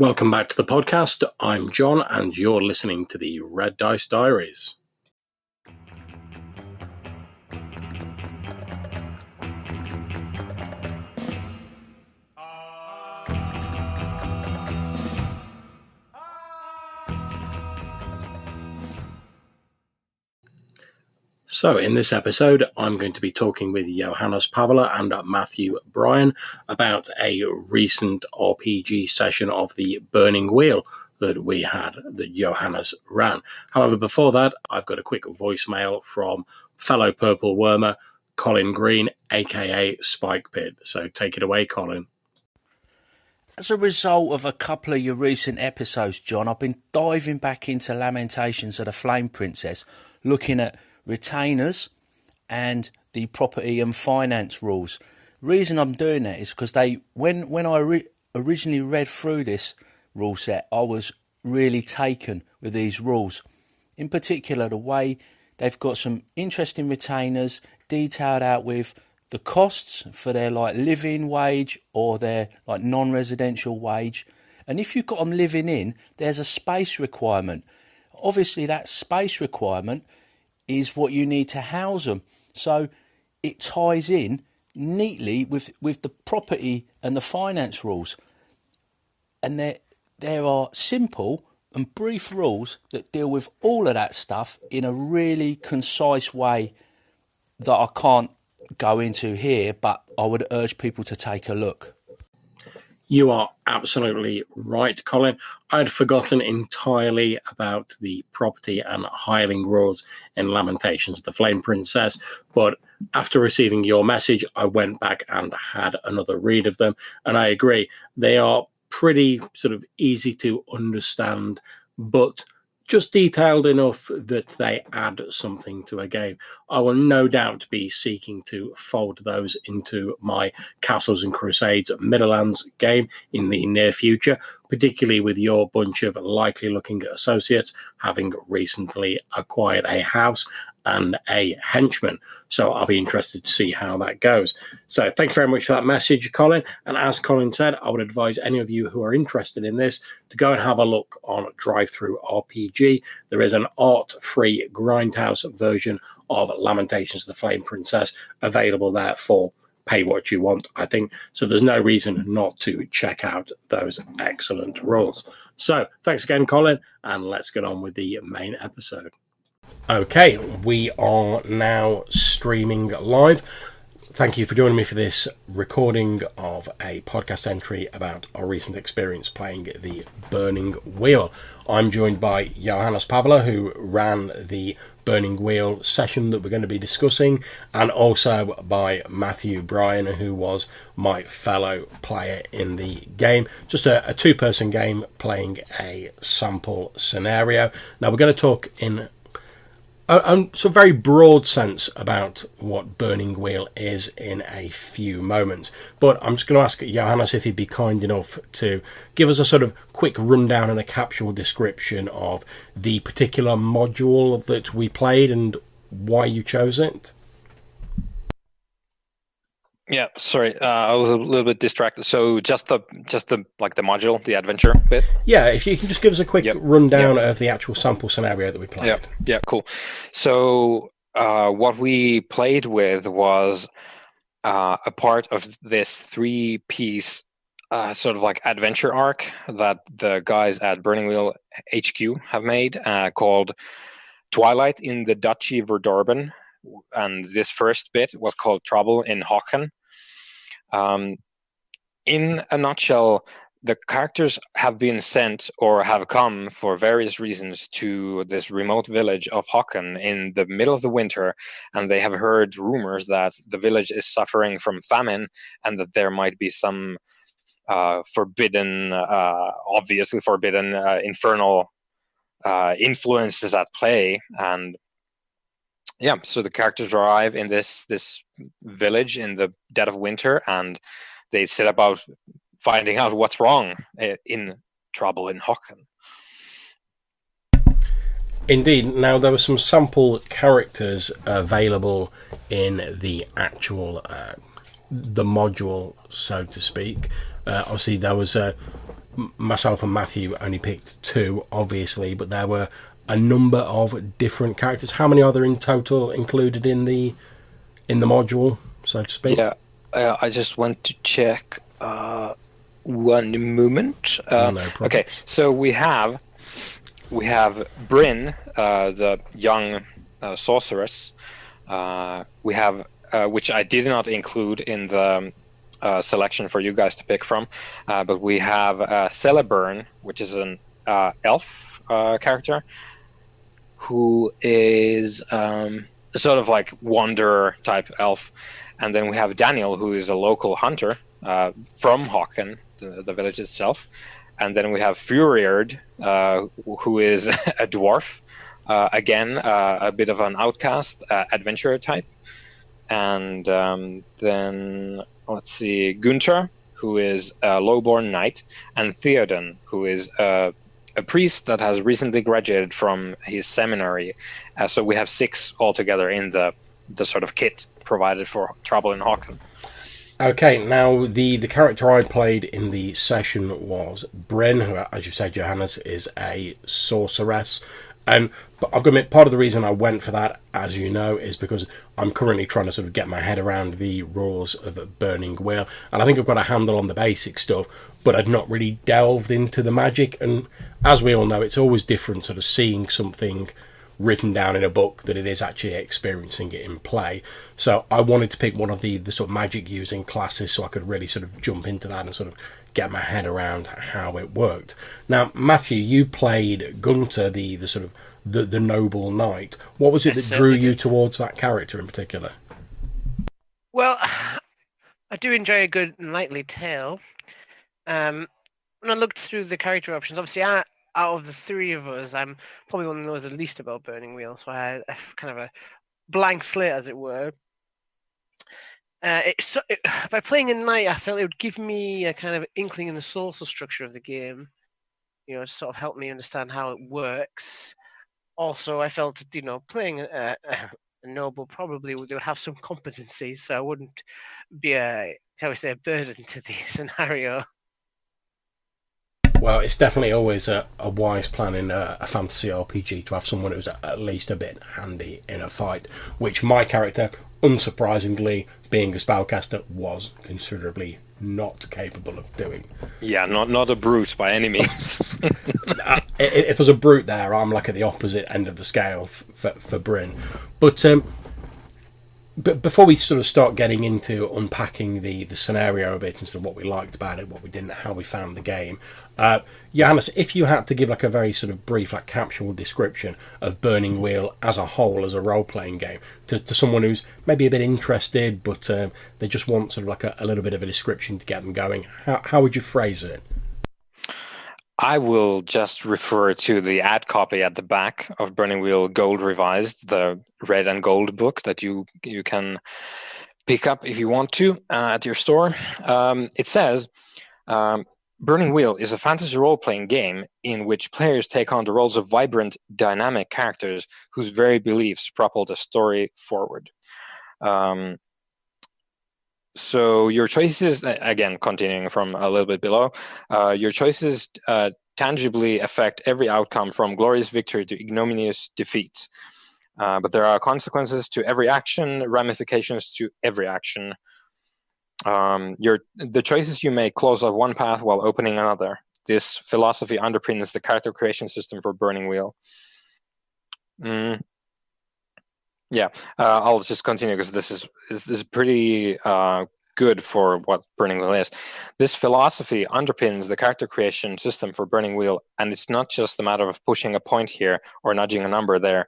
Welcome back to the podcast. I'm John, and you're listening to the Red Dice Diaries. So in this episode, I'm going to be talking with Johannes and Mathew Bryan about a recent RPG session of the Burning Wheel that we had, that Johannes ran. However, before that, I've got a quick voicemail from fellow Purple Wormer, Colin Green, aka Spike Pit. So take it away, Colin. As a result of a couple of your recent episodes, John, I've been diving back into Lamentations of the Flame Princess, looking at retainers and the property and finance rules. Reason I'm doing that is because when I originally read through this rule set, I was really taken with these rules. In particular, the way they've got some interesting retainers detailed out with the costs for their living wage or their non-residential wage. And if you've got them living in, there's a space requirement. Obviously, that space requirement is what you need to house them. So it ties in neatly with the property and the finance rules. And there are simple and brief rules that deal with all of that stuff in a really concise way that I can't go into here, but I would urge people to take a look. You are absolutely right, Colin. I'd forgotten entirely about the property and hireling rules in Lamentations of the Flame Princess, but after receiving your message, I went back and had another read of them, and I agree, they are pretty sort of easy to understand, but just detailed enough that they add something to a game. I will no doubt be seeking to fold those into my Castles and Crusades Middlelands game in the near future, particularly with your bunch of likely looking associates having recently acquired a house and a henchman. So I'll be interested to see how that goes. So thank you very much for that message, Colin. And as Colin said, I would advise any of you who are interested in this to go and have a look on Drive-Thru RPG. There is an art-free Grindhouse version of Lamentations of the Flame Princess available there for pay what you want, I think. So there's no reason not to check out those excellent rules. So thanks again, Colin, and let's get on with the main episode. Okay, we are now streaming live. Thank you for joining me for this recording of a podcast entry about our recent experience playing the Burning Wheel. I'm joined by Johannes, who ran the Burning Wheel session that we're going to be discussing, and also by Mathew Bryan, who was my fellow player in the game. Just a two-person game playing a sample scenario. Now we're going to talk in so very broad sense about what Burning Wheel is in a few moments. But I'm just going to ask Johannes if he'd be kind enough to give us a sort of quick rundown and a capsule description of the particular module that we played and why you chose it. Yeah, sorry, I was a little bit distracted. So just the module, the adventure bit. Yeah, if you can just give us a quick rundown of the actual sample scenario that we played. Yeah, cool. So what we played with was a part of this 3-piece sort of adventure arc that the guys at Burning Wheel HQ have made called Twilight in the Duchy of Verdorben. And this first bit was called Trouble in Hocken. In a nutshell, the characters have been sent or have come for various reasons to this remote village of Hocken in the middle of the winter, and they have heard rumors that the village is suffering from famine and that there might be some obviously forbidden infernal influences at play. And yeah, so the characters arrive in this village in the dead of winter, and they set about finding out what's wrong in Trouble in Hocken. Indeed. Now, there were some sample characters available in the actual the module, so to speak. Obviously, there was myself and Matthew only picked 2, obviously, but there were a number of different characters. How many are there in total included in the module, so to speak? Yeah, I just want to check one moment. No problem. Okay, so we have Bryn, the young sorceress. We have which I did not include in the selection for you guys to pick from, but we have Celeburn, which is an elf character who is sort of like wanderer type elf, and then we have Daniel, who is a local hunter from Håken, the village itself, and then we have Furiard, who is a dwarf, again a bit of an outcast adventurer type, and then let's see, Gunther, who is a lowborn knight, and Theoden, who is a priest that has recently graduated from his seminary. So we have 6 altogether in the sort of kit provided for Trouble in Håken. Okay, now the character I played in the session was Bryn, who, as you said, Johannes, is a sorceress. But I've got to admit, part of the reason I went for that, as you know, is because I'm currently trying to sort of get my head around the rules of Burning Wheel, and I think I've got a handle on the basic stuff, but I'd not really delved into the magic. And as we all know, it's always different sort of seeing something written down in a book than it is actually experiencing it in play. So I wanted to pick one of the sort of magic using classes so I could really sort of jump into that and sort of get my head around how it worked. Now, Matthew, you played Gunther, the sort of the noble knight. What was it that drew you towards that character in particular? Well, I do enjoy a good knightly tale. When I looked through the character options, obviously out of the 3 of us, I'm probably one who knows the least about Burning Wheel, so I had kind of a blank slate, as it were. By playing a knight, I felt it would give me a kind of inkling in the social structure of the game, to sort of help me understand how it works. Also, I felt, playing a noble probably would have some competency, so I wouldn't be a burden to the scenario. Well, it's definitely always a wise plan in a fantasy RPG to have someone who's at least a bit handy in a fight, which my character, unsurprisingly, being a spellcaster, was considerably not capable of doing. Yeah, not a brute by any means. If there's a brute there, I'm like at the opposite end of the scale for Bryn. But before we sort of start getting into unpacking the scenario a bit and sort of what we liked about it, what we didn't, how we found the game, Johannes, if you had to give like a very sort of brief, like capsule description of Burning Wheel as a whole, as a role-playing game, to someone who's maybe a bit interested, but they just want sort of like a little bit of a description to get them going, how would you phrase it? I will just refer to the ad copy at the back of Burning Wheel Gold Revised, the red and gold book that you can pick up if you want to at your store. It says, Burning Wheel is a fantasy role-playing game in which players take on the roles of vibrant, dynamic characters whose very beliefs propel the story forward. So your choices, again, continuing from a little bit below, your choices tangibly affect every outcome from glorious victory to ignominious defeat. But there are consequences to every action, ramifications to every action. The choices you make close off one path while opening another. This philosophy underpins the character creation system for Burning Wheel. Yeah, I'll just continue because this is pretty good for what Burning Wheel is. This philosophy underpins the character creation system for Burning Wheel, and it's not just a matter of pushing a point here or nudging a number there.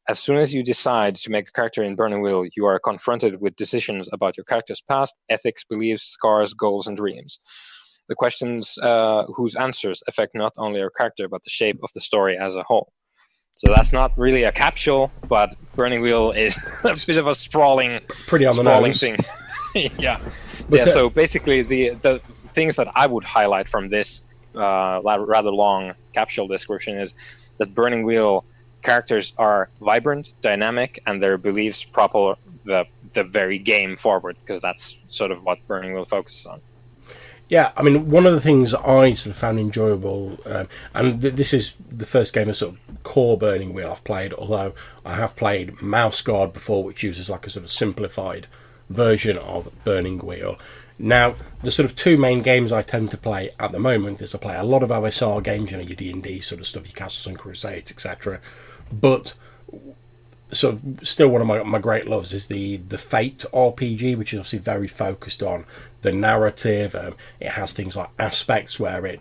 As soon as you decide to make a character in Burning Wheel, you are confronted with decisions about your character's past, ethics, beliefs, scars, goals, and dreams. The questions whose answers affect not only your character, but the shape of the story as a whole. So that's not really a capsule, but Burning Wheel is a bit of a sprawling thing. Yeah. So basically, the things that I would highlight from this rather long capsule description is that Burning Wheel characters are vibrant, dynamic, and their beliefs propel the very game forward, because that's sort of what Burning Wheel focuses on. Yeah, I mean, one of the things I sort of found enjoyable, and this is the first game of sort of core Burning Wheel I've played, although I have played Mouse Guard before, which uses like a sort of simplified version of Burning Wheel. Now, the sort of two main games I tend to play at the moment is I play a lot of OSR games, your D&D sort of stuff, your Castles and Crusades, etc. But sort of still one of my great loves is the Fate RPG, which is obviously very focused on the narrative. It has things like aspects where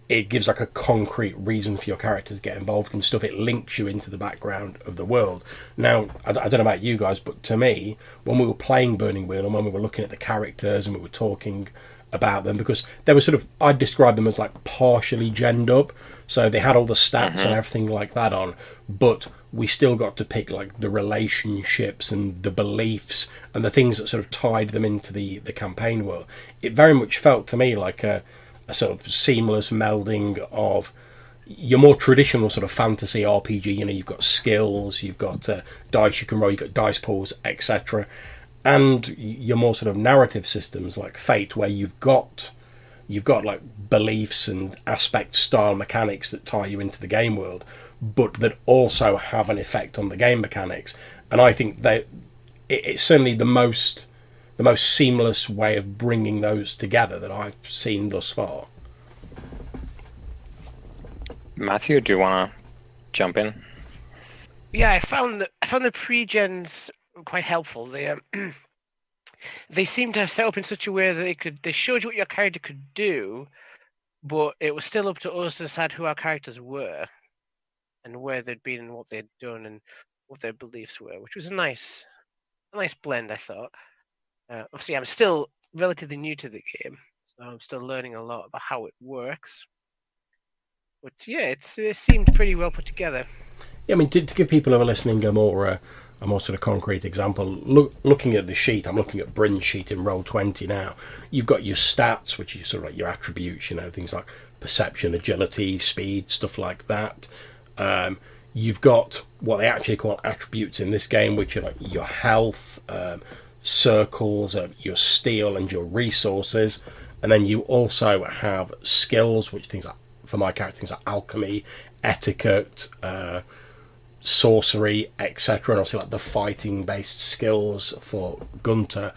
it gives like a concrete reason for your character to get involved in stuff. It links you into the background of the world. Now, I don't know about you guys, but to me, when we were playing Burning Wheel and when we were looking at the characters and we were talking about them, because they were sort of, I'd describe them as like partially genned up, so they had all the stats and everything like that on, but we still got to pick like the relationships and the beliefs and the things that sort of tied them into the campaign world. It very much felt to me like a sort of seamless melding of your more traditional sort of fantasy RPG. You've got skills, you've got dice you can roll, you've got dice pools, etc., and your more sort of narrative systems like Fate, where you've got like beliefs and aspect style mechanics that tie you into the game world, but that also have an effect on the game mechanics. And I think that it's certainly the most seamless way of bringing those together that I've seen thus far. Matthew, do you want to jump in? Yeah, I found the pre-gens quite helpful. They seemed to have set up in such a way that they showed you what your character could do, but it was still up to us to decide who our characters were and where they'd been and what they'd done and what their beliefs were, which was a nice blend, I thought. Obviously, I'm still relatively new to the game, so I'm still learning a lot about how it works. But yeah, it seemed pretty well put together. Yeah, I mean, to give people who are listening a more sort of concrete example, looking at the sheet, I'm looking at Bryn's sheet in Roll20 now. You've got your stats, which is sort of like your attributes, things like perception, agility, speed, stuff like that. You've got what they actually call attributes in this game, which are like your health, circles, your steel, and your resources. And then you also have skills, which things like, for my character, things like alchemy, etiquette, sorcery, etc., and obviously like the fighting based skills for Gunter.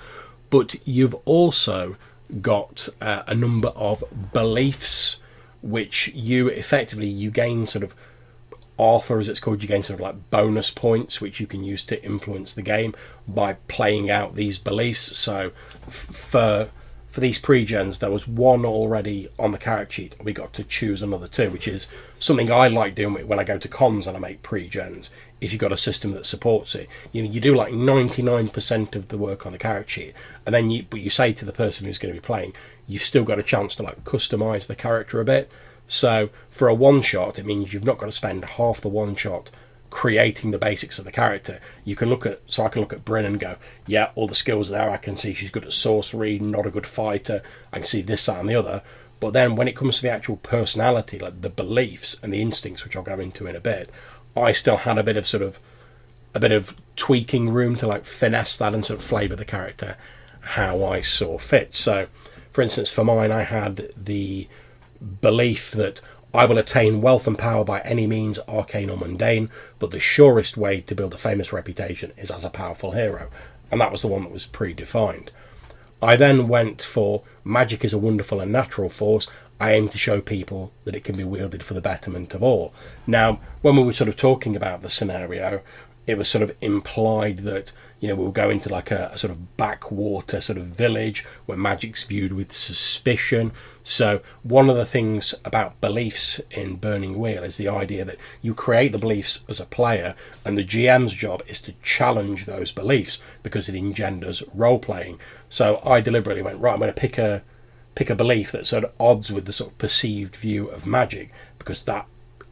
But you've also got a number of beliefs which you gain sort of author, as it's called. You gain sort of like bonus points which you can use to influence the game by playing out these beliefs. So for these pre-gens, there was one already on the character sheet. We got to choose another two, which is something I like doing when I go to cons and I make pre-gens. If you've got a system that supports it, you do like 99% of the work on the character sheet, and then you say to the person who's going to be playing, you've still got a chance to like customize the character a bit. So for a one-shot, it means you've not got to spend half the one-shot creating the basics of the character. I can look at Bryn and go, yeah, all the skills there. I can see she's good at sorcery, not a good fighter. I can see this, that, and the other. But then when it comes to the actual personality, like the beliefs and the instincts, which I'll go into in a bit, I still had a bit of tweaking room to like finesse that and sort of flavour the character how I saw fit. So, for instance, for mine, I had the belief that I will attain wealth and power by any means, arcane or mundane, but the surest way to build a famous reputation is as a powerful hero. And that was the one that was predefined. I then went for magic is a wonderful and natural force. I aim to show people that it can be wielded for the betterment of all. Now, when we were sort of talking about the scenario, it was sort of implied that we'll go into like a sort of backwater sort of village where magic's viewed with suspicion. So one of the things about beliefs in Burning Wheel is the idea that you create the beliefs as a player, and the GM's job is to challenge those beliefs because it engenders role-playing. So I deliberately went, right, I'm going to pick a belief that's at odds with the sort of perceived view of magic, because that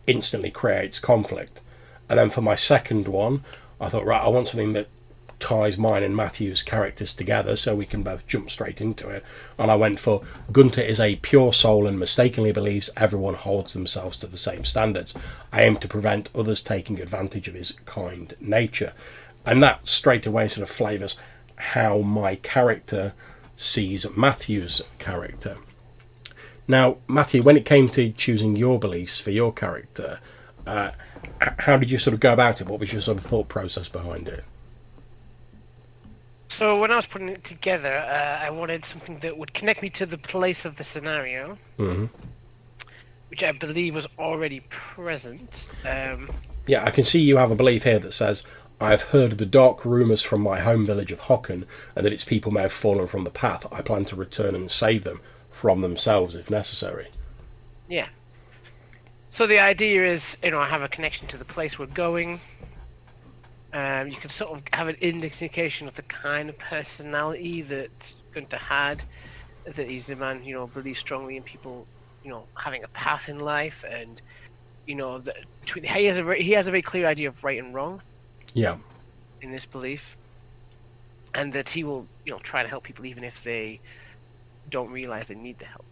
instantly creates conflict. And then for my second one, I thought, right, I want something that ties mine and Matthew's characters together so we can both jump straight into it. And I went for Gunter is a pure soul and mistakenly believes everyone holds themselves to the same standards. I aim to prevent others taking advantage of his kind nature. And that straight away sort of flavours how my character sees Matthew's character. Now, Matthew, when it came to choosing your beliefs for your character, how did you sort of go about it? What was your sort of thought process behind it? So when I was putting it together, I wanted something that would connect me to the place of the scenario, which I believe was already present. Yeah, I can see you have a belief here that says, I have heard the dark rumours from my home village of Hocken, and that its people may have fallen from the path. I plan to return and save them from themselves if necessary. Yeah. So the idea is, I have a connection to the place we're going. You can sort of have an indication of the kind of personality that Gunther had, that he's a man, believes strongly in people, having a path in life, and, he has a very clear idea of right and wrong. Yeah. In this belief. And that he will, try to help people even if they don't realise they need the help.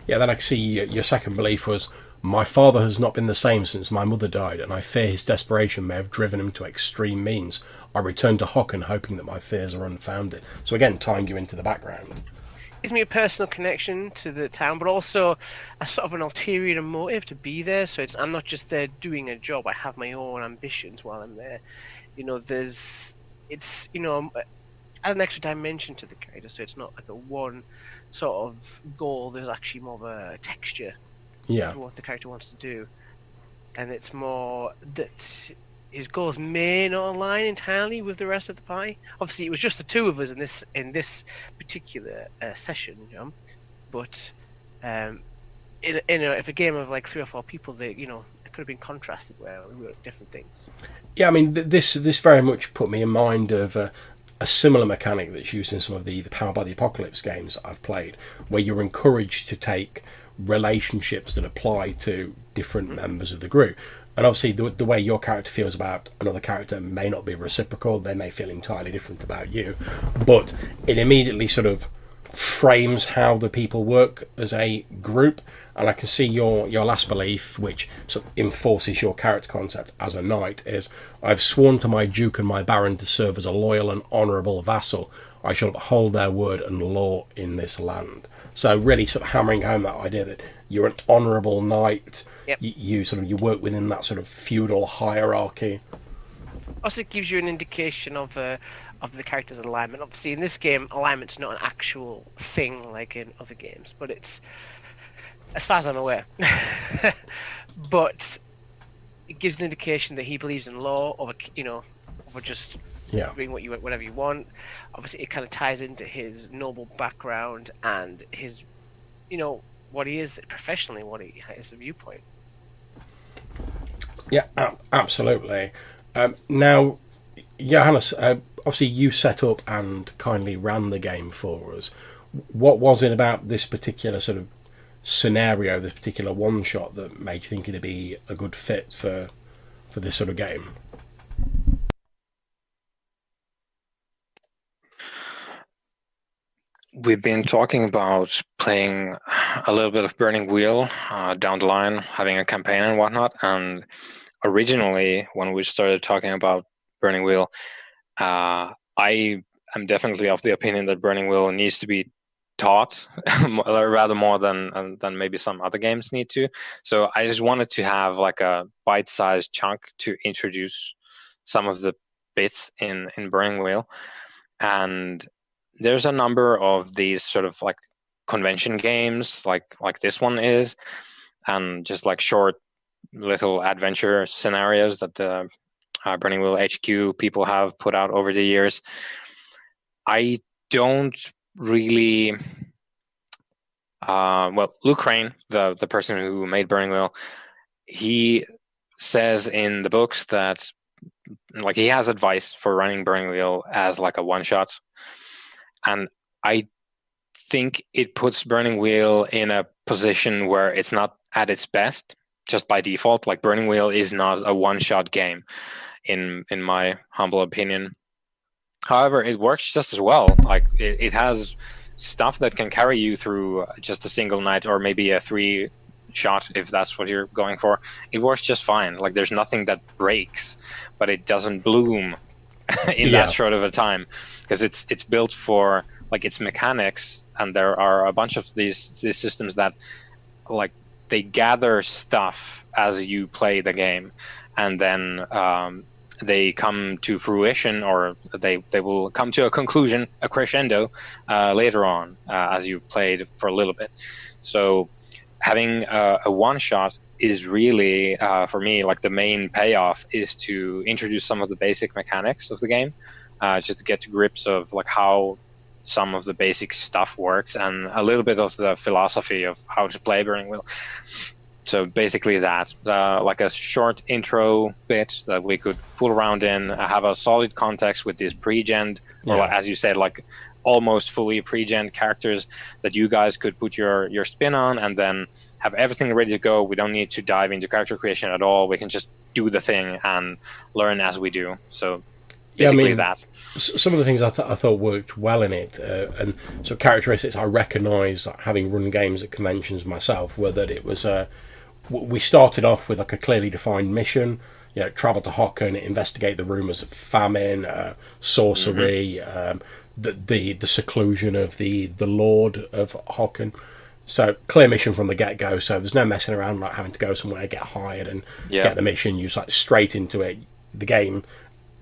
Yeah, then I can see your second belief was, my father has not been the same since my mother died, and I fear his desperation may have driven him to extreme means. I return to Hocken hoping that my fears are unfounded. So again, tying you into the background. Gives me a personal connection to the town, but also a sort of an ulterior motive to be there. So I'm not just there doing a job. I have my own ambitions while I'm there. Add an extra dimension to the character, so it's not like a one sort of goal. There's actually more of a texture to what the character wants to do, and it's more that his goals may not align entirely with the rest of the pie. Obviously, it was just the two of us in this particular session, but if a game of like 3 or 4 people, it could have been contrasted where we were at different things. Yeah, I mean, this very much put me in mind of a similar mechanic that's used in some of the Powered by the Apocalypse games I've played, where you're encouraged to take relationships that apply to different members of the group. And obviously the way your character feels about another character may not be reciprocal. They may feel entirely different about you, but it immediately sort of frames how the people work as a group. And I can see your last belief, which sort of enforces your character concept as a knight, is, I've sworn to my duke and my baron to serve as a loyal and honourable vassal. I shall uphold their word and law in this land. So really sort of hammering home that idea that you're an honourable knight. Yep. You work within that sort of feudal hierarchy. Also, it gives you an indication of the character's alignment. Obviously, in this game, alignment's not an actual thing like in other games, but it's, as far as I'm aware, but it gives an indication that he believes in law, over just doing whatever you want. Obviously, it kind of ties into his noble background and his, what he is professionally, what he has a viewpoint. Yeah, absolutely. Now, Johannes, obviously you set up and kindly ran the game for us. What was it about this particular sort of scenario, this particular one-shot, that made you think it'd be a good fit for this sort of game? We've been talking about playing a little bit of Burning Wheel down the line, having a campaign and whatnot. And originally, when we started talking about Burning Wheel, I am definitely of the opinion that Burning Wheel needs to be taught rather more than maybe some other games need to. So I just wanted to have like a bite-sized chunk to introduce some of the bits in Burning Wheel. And there's a number of these sort of like convention games like this one is, and just like short little adventure scenarios that the Burning Wheel HQ people have put out over the years. I don't really Luke Crane, the person who made Burning Wheel, he says in the books that like he has advice for running Burning Wheel as like a one-shot. And I think it puts Burning Wheel in a position where it's not at its best just by default. Like Burning Wheel is not a one-shot game in my humble opinion. However, it works just as well. Like it has stuff that can carry you through just a single night, or maybe a 3-shot if that's what you're going for. It works just fine. Like there's nothing that breaks, but it doesn't bloom in that short of a time, because it's built for like its mechanics, and there are a bunch of these systems that like they gather stuff as you play the game, and then they come to fruition, or they will come to a conclusion, a crescendo, later on as you've played for a little bit. So having a one-shot is really, for me, like the main payoff is to introduce some of the basic mechanics of the game, just to get to grips of like how some of the basic stuff works, and a little bit of the philosophy of how to play Burning Wheel. So basically that, like a short intro bit that we could fool around in, have a solid context with these pre-gen, or like, as you said, like almost fully pre-gen characters that you guys could put your spin on, and then have everything ready to go. We don't need to dive into character creation at all. We can just do the thing and learn as we do. So basically that. Some of the things I thought worked well in it, and so characteristics I recognise, having run games at conventions myself, were that it was we started off with like a clearly defined mission. You know, travel to Hocken, investigate the rumours of famine, sorcery, the seclusion of the Lord of Hocken. So clear mission from the get-go. So there's no messing around, like having to go somewhere, get hired, and get the mission. You just like straight into it. The game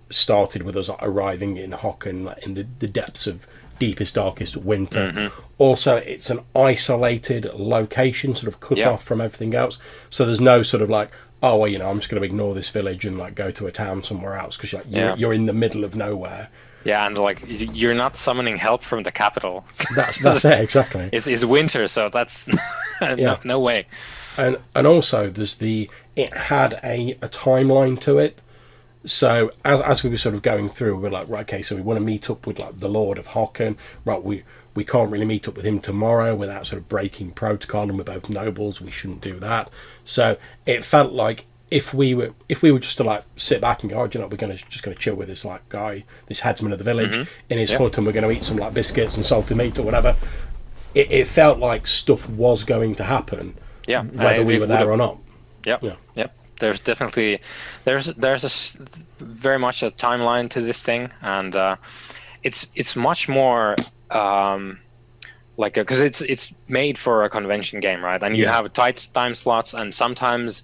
started with us like, arriving in Hocken, like, in the depths of deepest, darkest winter. Also, it's an isolated location, sort of cut off from everything else. So there's no sort of like, oh, well, you know, I'm just going to ignore this village and like go to a town somewhere else, because you're in the middle of nowhere. Yeah, and like you're not summoning help from the capital. That's it, exactly. It's winter, so that's no way. And also, it had a timeline to it. So as we were sort of going through, we're like, right, okay, so we want to meet up with like the Lord of Hocken. Right, we can't really meet up with him tomorrow without sort of breaking protocol, and we're both nobles. We shouldn't do that. So it felt like if we were just to like sit back and go, oh, you know, we're just going to chill with this like guy, this headsman of the village in his hut, and we're going to eat some like biscuits and salted meat or whatever. It felt like stuff was going to happen, whether we were there or not. Yep. There's definitely there's a very much a timeline to this thing, and it's much more like because it's made for a convention game, right? And you have tight time slots, and sometimes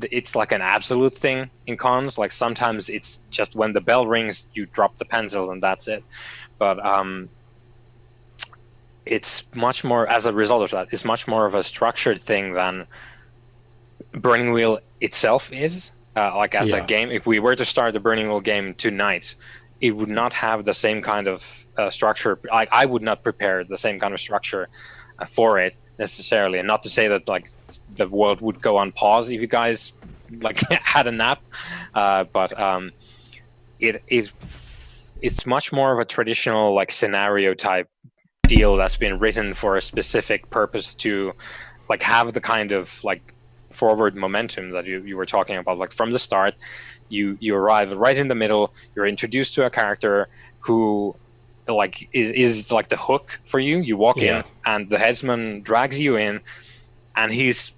it's like an absolute thing in cons. Like sometimes it's just when the bell rings, you drop the pencil and that's it. But it's much more, as a result of that, it's much more of a structured thing than Burning Wheel itself is. Like as a game, if we were to start the Burning Wheel game tonight, it would not have the same kind of structure. Like I would not prepare the same kind of structure for it necessarily, and not to say that like the world would go on pause if you guys like had a nap, but it's much more of a traditional like scenario type deal that's been written for a specific purpose to like have the kind of like forward momentum that you were talking about. Like from the start, you arrive right in the middle, you're introduced to a character who like is like the hook for you. You walk in and the headsman drags you in, and he's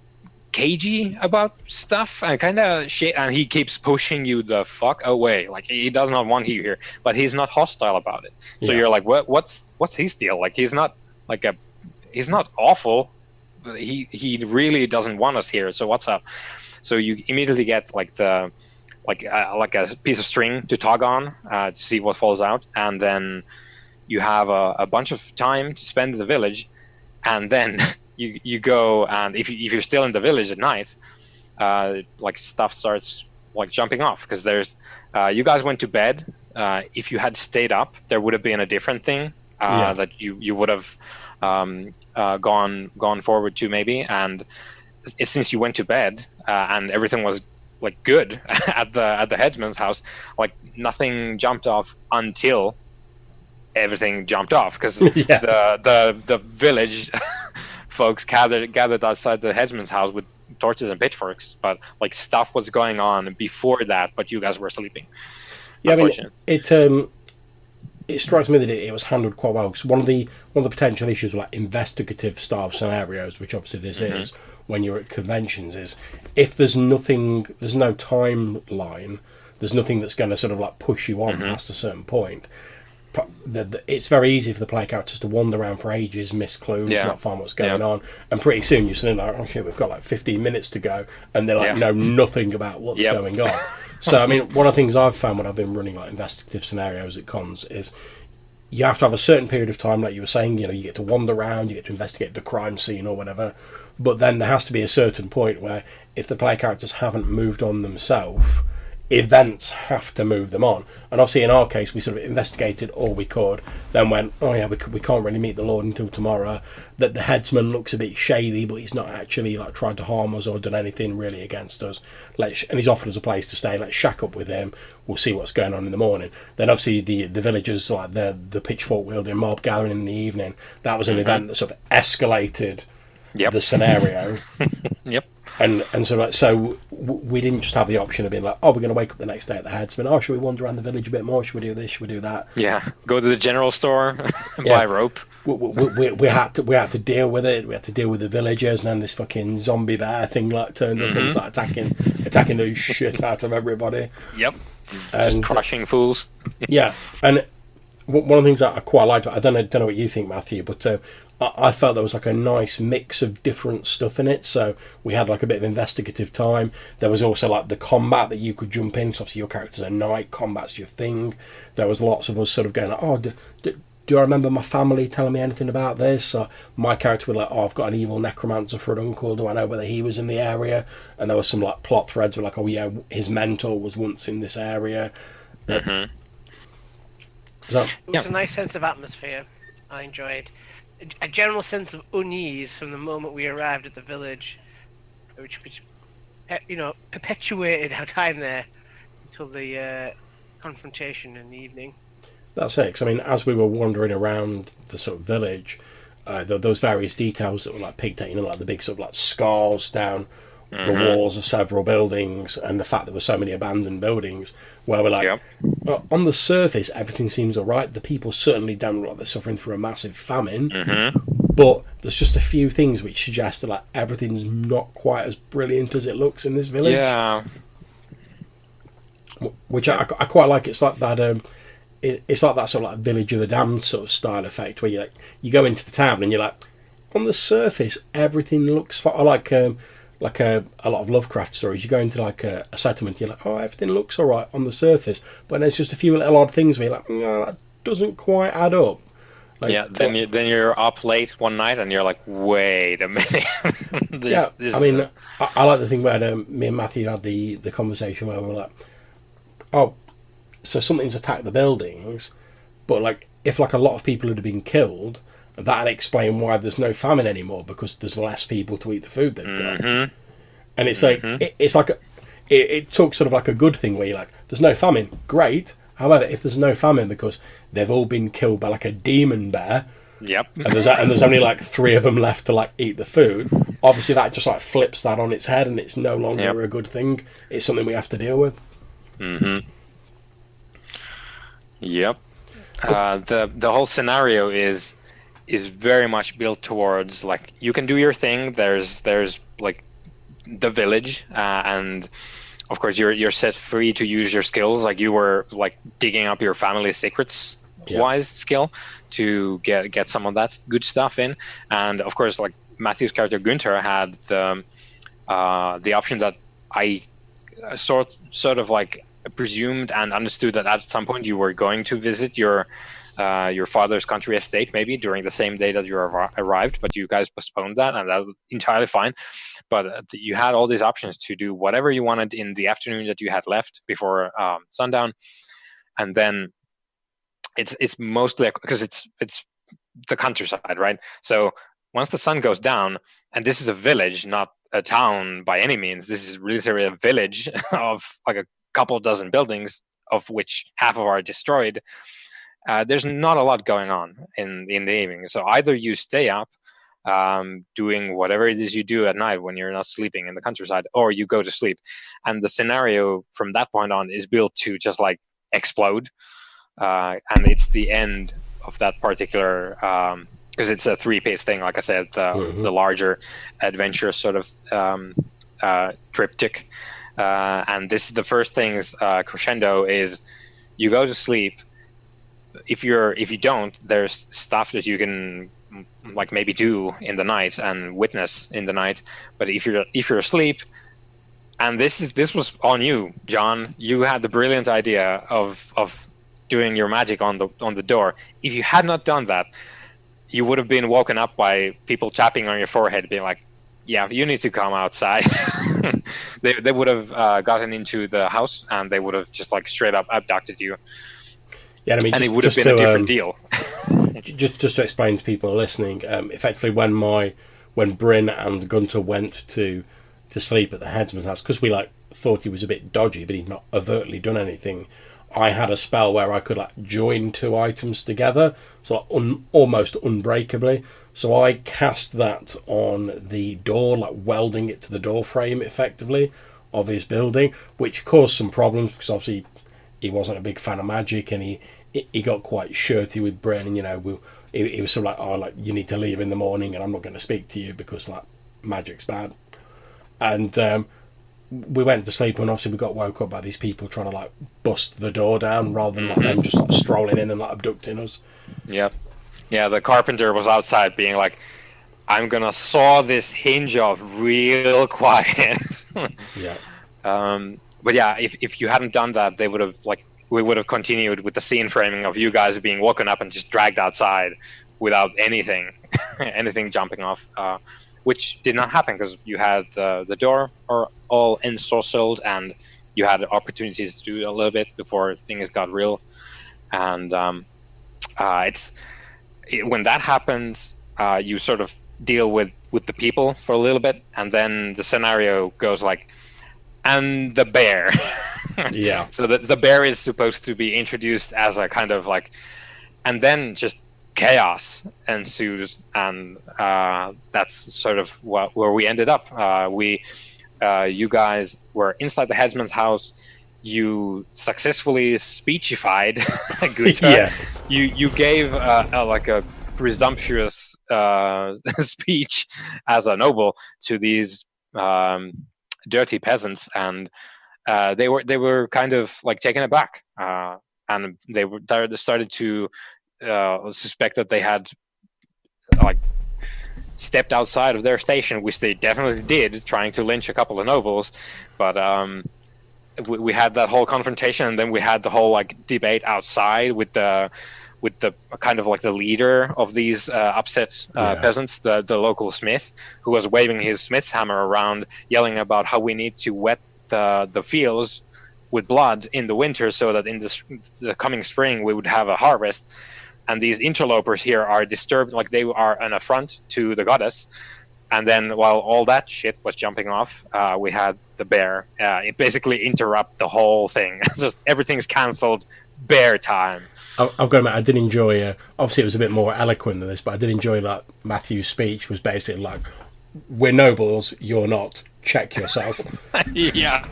cagey about stuff and kind of shit, and he keeps pushing you the fuck away. Like he does not want you here, but he's not hostile about it. So you're like, what's his deal? Like he's not awful. He really doesn't want us here. So what's up? So you immediately get like a piece of string to tug on to see what falls out, and then you have a bunch of time to spend in the village, and then you go, and if you're still in the village at night, like stuff starts like jumping off, because there's you guys went to bed. If you had stayed up, there would have been a different thing that you would have gone forward to maybe, and since you went to bed and everything was like good at the headsman's house, like nothing jumped off until everything jumped off, because the village folks gathered outside the headsman's house with torches and pitchforks, but like stuff was going on before that, but you guys were sleeping. I mean, it strikes me that it was handled quite well, because one of the potential issues with like investigative style scenarios, which obviously this is when you're at conventions, is if there's no timeline, there's nothing that's going to sort of like push you on past a certain point. it's very easy for the player characters to wander around for ages, miss clues, not find what's going on, and pretty soon you're sitting like, oh shit, we've got like 15 minutes to go, and they're like know nothing about what's going on. So I mean, one of the things I've found when I've been running like investigative scenarios at cons is you have to have a certain period of time, like you were saying, you get to wander around, you get to investigate the crime scene or whatever, but then there has to be a certain point where if the player characters haven't moved on themselves, events have to move them on. And obviously in our case we sort of investigated all we could, then went, oh yeah, we can't really meet the Lord until tomorrow, that the headsman looks a bit shady but he's not actually like tried to harm us or done anything really against us, and he's offered us a place to stay, let's shack up with him, we'll see what's going on in the morning. Then obviously the villagers, like the pitchfork wielding mob gathering in the evening, that was an event that sort of escalated the scenario. And so we didn't just have the option of being like, oh, we're going to wake up the next day at the headsman. Oh, should we wander around the village a bit more? Should we do this? Should we do that? Yeah, go to the general store, buy rope. We had to deal with it. We had to deal with the villagers, and then this fucking zombie bear thing like turned up and was like attacking the shit out of everybody. Just crushing fools. And one of the things that I quite liked, I don't know what you think, Matthew, but I felt there was like a nice mix of different stuff in it. So we had like a bit of investigative time. There was also like the combat that you could jump in. So obviously your character's a knight, combat's your thing. There was lots of us sort of going like, oh, do I remember my family telling me anything about this? So my character was like, oh, I've got an evil necromancer for an uncle. Do I know whether he was in the area? And there was some like plot threads were like, oh yeah, his mentor was once in this area. It was a nice sense of atmosphere. I enjoyed a general sense of unease from the moment we arrived at the village, which perpetuated our time there until the confrontation in the evening. That's it, because I mean, as we were wandering around the sort of village, those various details that were like picked at, like the big sort of like scars down the walls of several buildings, and the fact there were so many abandoned buildings, where we're like, well, on the surface everything seems alright, the people certainly don't look like they're suffering through a massive famine, but there's just a few things which suggest that like everything's not quite as brilliant as it looks in this village. Which I quite like. It's like that it's like that sort of like Village of the Damned sort of style effect, where you go into the town and you're like, on the surface everything looks fine. I like a lot of Lovecraft stories. You go into like a settlement, you're like, oh, everything looks all right on the surface, but there's just a few little odd things where you're like, no, that doesn't quite add up. Like, then you're up late one night and you're like, wait a minute. I like the thing where me and Matthew had the conversation where we were like, oh, so something's attacked the buildings, but like if like a lot of people had been killed, that'd explain why there's no famine anymore, because there's less people to eat the food they've got. And it's like it took sort of like a good thing where you're like, there's no famine, great. However, if there's no famine because they've all been killed by like a demon bear, and there's only like 3 of them left to like eat the food, obviously that just like flips that on its head, and it's no longer a good thing. It's something we have to deal with. The whole scenario is very much built towards like, you can do your thing. There's like the village, and of course you're set free to use your skills. Like you were like digging up your family secrets wise skill to get some of that good stuff in. And of course, like Matthew's character Gunther had the option that I sort of like presumed and understood that at some point you were going to visit your father's country estate, maybe during the same day that you arrived, but you guys postponed that, and that was entirely fine. But you had all these options to do whatever you wanted in the afternoon that you had left before sundown, and then it's mostly because it's the countryside, right? So once the sun goes down, and this is a village, not a town by any means. This is literally a village of like a couple dozen buildings, of which half of are destroyed. There's not a lot going on in the evening. So either you stay up doing whatever it is you do at night when you're not sleeping in the countryside, or you go to sleep. And the scenario from that point on is built to just like explode. And it's the end of that particular, because it's a 3-piece thing, like I said, the larger adventure sort of triptych. And this is the first things crescendo is you go to sleep. if you don't, there's stuff that you can like maybe do in the night and witness in the night. But if you're asleep, and this was on you, John, you had the brilliant idea of doing your magic on the door. If you had not done that, you would have been woken up by people tapping on your forehead, being like, "Yeah, you need to come outside." They would have gotten into the house and they would have just like straight up abducted you. Yeah, I mean, and it would have been a different deal. Just to explain to people listening, effectively when Bryn and Gunter went to sleep at the headsman's house, because we like thought he was a bit dodgy, but he'd not overtly done anything. I had a spell where I could like join two items together, so like almost unbreakably. So I cast that on the door, like welding it to the door frame effectively of his building, which caused some problems because obviously he wasn't a big fan of magic, and he got quite shirty with Bryn, and you know he was sort of like, "Oh, like you need to leave in the morning, and I'm not going to speak to you because like magic's bad." And we went to sleep, and obviously we got woke up by these people trying to like bust the door down rather than like them just like strolling in and like abducting us. Yep. Yeah, the carpenter was outside being like, "I'm gonna saw this hinge off real quiet." Yeah. But yeah, if you hadn't done that, we would have continued with the scene framing of you guys being woken up and just dragged outside without anything jumping off, which did not happen because you had the door all ensorcelled and you had opportunities to do a little bit before things got real. And when that happens, you sort of deal with the people for a little bit, and then the scenario goes like, and the bear. Yeah. So the bear is supposed to be introduced as a kind of like, and then just chaos ensues, and that's sort of where we ended up. You guys were inside the headsman's house. You successfully speechified Guta. Yeah. You gave like a presumptuous speech as a noble to these dirty peasants, and they were kind of like taken aback, and they started to suspect that they had like stepped outside of their station, which they definitely did, trying to lynch a couple of nobles. But we had that whole confrontation, and then we had the whole like debate outside with the kind of like the leader of these upset peasants, the local smith, who was waving his smith's hammer around, yelling about how we need to wet the fields with blood in the winter so that in the coming spring we would have a harvest. And these interlopers here are disturbed, like they are an affront to the goddess. And then while all that shit was jumping off, we had the bear. It basically interrupt the whole thing. It's just everything's cancelled. Bear time. I've got to admit, I did enjoy. Obviously, it was a bit more eloquent than this, but I did enjoy like Mathew's speech was basically like, "We're nobles, you're not. Check yourself." Yeah.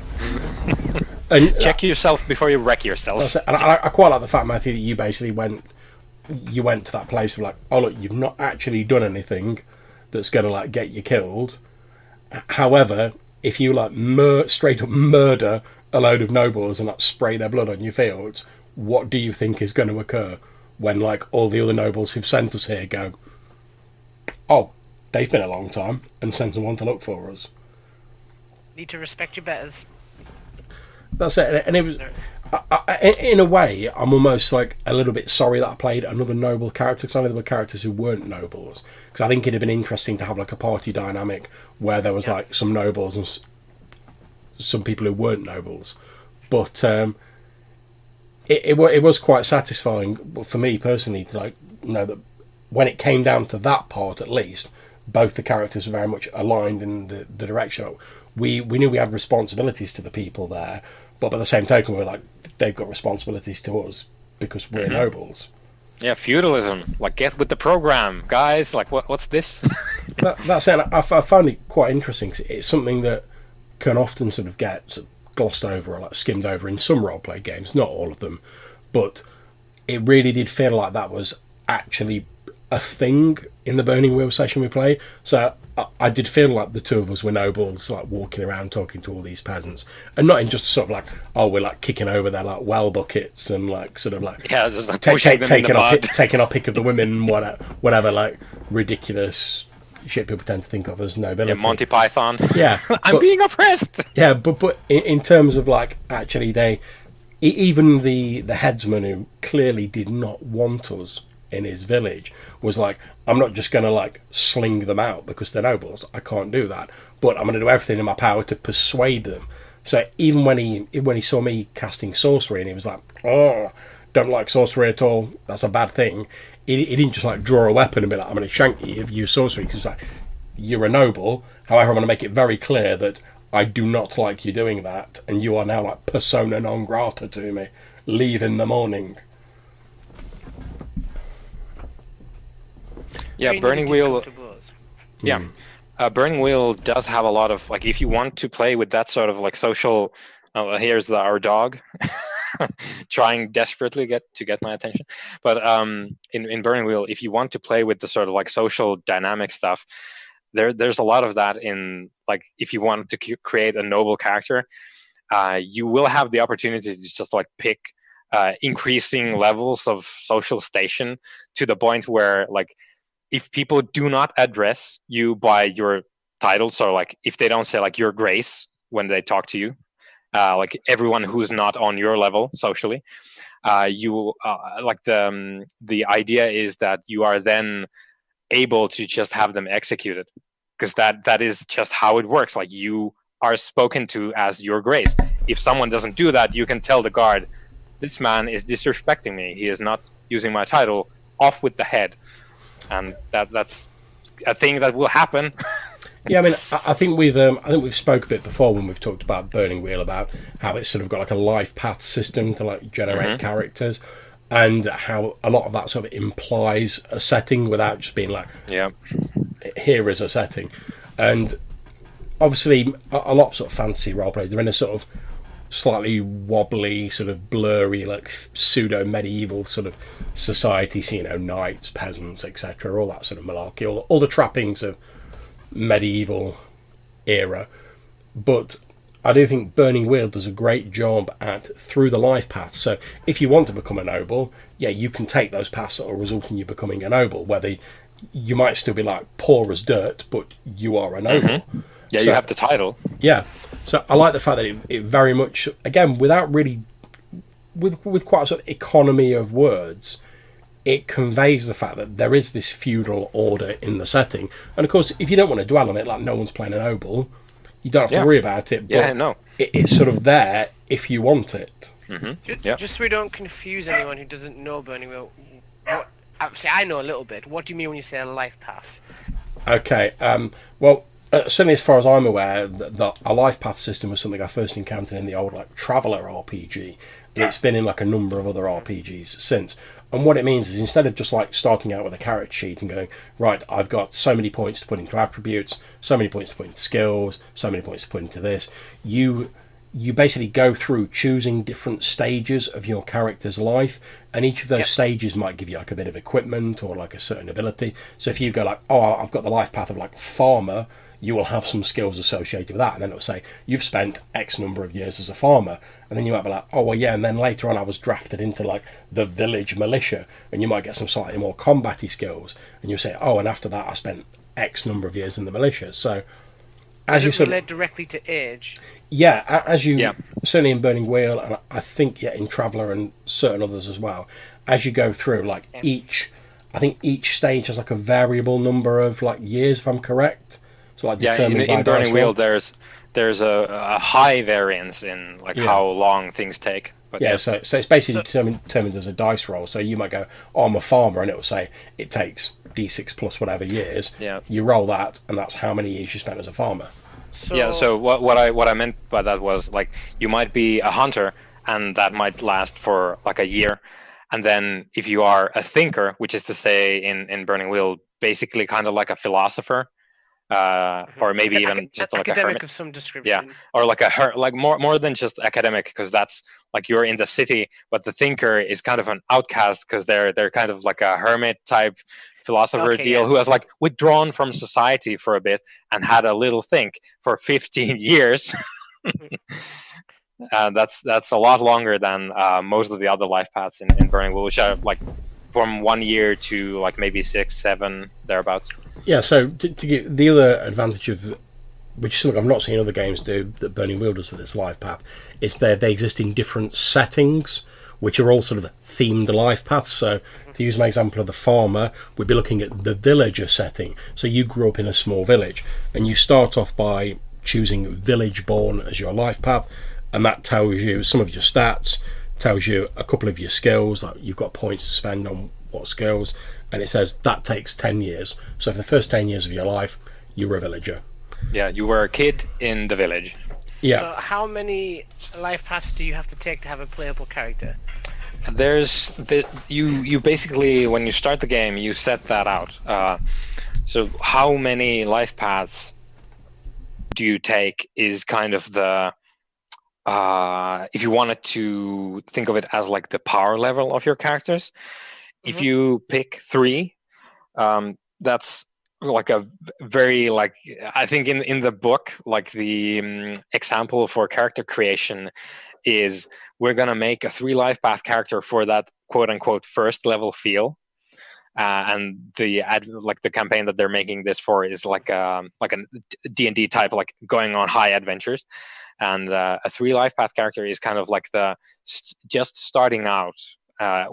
And check yourself before you wreck yourself. And I quite like the fact, Mathew, that you basically went to that place of like, "Oh look, you've not actually done anything that's going to like get you killed. However, if you like straight up murder a load of nobles and like spray their blood on your fields, what do you think is going to occur when like all the other nobles who've sent us here go, oh, they've been a long time and sent someone to look for us? Need to respect your betters." That's it. And it was, in a way, I'm almost like a little bit sorry that I played another noble character, because I know there were characters who weren't nobles, because I think it'd have been interesting to have like a party dynamic where there was like some nobles and some people who weren't nobles. But it was quite satisfying for me personally to like know that when it came down to that part, at least both the characters were very much aligned in the direction. We knew we had responsibilities to the people there, but by the same token, we were like, they've got responsibilities to us because we're nobles. Yeah, feudalism. Like, get with the program, guys. Like, what's this? That's it. I found it quite interesting. It's something that can often sort of get glossed over or like skimmed over in some roleplay games, not all of them, but it really did feel like that was actually a thing in the Burning Wheel session we played. So I did feel like the two of us were nobles, like walking around talking to all these peasants, and not in just sort of like, oh, we're like kicking over their like well buckets and like sort of like just like pushing them in the mud. taking our pick of the women, whatever like ridiculous shit people tend to think of as nobility. Yeah, Monty Python. Yeah, I'm being oppressed. Yeah, but in terms of like actually even the headsman who clearly did not want us in his village was like, I'm not just going to like sling them out because they're nobles. I can't do that, but I'm going to do everything in my power to persuade them. So even when he saw me casting sorcery and he was like, oh, don't like sorcery at all, that's a bad thing. He didn't just like draw a weapon and be like, I'm going to shank you if you use sorcery. He was like, you're a noble. However, I'm going to make it very clear that I do not like you doing that, and you are now like persona non grata to me. Leave in the morning. Yeah, Burning Wheel. Yeah, Burning Wheel does have a lot of like. If you want to play with that sort of like social, here's our dog, trying desperately to get my attention. But in Burning Wheel, if you want to play with the sort of like social dynamic stuff, there's a lot of that in like if you want to create a noble character, you will have the opportunity to just like pick increasing levels of social station to the point where like. If people do not address you by your title, so like if they don't say like your grace when they talk to you, like everyone who's not on your level socially, you like the idea is that you are then able to just have them executed, because that is just how it works. Like you are spoken to as your grace. If someone doesn't do that, you can tell the guard, this man is disrespecting me. He is not using my title. Off with the head. And that's a thing that will happen. Yeah, I mean, I think we've spoke a bit before when we've talked about Burning Wheel about how it's sort of got like a life path system to like generate characters, and how a lot of that sort of implies a setting without just being like, here is a setting. And obviously, a lot of sort of fantasy roleplay, they're in a sort of slightly wobbly, sort of blurry, like pseudo medieval sort of society. So, knights, peasants, etc., all that sort of malarkey, all the trappings of medieval era. But I do think Burning Wheel does a great job at through the life path. So if you want to become a noble, you can take those paths that will result in you becoming a noble, whether you might still be like poor as dirt, but you are a noble. Yeah, so, you have the title. Yeah. So I like the fact that it very much, again, without really, with quite a sort of economy of words, it conveys the fact that there is this feudal order in the setting. And of course, if you don't want to dwell on it, like no one's playing a noble, you don't have to worry about it. But it's sort of there if you want it. Just so we don't confuse anyone who doesn't know Burning Wheel, obviously I know a little bit. What do you mean when you say a life path? Okay, well, certainly as far as I'm aware, a life path system was something I first encountered in the old like Traveller RPG, and it's been in like a number of other RPGs since. And what it means is instead of just like starting out with a character sheet and going, right, I've got so many points to put into attributes, so many points to put into skills, so many points to put into this, you basically go through choosing different stages of your character's life, and each of those stages might give you like a bit of equipment or like a certain ability. So if you go like, oh, I've got the life path of like farmer, you will have some skills associated with that, and then it'll say you've spent X number of years as a farmer, and then you might be like, oh well, yeah, and then later on I was drafted into like the village militia, and you might get some slightly more combat-y skills, and you'll say, oh, and after that I spent X number of years in the militia. So as you sort of relate directly to age, certainly in Burning Wheel, and I think in Traveller and certain others as well, as you go through like each stage has like a variable number of like years, if I'm correct. So like in Burning Wheel, there's a high variance in like how long things take. But so it's basically determined as a dice roll. So you might go, oh, I'm a farmer, and it will say it takes D6 plus whatever years. Yeah. You roll that, and that's how many years you spent as a farmer. So what I meant by that was like you might be a hunter, and that might last for like a year, and then if you are a thinker, which is to say in Burning Wheel, basically kind of like a philosopher. Or maybe even just like academic a hermit of some description. Or like like more than just academic, because that's like you're in the city, but the thinker is kind of an outcast because they're kind of like a hermit type philosopher Okay, deal yeah. who has like withdrawn from society for a bit and had a little think for 15 years. That's a lot longer than most of the other life paths in Burning Wheel, which are like from 1 year to like maybe 6, 7 thereabouts. Yeah, so to give the other advantage of, which is something I've not seen other games do that Burning Wheel does with its life path, is they exist in different settings, which are all sort of themed life paths. So to use my example of the farmer, we'd be looking at the villager setting. So you grew up in a small village, and you start off by choosing village born as your life path, and that tells you some of your stats, tells you a couple of your skills, like you've got points to spend on what skills, and it says that takes 10 years. So for the first 10 years of your life, you were a villager. Yeah, you were a kid in the village. Yeah. So how many life paths do you have to take to have a playable character? You basically, when you start the game, you set that out. So how many life paths do you take is kind of the if you wanted to think of it as like the power level of your characters. If you pick 3, that's like a very, like, I think in the book, like the example for character creation is we're gonna make a 3 life path character for that quote unquote first level feel, and the campaign that they're making this for is like a D&D type, like going on high adventures, and a 3 life path character is kind of like the just starting out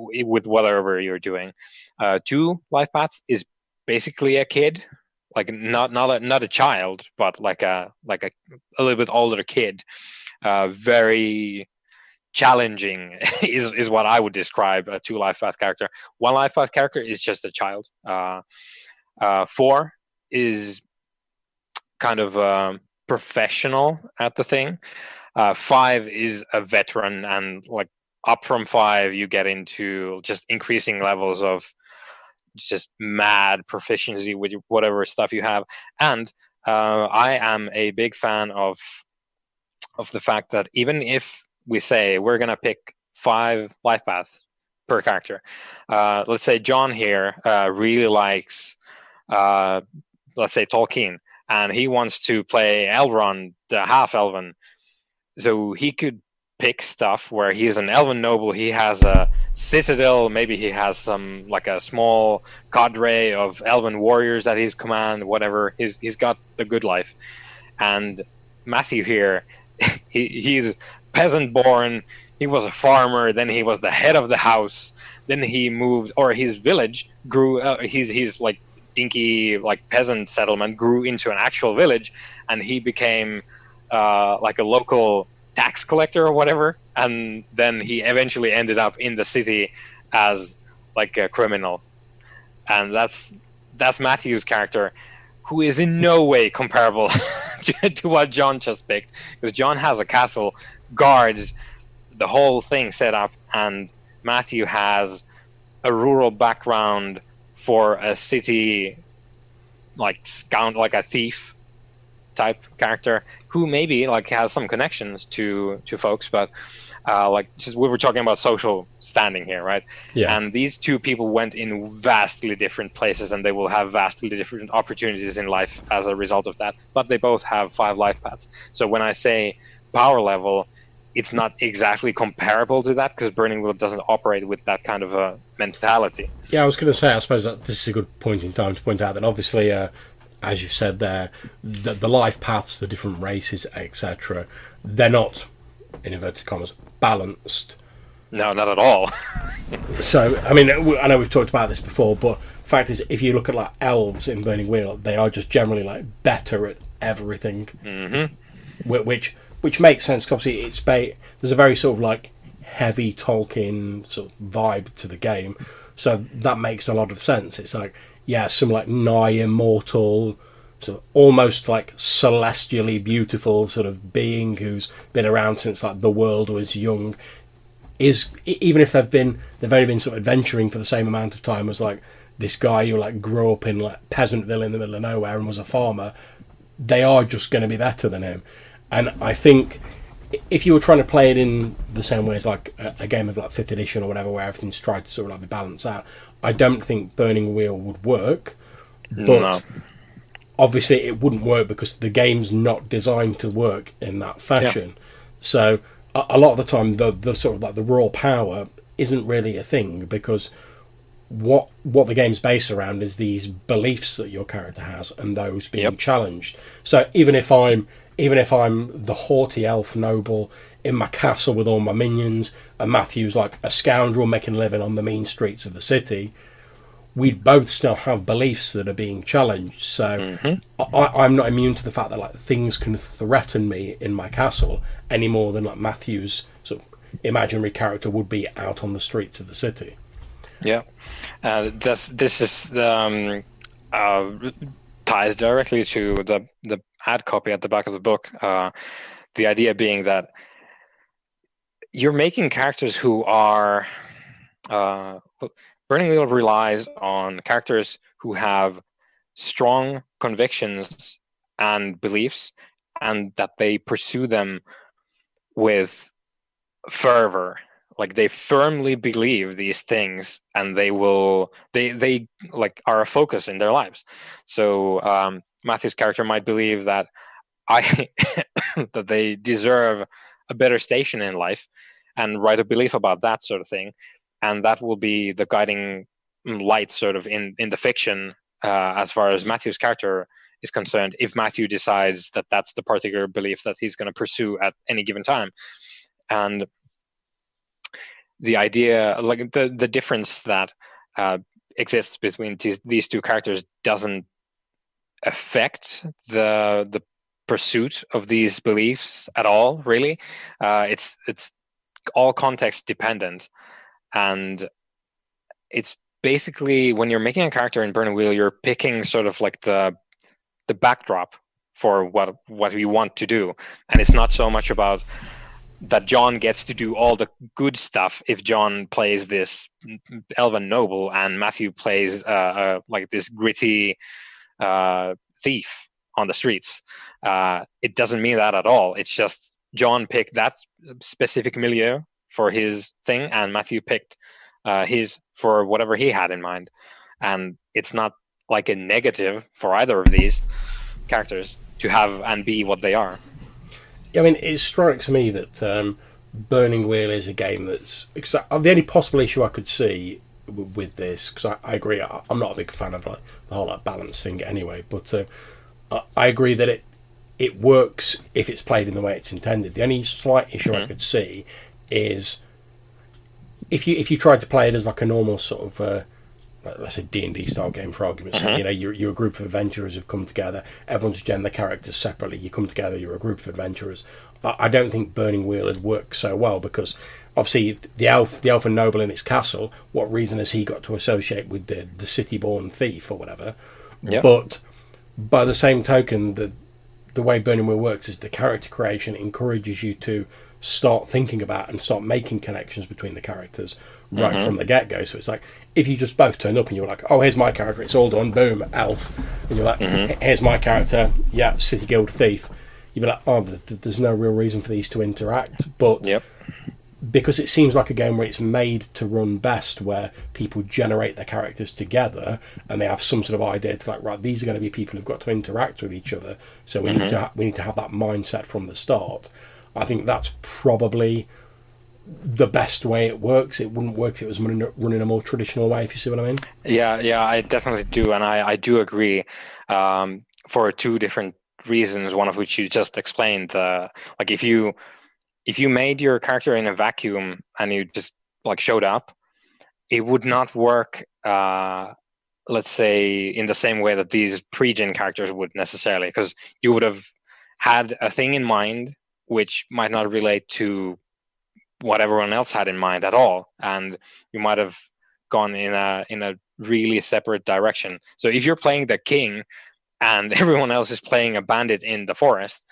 with whatever you're doing. 2 life paths is basically a kid, like not a child, but like a little bit older kid. Very challenging is what I would describe a 2 life path character. 1 life path character is just a child. 4 is kind of professional at the thing. 5 is a veteran, and like up from 5 you get into just increasing levels of just mad proficiency with whatever stuff you have. And I am a big fan of the fact that even if we say we're going to pick 5 life paths per character, let's say John here really likes let's say Tolkien, and he wants to play Elrond, the half elven, so he could pick stuff where he's an elven noble, he has a citadel, maybe he has some like a small cadre of elven warriors at his command, whatever. He's got the good life. And Mathew here, he's peasant born, he was a farmer, then he was the head of the house, then he moved, or his village grew, he's like dinky like peasant settlement grew into an actual village, and he became like a local tax collector or whatever, and then he eventually ended up in the city as like a criminal. And that's Matthew's character, who is in no way comparable to what John just picked, because John has a castle, guards, the whole thing set up, and Mathew has a rural background for a city like scout, like a thief type character who maybe like has some connections to folks, but like just we were talking about social standing here, right? Yeah. And these 2 people went in vastly different places, and they will have vastly different opportunities in life as a result of that, but they both have 5 life paths. So when I say power level, it's not exactly comparable to that, because Burning Wheel doesn't operate with that kind of a mentality. Yeah, I was going to say, I suppose that this is a good point in time to point out that obviously as you've said there, the life paths, the different races, etc., they're not, in inverted commas, balanced. No, not at all. So, I mean, I know we've talked about this before, but the fact is, if you look at like elves in Burning Wheel, they are just generally like better at everything, which makes sense. Cause obviously, there's a very sort of like heavy Tolkien sort of vibe to the game, so that makes a lot of sense. It's like, yeah, some like nigh immortal, sort of almost like celestially beautiful sort of being who's been around since like the world was young, is, even if they've only been sort of adventuring for the same amount of time as like this guy who like grew up in like Peasantville in the middle of nowhere and was a farmer, they are just going to be better than him. And I think if you were trying to play it in the same way as like a game of like 5th edition or whatever, where everything's tried to sort of like be balanced out, I don't think Burning Wheel would work, but No. obviously it wouldn't work because the game's not designed to work in that fashion. So a lot of the time, the sort of like the raw power isn't really a thing, because what the game's based around is these beliefs that your character has and those being challenged. So even if I'm the haughty elf noble in my castle with all my minions, and Matthew's like a scoundrel making a living on the mean streets of the city, we'd both still have beliefs that are being challenged. So I'm not immune to the fact that like things can threaten me in my castle any more than like Matthew's sort of imaginary character would be out on the streets of the city. Yeah, this is ties directly to the ad copy at the back of the book. The idea being that you're making characters who are Burning Wheel relies on characters who have strong convictions and beliefs, and that they pursue them with fervor. Like they firmly believe these things, and they like are a focus in their lives. So Matthew's character might believe that that they deserve a better station in life, and write a belief about that sort of thing, and that will be the guiding light sort of in the fiction as far as Matthew's character is concerned, if Mathew decides that that's the particular belief that he's going to pursue at any given time. And the idea, like the difference that exists between these two characters doesn't affect the pursuit of these beliefs at all, really. It's all context dependent, and it's basically, when you're making a character in Burning Wheel, you're picking sort of like the backdrop for what we want to do, and it's not so much about that John gets to do all the good stuff if John plays this elven noble and Mathew plays like this gritty thief on the streets. It doesn't mean that at all. It's just John picked that specific milieu for his thing, and Mathew picked his for whatever he had in mind. And it's not like a negative for either of these characters to have and be what they are. I mean, it strikes me that Burning Wheel is a game that's... the only possible issue I could see with this, because I agree, I'm not a big fan of like the whole like balance thing anyway, but I agree that it works if it's played in the way it's intended. The only slight issue I could see is if you tried to play it as like a normal sort of let's say D&D style game, for argument's sake. You know, you're a group of adventurers who've come together, everyone's gen the characters separately, you come together, you're a group of adventurers. I don't think Burning Wheel would work so well, because obviously the elfin noble in its castle, what reason has he got to associate with the city-born thief or whatever? Yep. But by the same token, the way Burning Wheel works is the character creation encourages you to start thinking about and start making connections between the characters right from the get-go. So it's like, if you just both turned up and you were like, oh, here's my character, it's all done, boom, elf, and you're like, here's my character, yeah, city guild thief, you'd be like, oh, there's no real reason for these to interact. But because it seems like a game where it's made to run best, where people generate their characters together and they have some sort of idea to like, right, these are going to be people who've got to interact with each other, so we need to have that mindset from the start. I think that's probably the best way it works. It wouldn't work if it was running a more traditional way, if you see what I mean. Yeah, I definitely do, and I do agree for two different reasons, one of which you just explained. Like if you made your character in a vacuum and you just like showed up, it would not work, let's say, in the same way that these pre-gen characters would necessarily, because you would have had a thing in mind which might not relate to what everyone else had in mind at all, and you might have gone in a really separate direction. So if you're playing the king and everyone else is playing a bandit in the forest,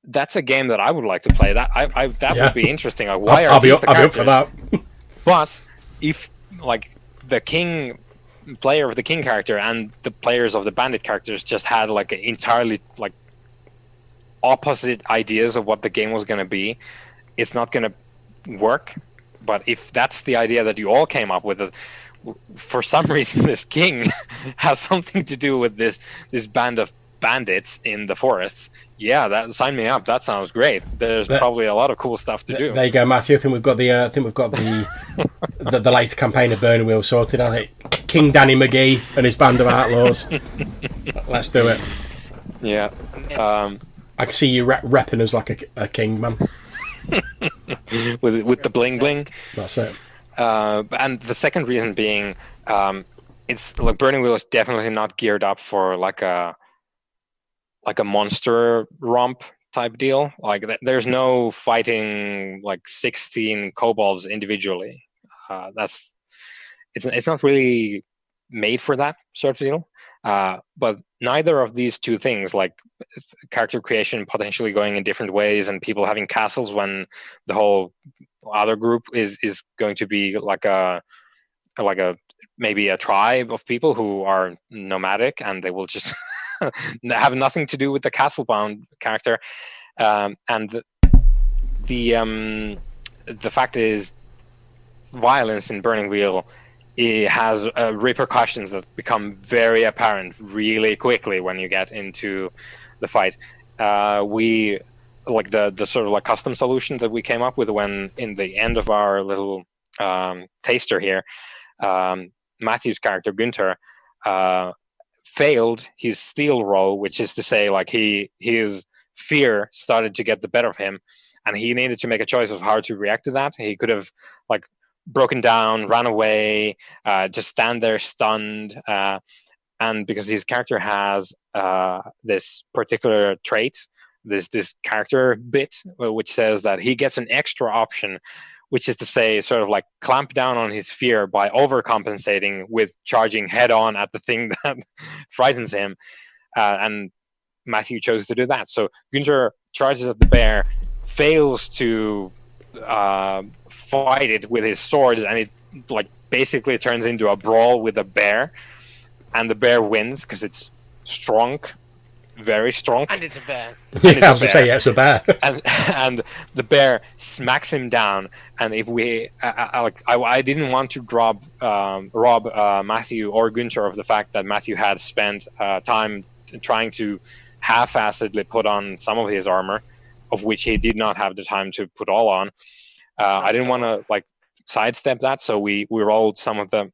that's a game that I would like to play. That would be interesting. Like, why are these the characters? I'll be up for that. But if like the king player of the king character and the players of the bandit characters just had like entirely like opposite ideas of what the game was going to be, it's not going to work. But if that's the idea that you all came up with, for some reason this king has something to do with this band of bandits in the forests. Yeah, sign me up. That sounds great. There's probably a lot of cool stuff to do. There you go, Matthew. I think we've got the the later campaign of Burning Wheel sorted. I think King Danny McGee and his band of outlaws. Let's do it. Yeah. I can see you repping us like a king, man. with the bling bling. That's it. And the second reason being, it's like Burning Wheel is definitely not geared up for like a monster romp type deal. Like there's no fighting like 16 kobolds individually. It's not really made for that sort of deal. But neither of these two things, like character creation potentially going in different ways and people having castles when the whole other group is going to be like a maybe a tribe of people who are nomadic and they will just have nothing to do with the castle bound character. And the fact is, violence in Burning Wheel, it has repercussions that become very apparent really quickly when you get into the fight. We like the sort of like custom solution that we came up with when in the end of our little taster here, Matthew's character Günther failed his steal roll, which is to say like his fear started to get the better of him and he needed to make a choice of how to react to that. He could have like broken down, ran away, just stand there stunned, and because his character has this particular trait, this character bit which says that he gets an extra option, which is to say sort of like clamp down on his fear by overcompensating with charging head on at the thing that frightens him, and Matthew chose to do that. So Günther charges at the bear, fails to fight it with his swords, and it like basically turns into a brawl with a bear, and the bear wins because it's strong, very strong, and it's a bear. Yeah, I was going to say, yeah, it's a bear. and the bear smacks him down. And if we I didn't want to rob Mathew or Günther of the fact that Mathew had spent time trying to half-assedly put on some of his armor, of which he did not have the time to put all on. I didn't want to like sidestep that, so we rolled some of the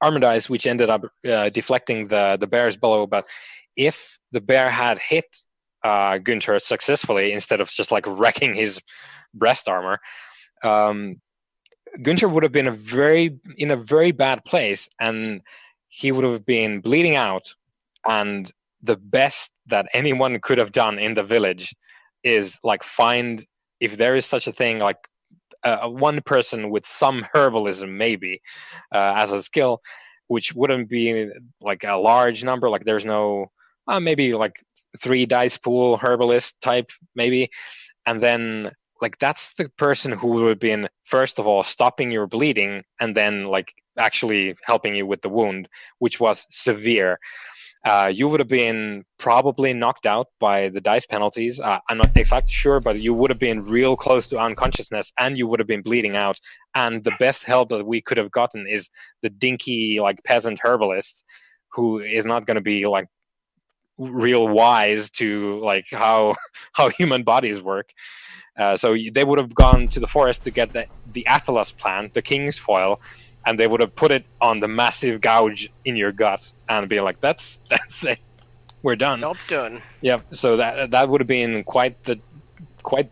armor dice, which ended up deflecting the bear's blow. But if the bear had hit Günther successfully instead of just like wrecking his breast armor, Günther would have been in a very bad place, and he would have been bleeding out. And the best that anyone could have done in the village is like find, if there is such a thing, like one person with some herbalism maybe as a skill, which wouldn't be like a large number. Like there's no maybe like 3 dice pool herbalist type maybe, and then like that's the person who would have been first of all stopping your bleeding and then like actually helping you with the wound, which was severe. You would have been probably knocked out by the dice penalties. I'm not exactly sure, but you would have been real close to unconsciousness, and you would have been bleeding out. And the best help that we could have gotten is the dinky, like peasant herbalist, who is not going to be like real wise to like how human bodies work. So they would have gone to the forest to get the Athalas plant, the king's foil, and they would have put it on the massive gouge in your gut and be like, "That's it, we're done." Job done. Yeah. So that would have been quite the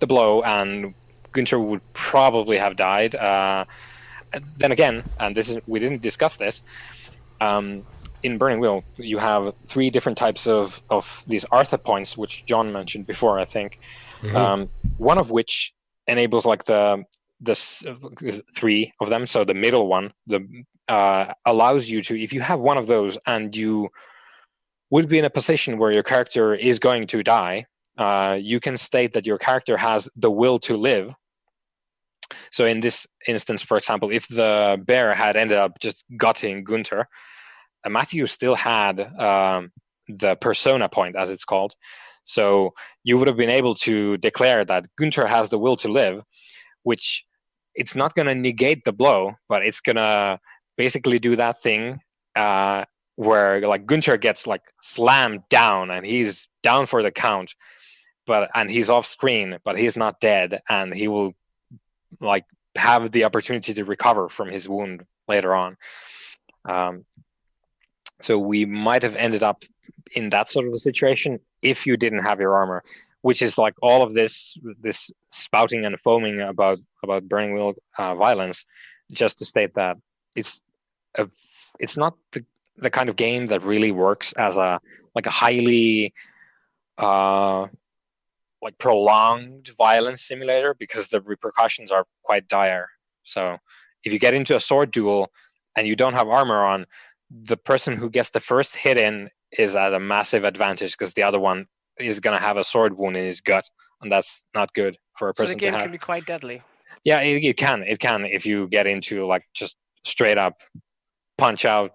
blow, and Günther would probably have died. Then again, and we didn't discuss this. In Burning Wheel, you have 3 different types of these Artha points, which John mentioned before, I think. Mm-hmm. One of which enables like the 3 of them. So the middle one, allows you to, if you have one of those and you would be in a position where your character is going to die, you can state that your character has the will to live. So in this instance, for example, if the bear had ended up just gutting Günther, Mathew still had the persona point, as it's called. So you would have been able to declare that Günther has the will to live, which it's not going to negate the blow, but it's going to basically do that thing where like Gunther gets like slammed down and he's down for the count, and he's off screen, but he's not dead, and he will like have the opportunity to recover from his wound later on. So we might have ended up in that sort of a situation if you didn't have your armor, which is like all of this spouting and foaming about Burning Wheel violence, just to state that it's not the kind of game that really works as a highly like prolonged violence simulator, because the repercussions are quite dire. So if you get into a sword duel and you don't have armor on, the person who gets the first hit in is at a massive advantage, because the other one is going to have a sword wound in his gut, and that's not good for a person to have. So the game can be quite deadly. Yeah, it can if you get into like just straight up punch out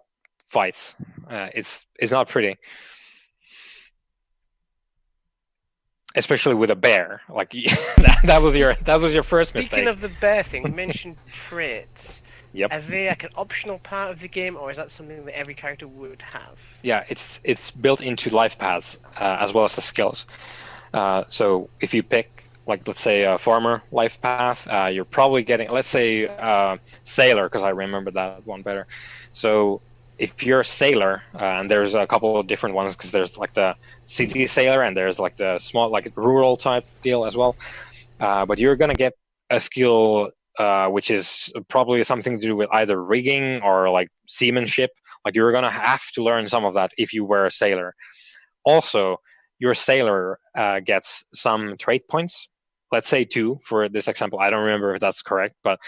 fights. It's not pretty, especially with a bear. Like that was your first mistake. Speaking of the bear thing, you mentioned traits. Yep. Are they like an optional part of the game, or is that something that every character would have? Yeah, it's built into life paths as well as the skills. So if you pick, like, let's say a farmer life path, you're probably getting, let's say, sailor, because I remember that one better. So if you're a sailor, and there's a couple of different ones, because there's like the city sailor and there's like the small, like rural type deal as well. But you're gonna get a skill which is probably something to do with either rigging or like seamanship. Like you're gonna have to learn some of that if you were a sailor. Also, your sailor gets some trait points. Let's say 2 for this example. I don't remember if that's correct, but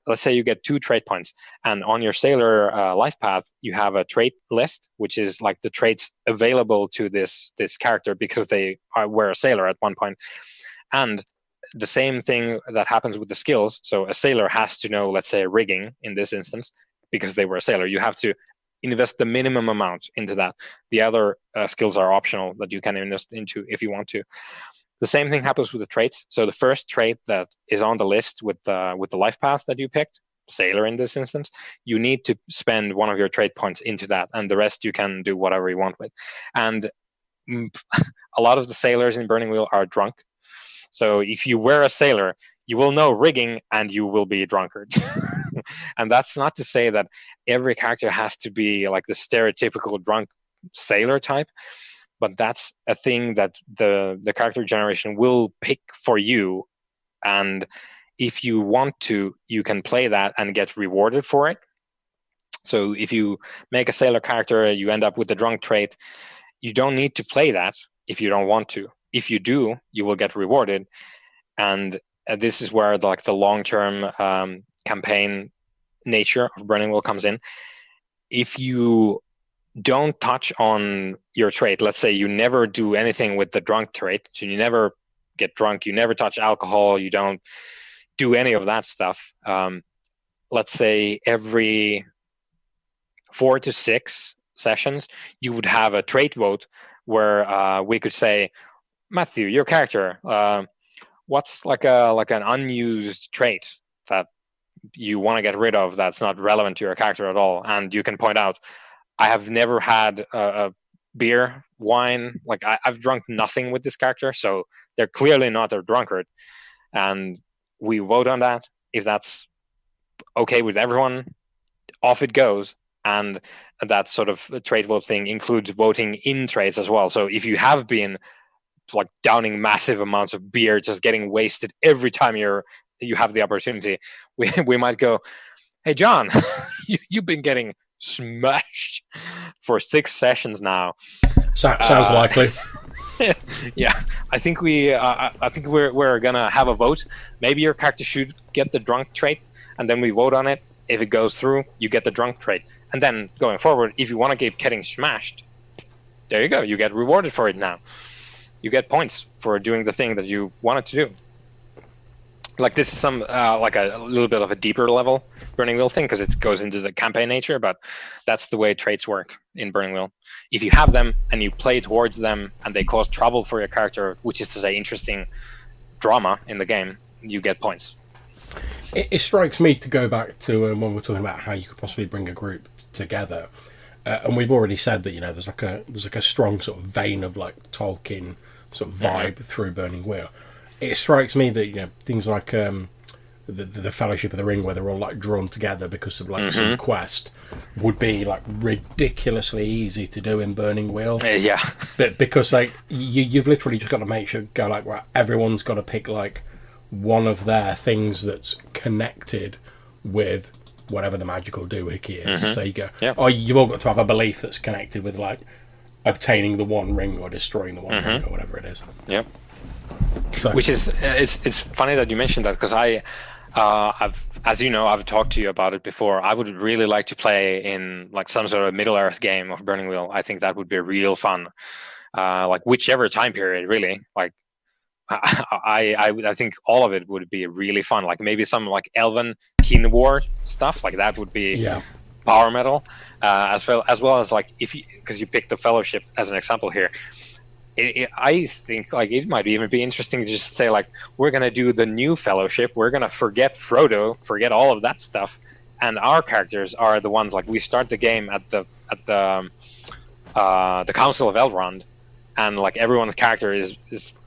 let's say you get 2 trait points, and on your sailor life path, you have a trait list, which is like the traits available to this character because they were a sailor at one point. And the same thing that happens with the skills. So a sailor has to know, let's say, rigging in this instance, because they were a sailor. You have to invest the minimum amount into that. The other skills are optional that you can invest into if you want to. The same thing happens with the traits. So the first trait that is on the list with the life path that you picked, sailor in this instance, you need to spend one of your trait points into that, and the rest you can do whatever you want with. And a lot of the sailors in Burning Wheel are drunk. So if you were a sailor, you will know rigging and you will be a drunkard. And that's not to say that every character has to be like the stereotypical drunk sailor type, but that's a thing that the character generation will pick for you. And if you want to, you can play that and get rewarded for it. So if you make a sailor character, you end up with the drunk trait, you don't need to play that if you don't want to. If you do, you will get rewarded. And this is where the long-term campaign nature of Burning Wheel comes in. If you don't touch on your trait, let's say you never do anything with the drunk trait, so you never get drunk, you never touch alcohol, you don't do any of that stuff. Let's say every 4 to 6 sessions, you would have a trait vote where we could say, Mathew, your character, what's like an unused trait that you want to get rid of that's not relevant to your character at all? And you can point out, I have never had a beer, wine, like I've drunk nothing with this character, so they're clearly not a drunkard. And we vote on that. If that's okay with everyone, off it goes. And that sort of trait vote thing includes voting in traits as well. So if you have been like downing massive amounts of beer, just getting wasted every time you have the opportunity, we might go, hey John, you've been getting smashed for 6 sessions now. Sounds likely. Yeah, I think we're gonna have a vote. Maybe your character should get the drunk trait, and then we vote on it. If it goes through, you get the drunk trait, and then going forward, if you want to keep getting smashed, there you go. You get rewarded for it now. You get points for doing the thing that you wanted to do. Like this is some like a little bit of a deeper level Burning Wheel thing, because it goes into the campaign nature, but that's the way traits work in Burning Wheel. If you have them and you play towards them and they cause trouble for your character, which is to say interesting drama in the game, you get points. it strikes me to go back to when we're talking about how you could possibly bring a group together, and we've already said that there's like a strong sort of vein of like Tolkien sort of vibe through Burning Wheel. It strikes me that things like the Fellowship of the Ring, where they're all like drawn together because of like some quest, would be like ridiculously easy to do in Burning Wheel. Yeah, but because like you've literally just got to make sure right, everyone's got to pick like one of their things that's connected with whatever the magical doohickey is. So you go, you've all got to have a belief that's connected with like obtaining the one ring or destroying the one ring or whatever it is. Yep. So, which is it's funny that you mentioned that, because as you know, I've talked to you about it before. I would really like to play in like some sort of Middle Earth game of Burning Wheel. I think that would be real fun. Like whichever time period, really. Like I think all of it would be really fun. Like maybe some like Elven Kin War stuff. Like that would be power metal, as well as like because you picked the Fellowship as an example here. I think like it might even be interesting to just say like, we're gonna do the new Fellowship. We're gonna forget Frodo, forget all of that stuff, and our characters are the ones like we start the game at the Council of Elrond, and like everyone's character is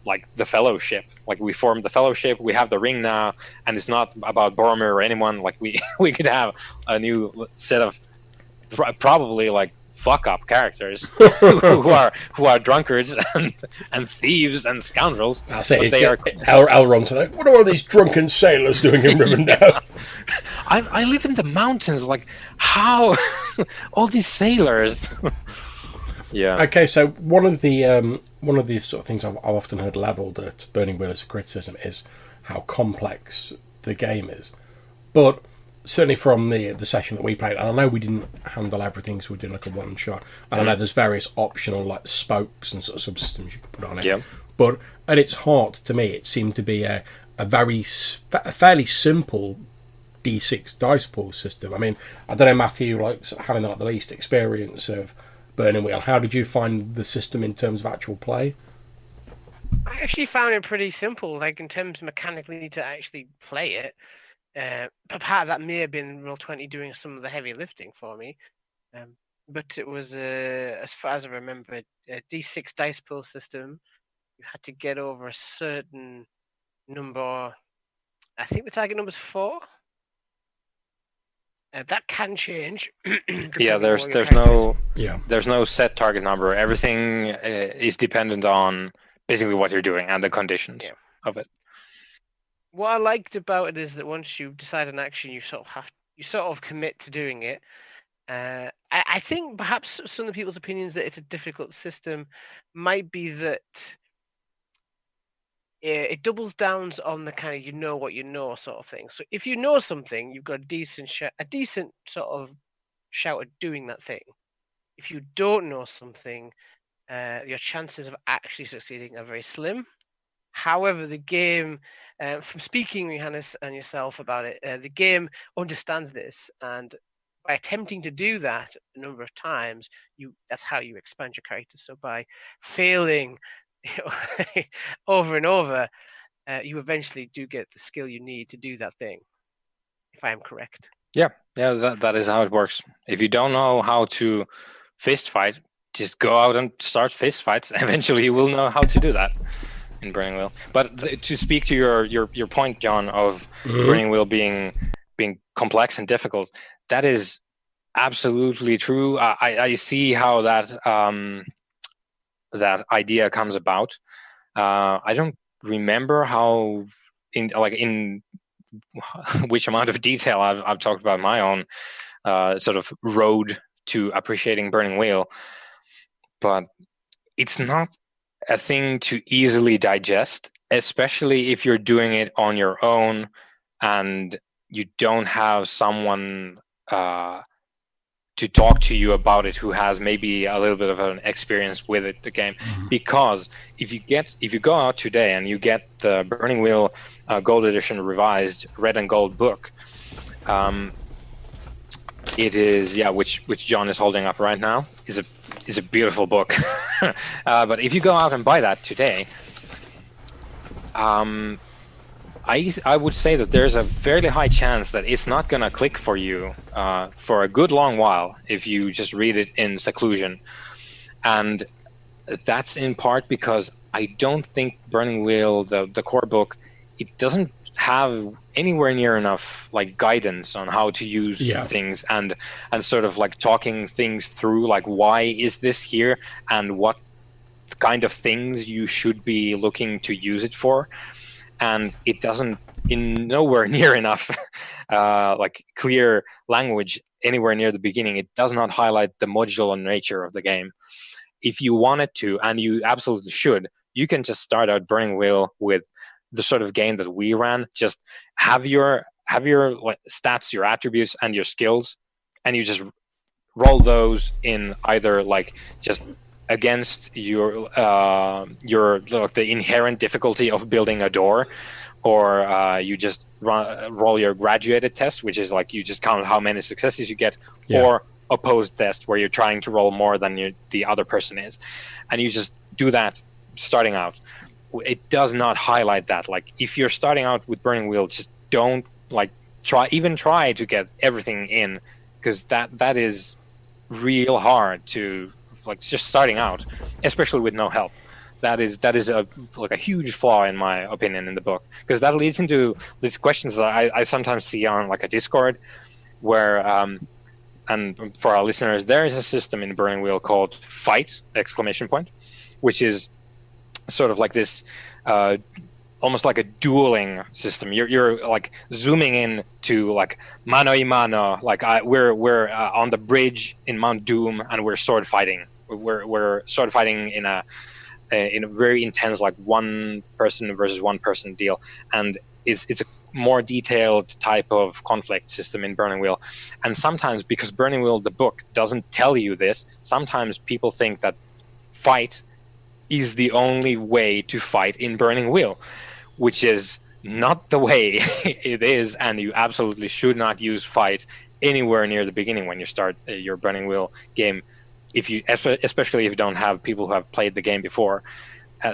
like the Fellowship. Like we formed the Fellowship. We have the ring now, and it's not about Boromir or anyone. Like we could have a new set of probably like fuck up characters who are drunkards and thieves and scoundrels. I say Elrond's like, what are all these drunken sailors doing in Rivendell? I live in the mountains. Like how all these sailors? Yeah. Okay, so one of these sort of things I've often heard levelled at Burning Wheel as a criticism is how complex the game is, but certainly from the session that we played, and I know we didn't handle everything, so we did like a one shot. And I know there's various optional like spokes and sort of subsystems you could put on it. Yeah. But at its heart, to me, it seemed to be a fairly simple D6 dice pool system. I mean, I don't know, Matthew, like having like the least experience of Burning Wheel, how did you find the system in terms of actual play? I actually found it pretty simple, like in terms mechanically to actually play it. But part of that may have been Roll20 doing some of the heavy lifting for me. But it was, as far as I remember, a D6 dice pool system. You had to get over a certain number. I think the target number is 4. That can change. Yeah, there's no set target number. Everything is dependent on basically what you're doing and the conditions of it. What I liked about it is that once you decide an action, you sort of commit to doing it. I think perhaps some of the people's opinions that it's a difficult system might be that it doubles down on the kind of you know what you know sort of thing. So if you know something, you've got a decent sort of shout at doing that thing. If you don't know something, your chances of actually succeeding are very slim. However, the game, from speaking with Johannes and yourself about it, the game understands this, and by attempting to do that a number of times, that's how you expand your character. So by failing over and over, you eventually do get the skill you need to do that thing, if I am correct. Yeah, that is how it works. If you don't know how to fist fight, just go out and start fist fights. Eventually, you will know how to do that in Burning Wheel. But to speak to your point, John, of Burning Wheel being complex and difficult, that is absolutely true. I see how that idea comes about. I don't remember how in which amount of detail I've talked about my own sort of road to appreciating Burning Wheel, but it's not a thing to easily digest, especially if you're doing it on your own and you don't have someone to talk to you about it who has maybe a little bit of an experience with it, the game. Because if you go out today and you get the Burning Wheel Gold Edition revised red and gold book, it is which John is holding up right now, is a beautiful book. But if you go out and buy that today, I would say that there's a fairly high chance that it's not going to click for you for a good long while if you just read it in seclusion. And that's in part because I don't think Burning Wheel, the core book, it doesn't have anywhere near enough like guidance on how to use things and sort of like talking things through, like why is this here and what kind of things you should be looking to use it for. And it doesn't, in nowhere near enough like clear language anywhere near the beginning, it does not highlight the modular nature of the game. If you wanted to, and you absolutely should, you can just start out Burning Wheel with the sort of game that we ran. Just have your like, stats, your attributes, and your skills, and you just roll those in either like just against your like the inherent difficulty of building a door, or you just roll your graduated test, which is like you just count how many successes you get, or opposed test where you're trying to roll more than the other person is, and you just do that starting out. It does not highlight that. Like if you're starting out with Burning Wheel, just don't like try to get everything in, because that is real hard to like just starting out, especially with no help. That is a huge flaw in my opinion in the book, because that leads into these questions that I sometimes see on like a Discord where and for our listeners, there is a system in Burning Wheel called Fight! Which is sort of like this almost like a dueling system. You're like zooming in to like mano y mano, like we're on the bridge in Mount Doom and we're sword fighting. We're sword fighting in a very intense like one person versus one person deal, and it's a more detailed type of conflict system in Burning Wheel. And sometimes, because Burning Wheel the book doesn't tell you this, sometimes people think that fight is the only way to fight in Burning Wheel, which is not the way it is, and you absolutely should not use fight anywhere near the beginning when you start your Burning Wheel game, especially if you don't have people who have played the game before.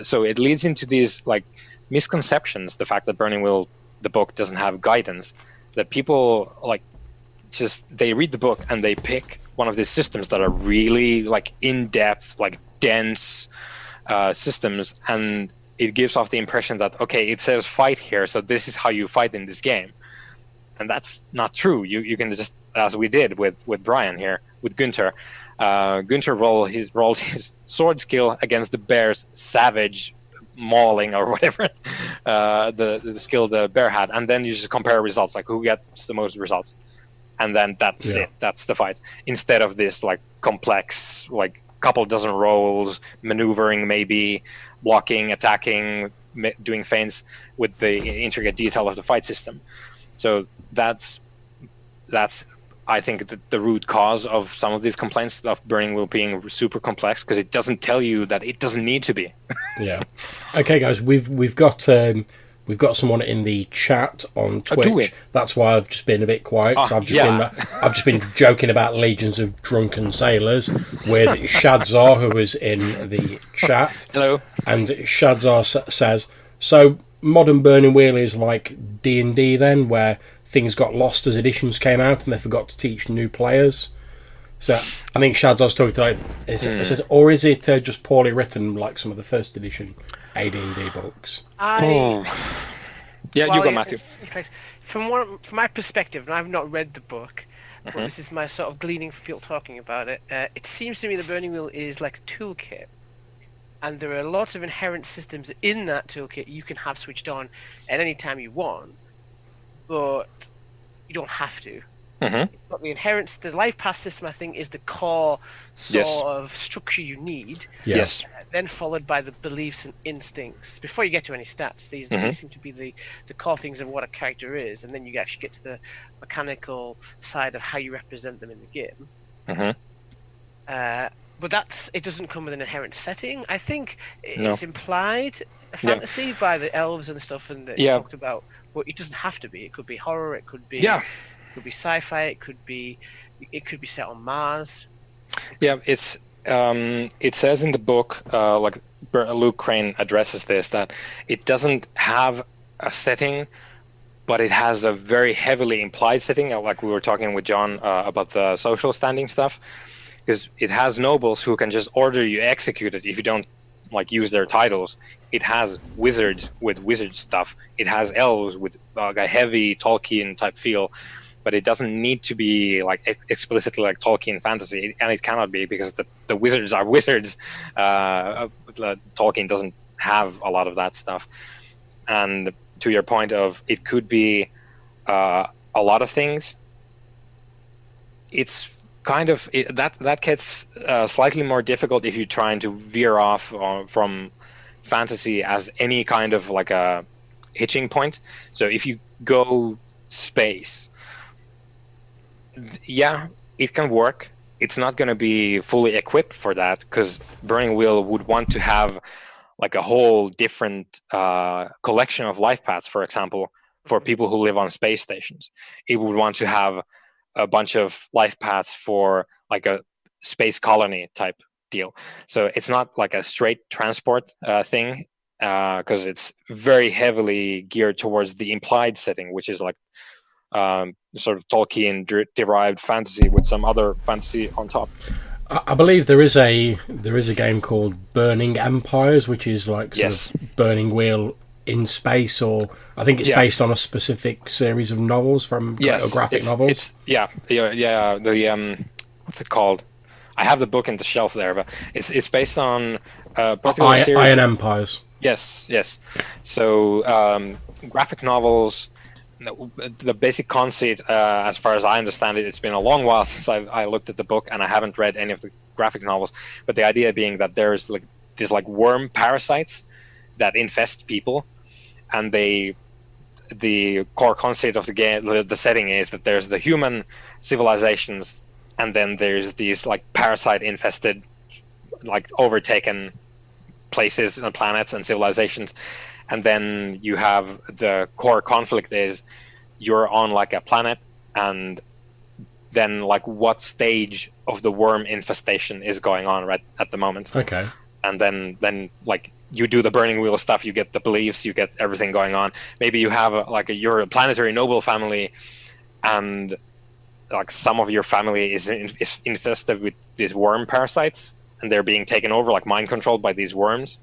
So it leads into these like misconceptions, the fact that Burning Wheel the book doesn't have guidance, that people like just they read the book and they pick one of these systems that are really like in-depth, like dense systems, and it gives off the impression that, okay, it says fight here, so this is how you fight in this game. And that's not true. You can just, as we did with Brian here, with Gunther, Gunther rolled his sword skill against the bear's savage mauling or whatever the skill the bear had, and then you just compare results, like who gets the most results, and then that's it. That's the fight, instead of this like complex like couple dozen rolls, maneuvering, maybe blocking, attacking, doing feints with the intricate detail of the fight system. So that's I think the root cause of some of these complaints of Burning Wheel being super complex, because it doesn't tell you that it doesn't need to be. Yeah. Okay, guys, we've got someone in the chat on Twitch. That's why I've just been a bit quiet. I've just been joking about legions of drunken sailors with Shadzar, who is in the chat. Hello. And Shadzar says, so modern Burning Wheel is like D&D then, where things got lost as editions came out and they forgot to teach new players. So I think Shadzar's talking to or is it just poorly written like some of the first edition AD&D books? Yeah, you go, Matthew. From my perspective, and I've not read the book, but this is my sort of gleaning from people talking about it. It seems to me the Burning Wheel is like a toolkit, and there are lots of inherent systems in that toolkit you can have switched on at any time you want, but you don't have to. It's got the life path system, I think, is the core sort of structure you need. Yes. Then followed by the beliefs and instincts. Before you get to any stats, these seem to be the core things of what a character is, and then you actually get to the mechanical side of how you represent them in the game. But it doesn't come with an inherent setting. I think it's implied fantasy by the elves and stuff, and that you talked about, but it doesn't have to be. It could be horror. It could be sci-fi. It could be set on Mars. It's it says in the book, like Luke Crane addresses this, that it doesn't have a setting, but it has a very heavily implied setting, like we were talking with John about the social standing stuff, because it has nobles who can just order you executed if you don't like use their titles. It has wizards with wizard stuff. It has elves with a heavy Tolkien type feel, but it doesn't need to be like explicitly like Tolkien fantasy, and it cannot be because the wizards are wizards. Tolkien doesn't have a lot of that stuff. And to your point of it could be a lot of things, it's kind of that gets slightly more difficult if you're trying to veer off from fantasy as any kind of like a hitching point. So if you go space, yeah, it can work. It's not going to be fully equipped for that because Burning Wheel would want to have like a whole different collection of life paths, for example, for people who live on space stations. It would want to have a bunch of life paths for like a space colony type deal. So it's not like a straight transport thing, because it's very heavily geared towards the implied setting, which is like sort of Tolkien derived fantasy with some other fantasy on top. I believe there is a game called Burning Empires, which is like sort of Burning Wheel in space, or I think it's based on a specific series of novels from graphic novels. The what's it called? I have the book in the shelf there, but it's based on particular series. Iron Empires. Yes. So graphic novels. The basic conceit, as far as I understand it, it's been a long while since I looked at the book, and I haven't read any of the graphic novels. But the idea being that there's like these like worm parasites that infest people, and the core concept of the game, the setting is that there's the human civilizations, and then there's these like parasite infested, like overtaken places and planets and civilizations. And then you have the core conflict is you're on like a planet, and then like what stage of the worm infestation is going on right at the moment. Okay. And then like you do the Burning Wheel stuff, you get the beliefs, you get everything going on. Maybe you have you're a planetary noble family, and like some of your family is infested with these worm parasites, and they're being taken over, like mind controlled by these worms.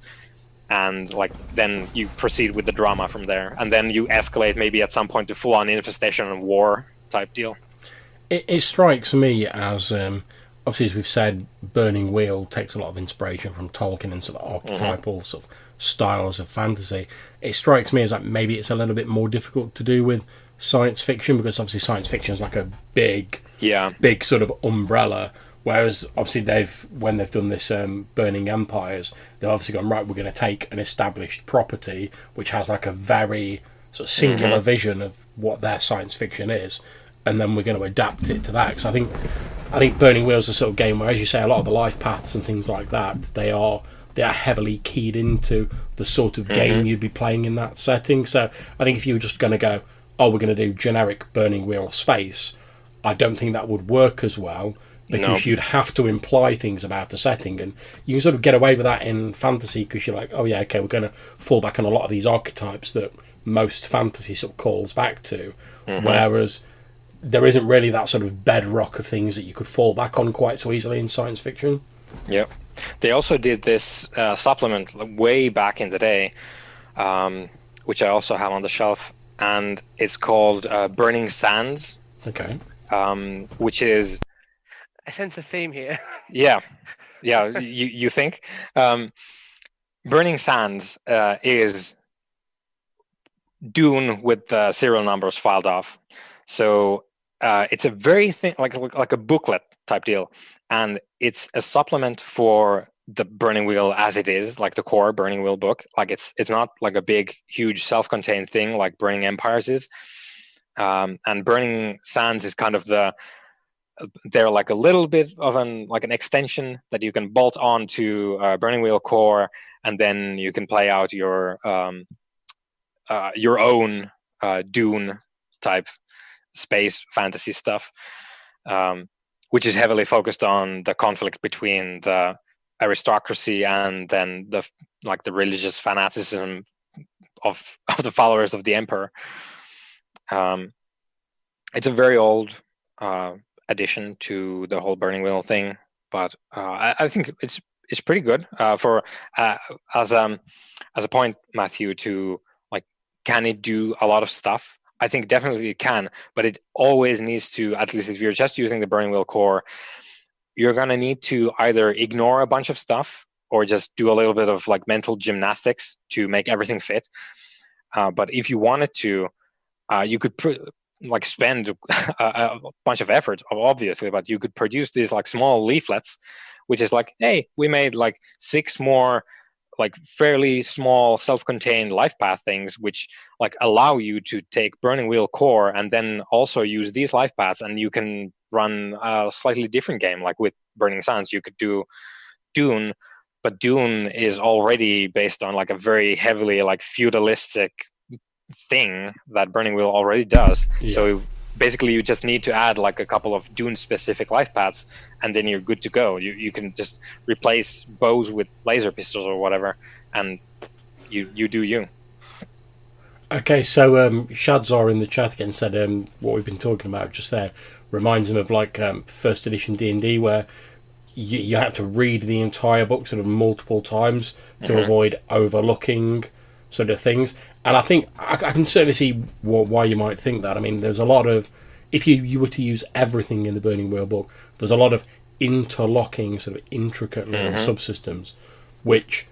And like then you proceed with the drama from there, and then you escalate maybe at some point to full-on infestation and war type deal. It strikes me as obviously, as we've said, Burning Wheel takes a lot of inspiration from Tolkien and sort of archetypal sort of styles of fantasy. It strikes me as like maybe it's a little bit more difficult to do with science fiction, because obviously science fiction is like a big sort of umbrella. Whereas obviously when they've done this Burning Empires, they've obviously gone, right, we're going to take an established property which has like a very sort of singular vision of what their science fiction is, and then we're going to adapt it to that. Because I think Burning Wheel is a sort of game where, as you say, a lot of the life paths and things like that, they are heavily keyed into the sort of game you'd be playing in that setting. So I think if you were just going to go, oh, we're going to do generic Burning Wheel space, I don't think that would work as well. Because you'd have to imply things about the setting, and you can sort of get away with that in fantasy because you're like, oh yeah, okay, we're going to fall back on a lot of these archetypes that most fantasy sort of calls back to, whereas there isn't really that sort of bedrock of things that you could fall back on quite so easily in science fiction. Yep. They also did this supplement way back in the day, which I also have on the shelf, and it's called Burning Sands. Okay. Which is... I sense a theme here. Yeah. You think? Burning Sands is Dune with the serial numbers filed off. So it's a very thin, like a booklet type deal, and it's a supplement for the Burning Wheel as it is, like the core Burning Wheel book. Like it's not like a big, huge, self-contained thing like Burning Empires is. And Burning Sands is kind of they're like a little bit of an extension that you can bolt on to Burning Wheel core, and then you can play out your own Dune type space fantasy stuff, which is heavily focused on the conflict between the aristocracy and then the religious fanaticism of the followers of the emperor. It's a very old addition to the whole burning wheel thing, but I think it's pretty good for as a point, Mathew, to like, can it do a lot of stuff? I think definitely it can, but it always needs to, at least if you're just using the burning wheel core, you're going to need to either ignore a bunch of stuff or just do a little bit of like mental gymnastics to make everything fit. But if you wanted to, you could like spend a bunch of effort, obviously, but you could produce these like small leaflets, which is like, hey, we made like 6 more like fairly small self-contained life path things, which like allow you to take burning wheel core and then also use these life paths, and you can run a slightly different game. Like with Burning Sands, you could do Dune, but Dune is already based on like a very heavily like feudalistic thing that Burning Wheel already does. Yeah. So basically you just need to add like a couple of Dune specific life paths, and then you're good to go. You can just replace bows with laser pistols or whatever, and you do you. Okay, so Shadzar in the chat again said what we've been talking about just there reminds him of like first edition D&D, where you had to read the entire book sort of multiple times to avoid overlooking sort of things. And I think I can certainly see why you might think that. I mean, there's a lot of, if you were to use everything in the Burning Wheel book, there's a lot of interlocking sort of intricate little subsystems, which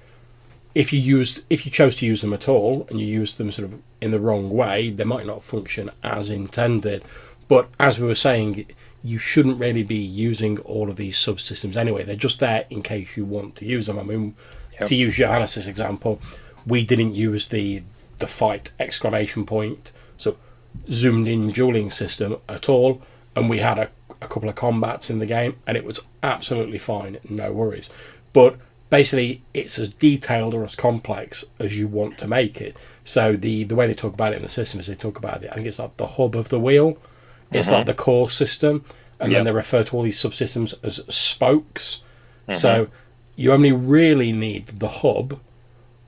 if you chose to use them at all and you use them sort of in the wrong way, they might not function as intended. But as we were saying, you shouldn't really be using all of these subsystems anyway. They're just there in case you want to use them. I mean, to use Johannes' example, we didn't use the fight exclamation point, so zoomed in dueling system at all, and we had a couple of combats in the game and it was absolutely fine, no worries. But basically it's as detailed or as complex as you want to make it. So the way they talk about it in the system is they talk about it, I think it's like the hub of the wheel. It's like the core system, and then they refer to all these subsystems as spokes. So you only really need the hub,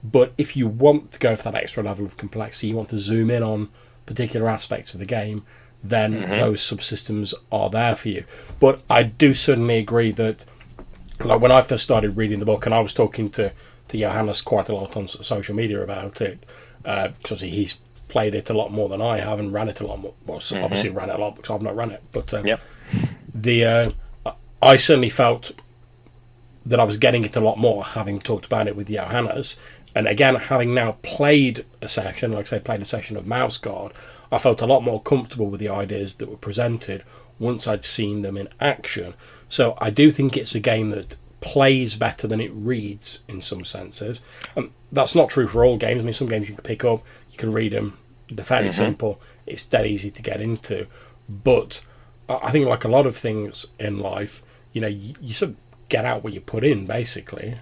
but if you want to go for that extra level of complexity, you want to zoom in on particular aspects of the game, then those subsystems are there for you. But I do certainly agree that, like when I first started reading the book, and I was talking to Johannes quite a lot on social media about it, because he's played it a lot more than I have and ran it a lot more. Well, obviously ran it a lot because I've not run it. But I certainly felt that I was getting it a lot more having talked about it with Johannes. And again, having now played a session, like I say, played a session of Mouse Guard, I felt a lot more comfortable with the ideas that were presented once I'd seen them in action. So I do think it's a game that plays better than it reads in some senses. That's not true for all games. I mean, some games you can pick up, you can read them, they're fairly simple, it's dead easy to get into. But I think like a lot of things in life, you sort of get out what you put in, basically.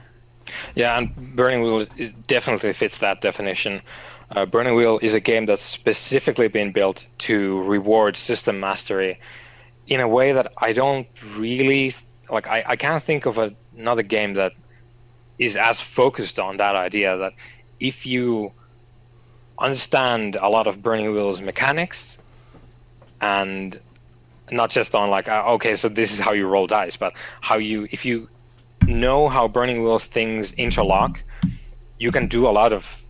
Yeah, and Burning Wheel definitely fits that definition. Burning Wheel is a game that's specifically been built to reward system mastery in a way that I don't really like. I can't think of another game that is as focused on that idea, that if you understand a lot of Burning Wheel's mechanics, and not just on like, okay, so this is how you roll dice, but if you know how Burning Wheel's things interlock, you can do a lot of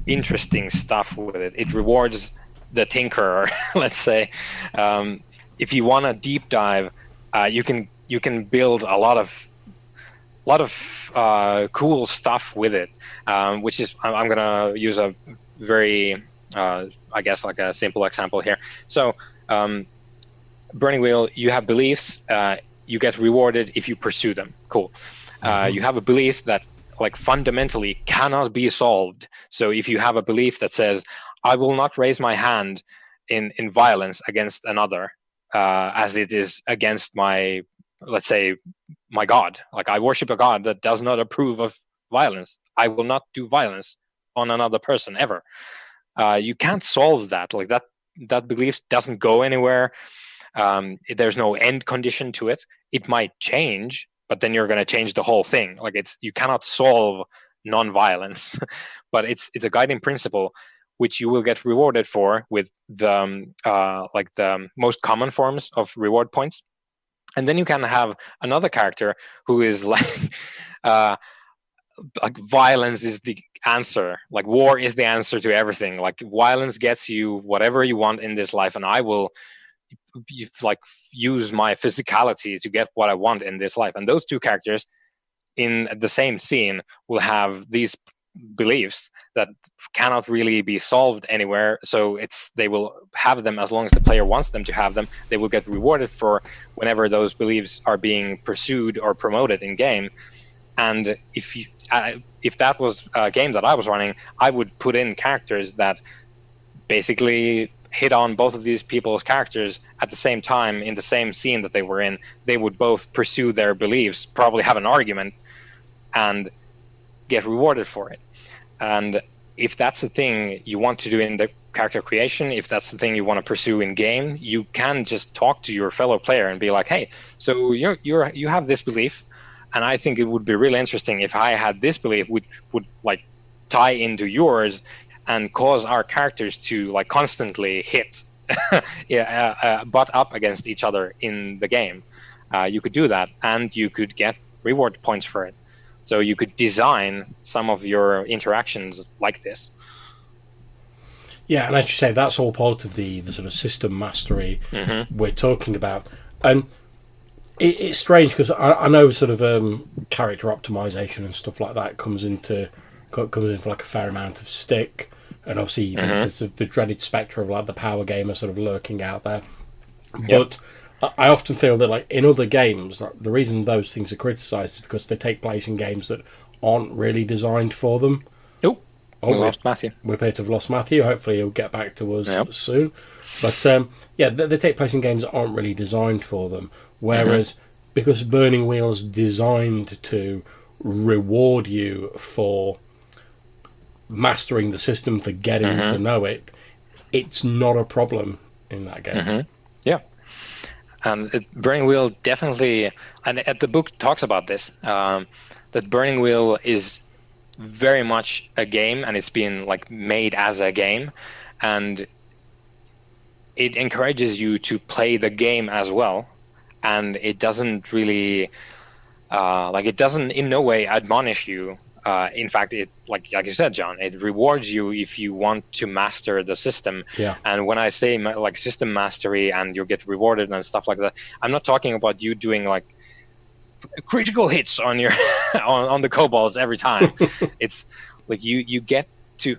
interesting stuff with it. It rewards the tinkerer, let's say. If you want to deep dive, you can build a lot of cool stuff with it, which is, I'm gonna use a very I guess like a simple example here. So Burning Wheel, you have beliefs, you get rewarded if you pursue them. Cool. You have a belief that like fundamentally cannot be solved. So if you have a belief that says, I will not raise my hand in violence against another, as it is against my, let's say, my God. Like I worship a God that does not approve of violence. I will not do violence on another person ever. You can't solve that. Like that belief doesn't go anywhere. There's no end condition to it. It might change, but then you're going to change the whole thing. Like you cannot solve non-violence, but it's a guiding principle which you will get rewarded for with the like the most common forms of reward points. And then you can have another character who is like violence is the answer, like war is the answer to everything, like violence gets you whatever you want in this life, and I will like use my physicality to get what I want in this life. And those two characters in the same scene will have these beliefs that cannot really be solved anywhere, so they will have them as long as the player wants them to have them. They will get rewarded for whenever those beliefs are being pursued or promoted in game. And if that was a game that I was running, I would put in characters that basically hit on both of these people's characters at the same time in the same scene that they were in. They would both pursue their beliefs, probably have an argument, and get rewarded for it. And if that's the thing you want to do in the character creation, if that's the thing you want to pursue in game, you can just talk to your fellow player and be like, hey, so you have this belief, and I think it would be really interesting if I had this belief, which would like tie into yours and cause our characters to like constantly hit butt up against each other in the game. You could do that, and you could get reward points for it. So you could design some of your interactions like this. Yeah, and as you say, that's all part of the sort of system mastery we're talking about. And it's strange because I know sort of character optimization and stuff like that comes in for like a fair amount of stick. And obviously there's the dreaded spectre of like the power gamer sort of lurking out there. But I often feel that like in other games, like, the reason those things are criticised is because they take place in games that aren't really designed for them. Nope. We lost Mathew. We appear to have lost Mathew. Hopefully he'll get back to us soon. But they take place in games that aren't really designed for them. Whereas because Burning Wheel is designed to reward you for mastering the system, for getting to know it, it's not a problem in that game. Yeah. And Burning Wheel definitely, and the book talks about this, that Burning Wheel is very much a game, and it's been like made as a game, and it encourages you to play the game as well, and it doesn't really it doesn't in no way admonish you. In fact, it like you said, John, it rewards you if you want to master the system. Yeah. And when I say like system mastery and you get rewarded and stuff like that, I'm not talking about you doing like critical hits on your on the kobolds every time. It's like you get to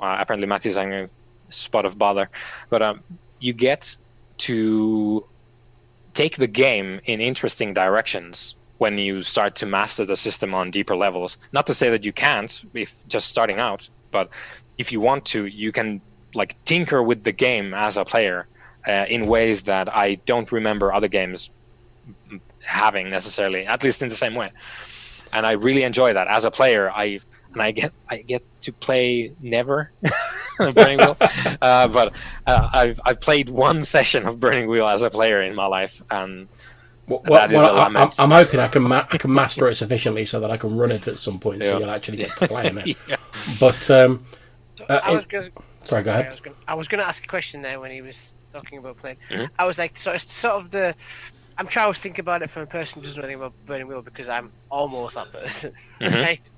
apparently Matthew's having a spot of bother, but you get to take the game in interesting directions when you start to master the system on deeper levels. Not to say that you can't if just starting out, but if you want to, you can like tinker with the game as a player in ways that I don't remember other games having necessarily, at least in the same way. And I really enjoy that as a player. I get to play never Burning Wheel, but I've played one session of Burning Wheel as a player in my life, and I'm hoping I can master it sufficiently so that I can run it at some point, so you'll actually get to play in it. But sorry, go ahead. I was going to ask a question there when he was talking about playing. I was like, so it's sort of the. I'm trying to think about it from a person who doesn't know anything about Burning Wheel because I'm almost that person, right?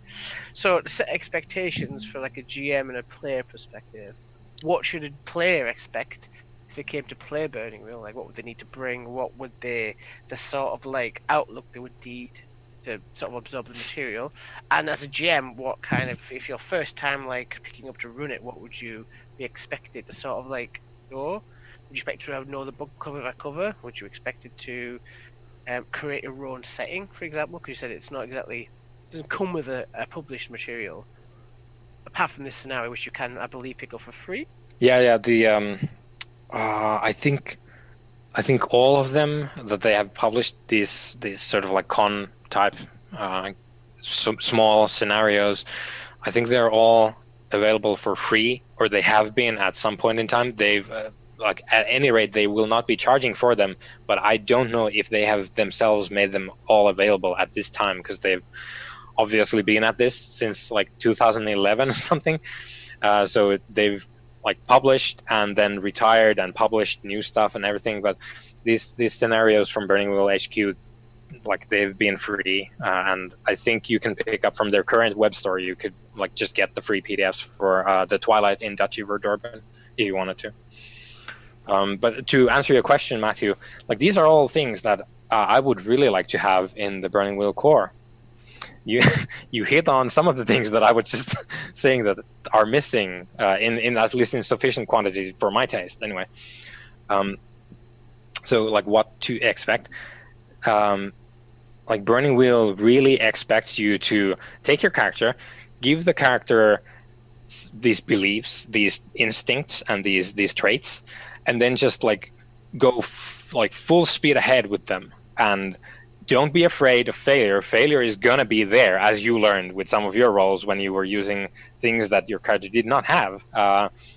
So to set expectations for like a GM and a player perspective, what should a player expect if they came to play Burning Wheel? Like, what would they need to bring? What would the sort of like outlook they would need to sort of absorb the material? And as a GM, what kind of, if your first time like picking up to run it, what would you be expected to sort of like go? Would you expect to know the book cover by cover? Would you expect it to create your own setting, for example? Because you said it's not exactly, it doesn't come with a published material. Apart from this scenario, which you can, I believe, pick up for free. Yeah. The I think all of them that they have published, these sort of like con type small scenarios, I think they're all available for free, or they have been at some point in time. They've like at any rate they will not be charging for them, but I don't know if they have themselves made them all available at this time, because they've obviously been at this since like 2011 or something. So they've like published and then retired and published new stuff and everything. But these scenarios from Burning Wheel HQ, like they've been free, and I think you can pick up from their current web store. You could like just get the free PDFs for the Twilight in Duchy Verdorben if you wanted to. But to answer your question, Matthew, like these are all things that I would really like to have in the Burning Wheel core. You hit on some of the things that I was just saying that are missing in at least in sufficient quantity for my taste. Anyway, so like what to expect. Like Burning Wheel really expects you to take your character, give the character these beliefs, these instincts, and these traits, and then just like go like full speed ahead with them. And don't be afraid of failure. Failure is gonna be there, as you learned with some of your roles when you were using things that your character did not have.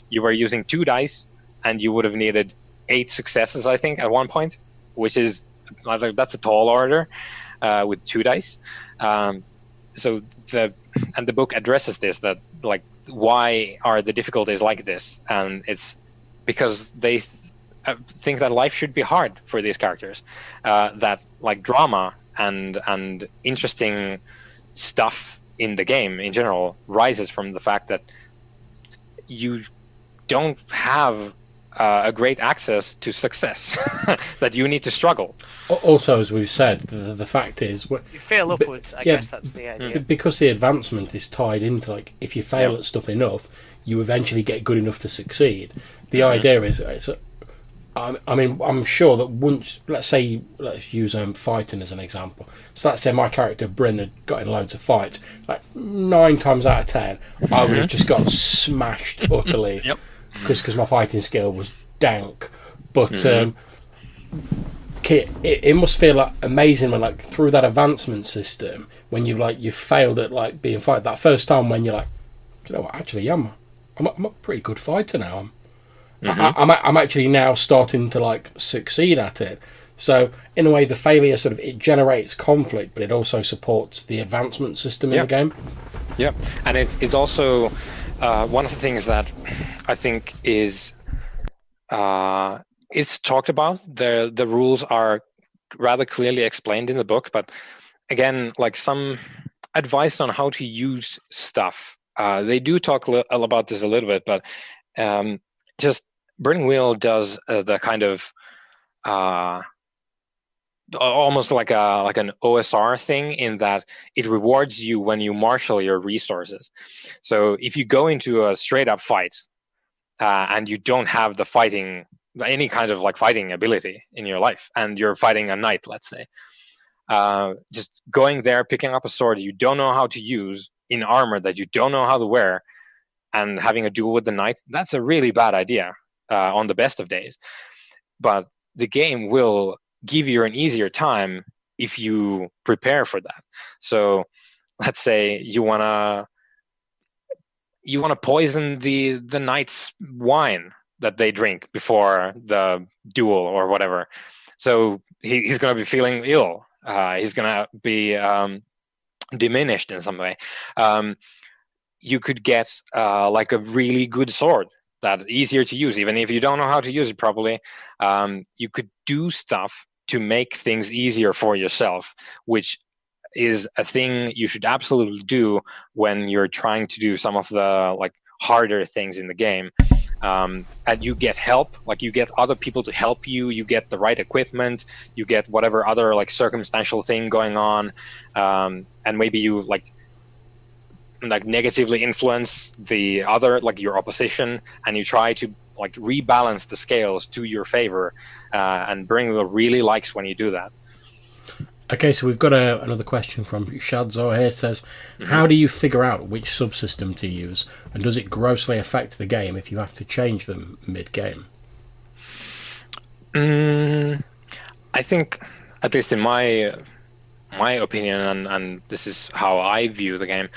You were using 2 dice, and you would have needed 8 successes, I think, at one point, which is that's a tall order with 2 dice. So the book addresses this, that like why are the difficulties like this, and it's because they think that life should be hard for these characters, that like drama and interesting stuff in the game in general rises from the fact that you don't have a great access to success, that you need to struggle. Also, as we've said, the fact is, you fail upwards. I guess that's the idea. Because the advancement is tied into like if you fail at stuff enough, you eventually get good enough to succeed. The idea is, I mean, I'm sure that once, let's use fighting as an example. So let's say my character Bryn had got in loads of fights. Like 9 times out of 10, I would have just got smashed utterly. Yep. Because my fighting skill was dank. But it must feel like amazing when like through that advancement system, when you've failed at like being fight that first time, when you're like, do you know what, actually I'm a pretty good fighter now. I'm actually now starting to like succeed at it. So in a way, the failure sort of it generates conflict, but it also supports the advancement system in the game. Yeah, and it's also one of the things that I think is it's talked about. The rules are rather clearly explained in the book, but again, like some advice on how to use stuff. They do talk about this a little bit, but just Burning Wheel does the kind of almost like an OSR thing, in that it rewards you when you marshal your resources. So if you go into a straight up fight and you don't have any kind of like fighting ability in your life, and you're fighting a knight, let's say, just going there, picking up a sword you don't know how to use in armor that you don't know how to wear, and having a duel with the knight, that's a really bad idea on the best of days. But the game will give you an easier time if you prepare for that. So let's say you wanna poison the knight's wine that they drink before the duel or whatever. So he's going to be feeling ill. He's going to be diminished in some way. You could get like a really good sword that's easier to use, even if you don't know how to use it properly. You could do stuff to make things easier for yourself, which is a thing you should absolutely do when you're trying to do some of the like harder things in the game. And you get help, like you get other people to help you, you get the right equipment, you get whatever other like circumstantial thing going on, and maybe you like negatively influence the other, like your opposition, and you try to like rebalance the scales to your favor, and Burning Wheel really likes when you do that. Okay, so we've got another question from Shadzor here. It says, how do you figure out which subsystem to use, and does it grossly affect the game if you have to change them mid-game? I think, at least in my opinion, and this is how I view the game,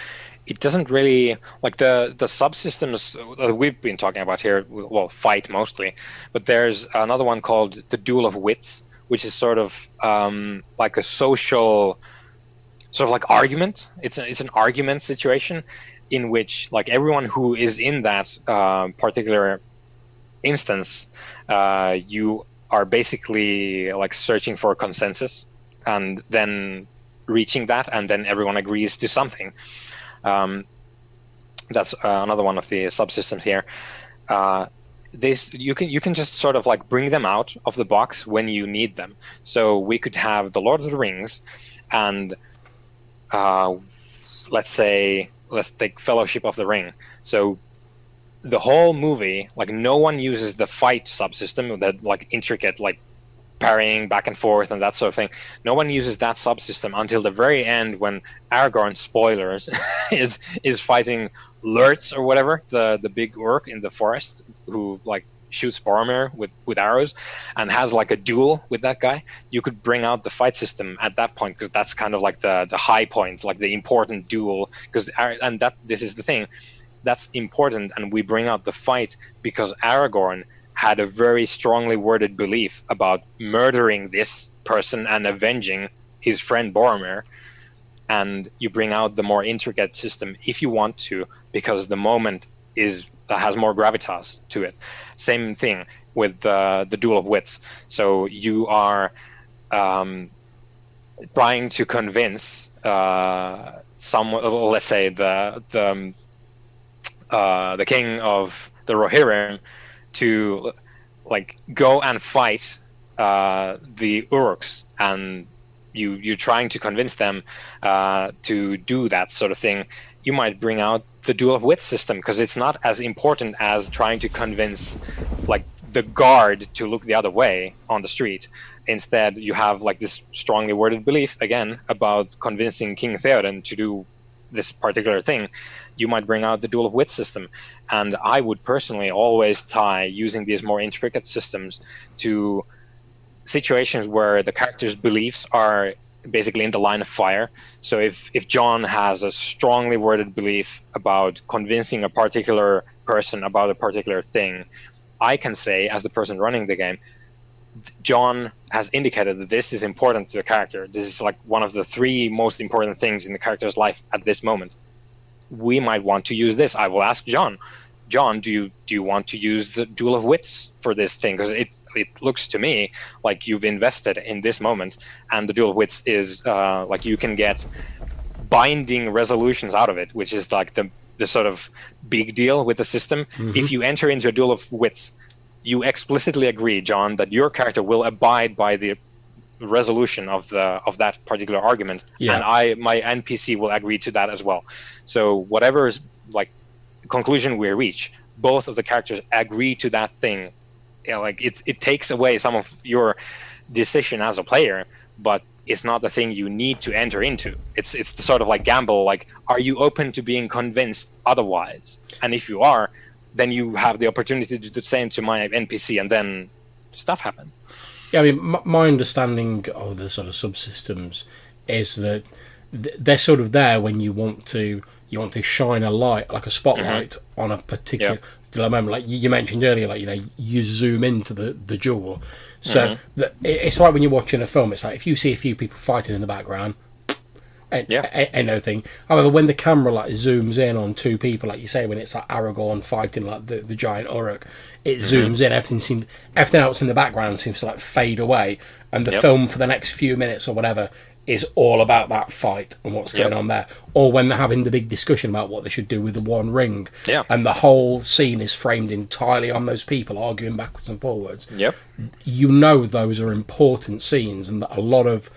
it doesn't really, like the subsystems that we've been talking about here, well, fight mostly, but there's another one called the Duel of Wits, which is sort of like a social, sort of like argument. It's an argument situation, in which like everyone who is in that particular instance, you are basically like searching for a consensus and then reaching that, and then everyone agrees to something. That's another one of the subsystems here. This you can just sort of like bring them out of the box when you need them. So we could have the Lord of the Rings, and let's take Fellowship of the Ring. So the whole movie, like no one uses the fight subsystem, that like intricate like parrying back and forth and that sort of thing. No one uses that subsystem until the very end, when Aragorn, spoilers, is fighting Lurtz or whatever, the big orc in the forest who like shoots Boromir with arrows and has like a duel with that guy. You could bring out the fight system at that point, because that's kind of like the high point, like the important duel. And this is the thing that's important, and we bring out the fight because Aragorn had a very strongly worded belief about murdering this person and avenging his friend Boromir. And you bring out the more intricate system if you want to, because the moment has more gravitas to it. Same thing with the Duel of Wits. So you are trying to convince someone, let's say the king of the Rohirrim, to like go and fight the Uruks, and you're trying to convince them to do that sort of thing. You might bring out the Duel of Wits system, because it's not as important as trying to convince like the guard to look the other way on the street. Instead, you have like this strongly worded belief again about convincing King Theoden to do this particular thing. You might bring out the Duel of Wits system. And I would personally always tie using these more intricate systems to situations where the character's beliefs are basically in the line of fire. So if John has a strongly worded belief about convincing a particular person about a particular thing, I can say, as the person running the game, John has indicated that this is important to the character. This is like one of the 3 most important things in the character's life at this moment. We might want to use this. I will ask John, do you want to use the Duel of Wits for this thing? Because it looks to me like you've invested in this moment, and the Duel of Wits is like you can get binding resolutions out of it, which is like the sort of big deal with the system. Mm-hmm. If you enter into a Duel of Wits, you explicitly agree, John, that your character will abide by the resolution of that particular argument, and my NPC will agree to that as well. So whatever is like conclusion we reach, both of the characters agree to that thing. Like it takes away some of your decision as a player, but it's not the thing you need to enter into. It's the sort of like gamble, like, are you open to being convinced otherwise? And if you are, then you have the opportunity to do the same to my NPC, and then stuff happens. Yeah, I mean, my understanding of the sort of subsystems is that they're sort of there when you want to shine a light, like a spotlight, on a particular moment. Like you mentioned earlier, like, you zoom into the duel. So it's like when you're watching a film. It's like if you see a few people fighting in the background, ain't no thing. However, when the camera like zooms in on 2 people, like you say, when it's like Aragorn fighting like the giant Uruk, it zooms in. Everything else in the background seems to like fade away, and the film for the next few minutes or whatever is all about that fight and what's going on there. Or when they're having the big discussion about what they should do with the One Ring, and the whole scene is framed entirely on those people arguing backwards and forwards. Those are important scenes, and that a lot of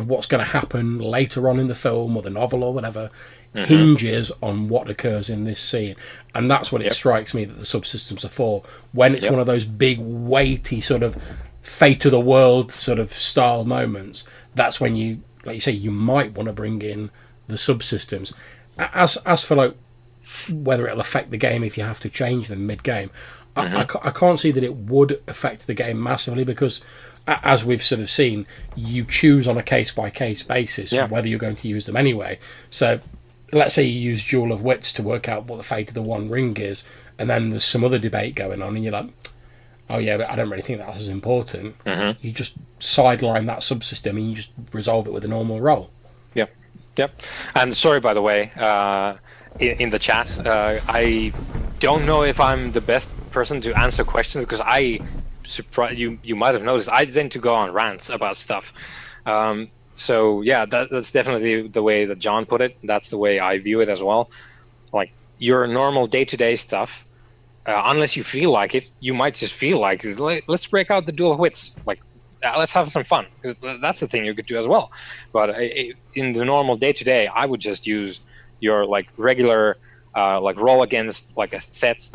what's going to happen later on in the film or the novel or whatever hinges on what occurs in this scene. And that's what it strikes me that the subsystems are for. When it's one of those big, weighty sort of fate of the world sort of style moments, that's when you, like you say, you might want to bring in the subsystems. As for like whether it'll affect the game if you have to change them mid-game, I can't see that it would affect the game massively, because as we've sort of seen, you choose on a case-by-case basis whether you're going to use them anyway. So let's say you use Duel of Wits to work out what the fate of the One Ring is, and then there's some other debate going on, and you're like, oh yeah, but I don't really think that's as important. You just sideline that subsystem and you just resolve it with a normal roll. Yep. And sorry, by the way, in the chat. I don't know if I'm the best person to answer questions because you might have noticed I tend to go on rants about stuff. So yeah, that's definitely the way that John put it. That's the way I view it as well. Like your normal day-to-day stuff, unless you feel like it, you might just feel like let's break out the dual wits. Like let's have some fun, because that's the thing you could do as well. But in the normal day-to-day, I would just use your like regular like roll against like a set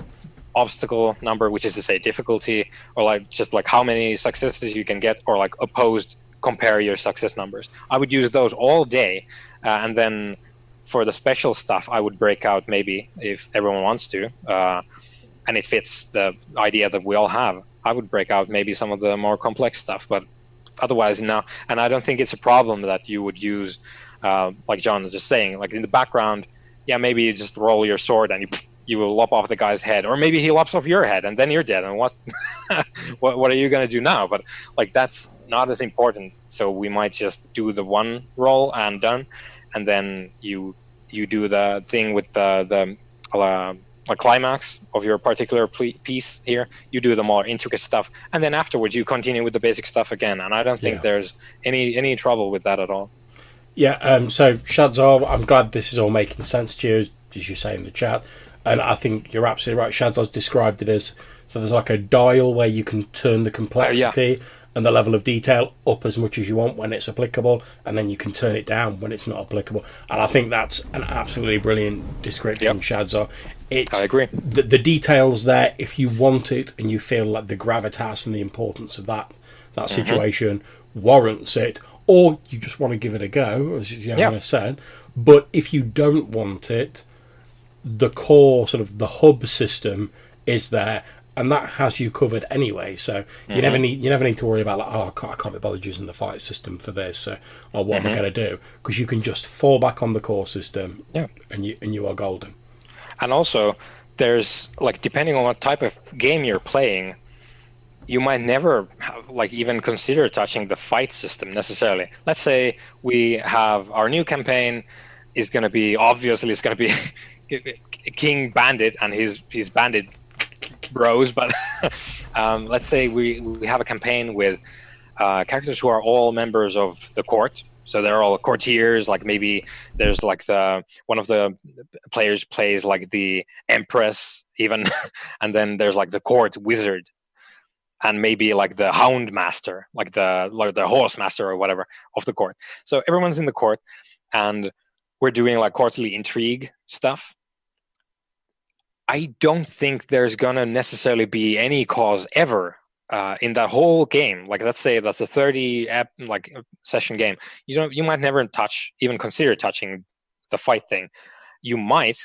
obstacle number, which is to say difficulty, or like just like how many successes you can get, or like opposed compare your success numbers. I would use those all day, and then for the special stuff I would break out, maybe if everyone wants to, and it fits the idea that we all have, I would break out maybe some of the more complex stuff, but otherwise no. And I don't think it's a problem that you would use, like John was just saying, like in the background, yeah, maybe you just roll your sword and you will lop off the guy's head, or maybe he lops off your head and then you're dead, and what are you going to do now? But like that's not as important, so we might just do the one roll and done, and then you do the thing with the climax of your particular piece here. You do the more intricate stuff, and then afterwards you continue with the basic stuff again, and I don't think there's any trouble with that at all. Yeah, so Shadzar, I'm glad this is all making sense to you, as you say in the chat. And I think you're absolutely right. Shadzar's described it as, so there's like a dial where you can turn the complexity and the level of detail up as much as you want when it's applicable, and then you can turn it down when it's not applicable. And I think that's an absolutely brilliant description, Shadzar. I agree. The details there, if you want it and you feel like the gravitas and the importance of that situation warrants it, or you just want to give it a go, as Johannes said. But if you don't want it, the core sort of the hub system is there, and that has you covered anyway. So you never need to worry about like, I can't be bothered using the fight system for this, or what am I going to do? Because you can just fall back on the core system, and you are golden. And also, there's like, depending on what type of game you're playing, you might never like even consider touching the fight system necessarily. Let's say we have our new campaign is going to be, obviously it's going to be King Bandit and his bandit bros, but let's say we have a campaign with characters who are all members of the court. So they're all courtiers. Like maybe there's like one of the players plays like the Empress even, and then there's like the court wizard, and maybe like the Hound Master, like the Horse Master or whatever of the court. So everyone's in the court, and we're doing like courtly intrigue stuff. I don't think there's gonna necessarily be any cause ever in that whole game. Like let's say that's a 30 session game. You might never even consider touching the fight thing. You might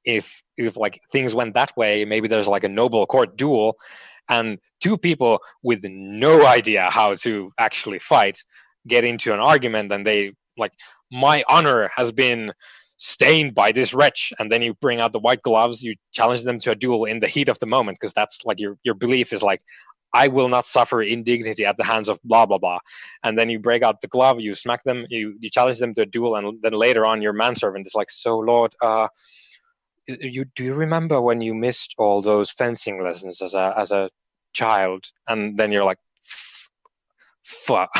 if like things went that way. Maybe there's like a noble court duel, and two people with no idea how to actually fight get into an argument, and they like, my honor has been stained by this wretch, and then you bring out the white gloves, you challenge them to a duel in the heat of the moment, because that's like your belief is like, I will not suffer indignity at the hands of blah blah blah, and then you break out the glove, you smack them, you challenge them to a duel, and then later on your manservant is like, so Lord, do you remember when you missed all those fencing lessons as a child? And then you're like, fuck.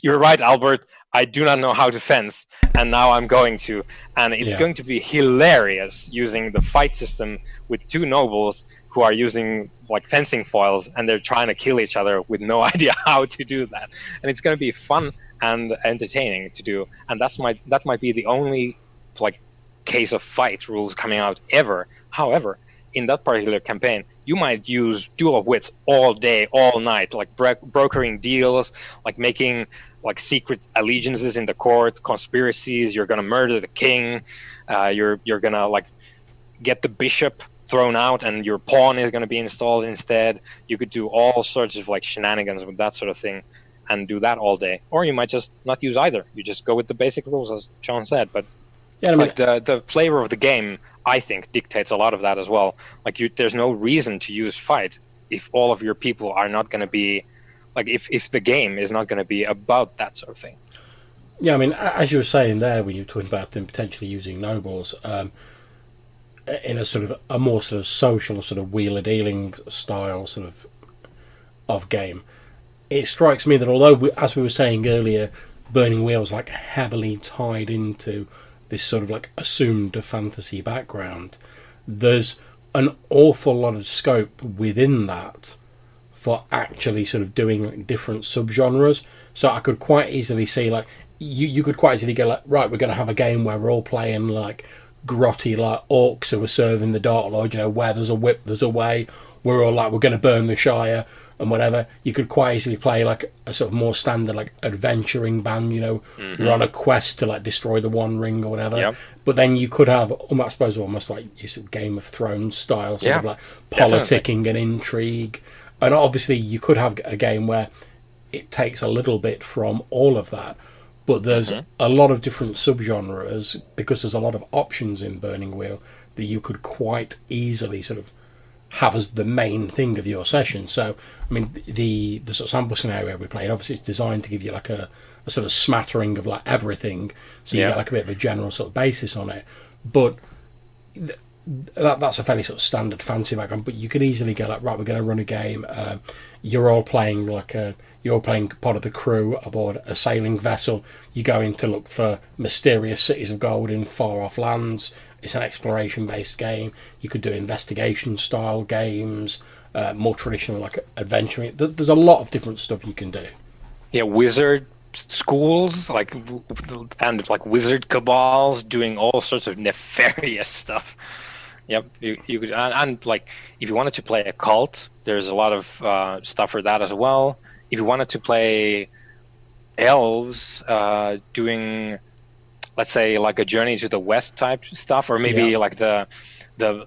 You're right, Albert, I do not know how to fence, and now I'm going to. And it's going to be hilarious using the fight system with two nobles who are using like fencing foils, and they're trying to kill each other with no idea how to do that. And it's going to be fun and entertaining to do. And that might be the only like case of fight rules coming out ever. However, in that particular campaign, you might use dual wits all day, all night, like brokering deals, like making like secret allegiances in the court, conspiracies. You're gonna murder the king. You're gonna like get the bishop thrown out, and your pawn is gonna be installed instead. You could do all sorts of like shenanigans with that sort of thing, and do that all day. Or you might just not use either. You just go with the basic rules, as Sean said. But like the flavor of the game, I think, dictates a lot of that as well. Like there's no reason to use fight if all of your people are not going to be like, if the game is not going to be about that sort of thing. Yeah, I mean, as you were saying there, when you were talking about them potentially using nobles, in a sort of a more sort of social sort of wheeler dealing style sort of game, it strikes me that although, as we were saying earlier, Burning Wheel is like heavily tied into this sort of like assumed fantasy background, there's an awful lot of scope within that for actually sort of doing like different subgenres. So I could quite easily see like you could quite easily go like, right, we're going to have a game where we're all playing like grotty like orcs who are serving the Dark Lord, you know, where there's a whip, there's a way. We're all like, we're going to burn the Shire and whatever. You could quite easily play like a sort of more standard like adventuring band, you know, we're on a quest to like destroy the One Ring or whatever. Yep. But then you could have, I suppose, almost like your sort of Game of Thrones style, sort of like politicking and intrigue. And obviously you could have a game where it takes a little bit from all of that, but there's a lot of different subgenres because there's a lot of options in Burning Wheel that you could quite easily sort of have as the main thing of your session. So, I mean, the sort of sample scenario we played, obviously it's designed to give you like a sort of smattering of like everything, so you get like a bit of a general sort of basis on it. But that's a fairly sort of standard fancy background. But you could easily go like, right, we're going to run a game. You're all playing part of the crew aboard a sailing vessel. You go in to look for mysterious cities of gold in far off lands. It's an exploration-based game. You could do investigation-style games, more traditional like adventuring. There's a lot of different stuff you can do. Yeah, wizard schools, and like wizard cabals doing all sorts of nefarious stuff. Yep, you could, and like if you wanted to play a cult, there's a lot of stuff for that as well. If you wanted to play elves, doing, let's say, like a Journey to the West type stuff, or maybe like the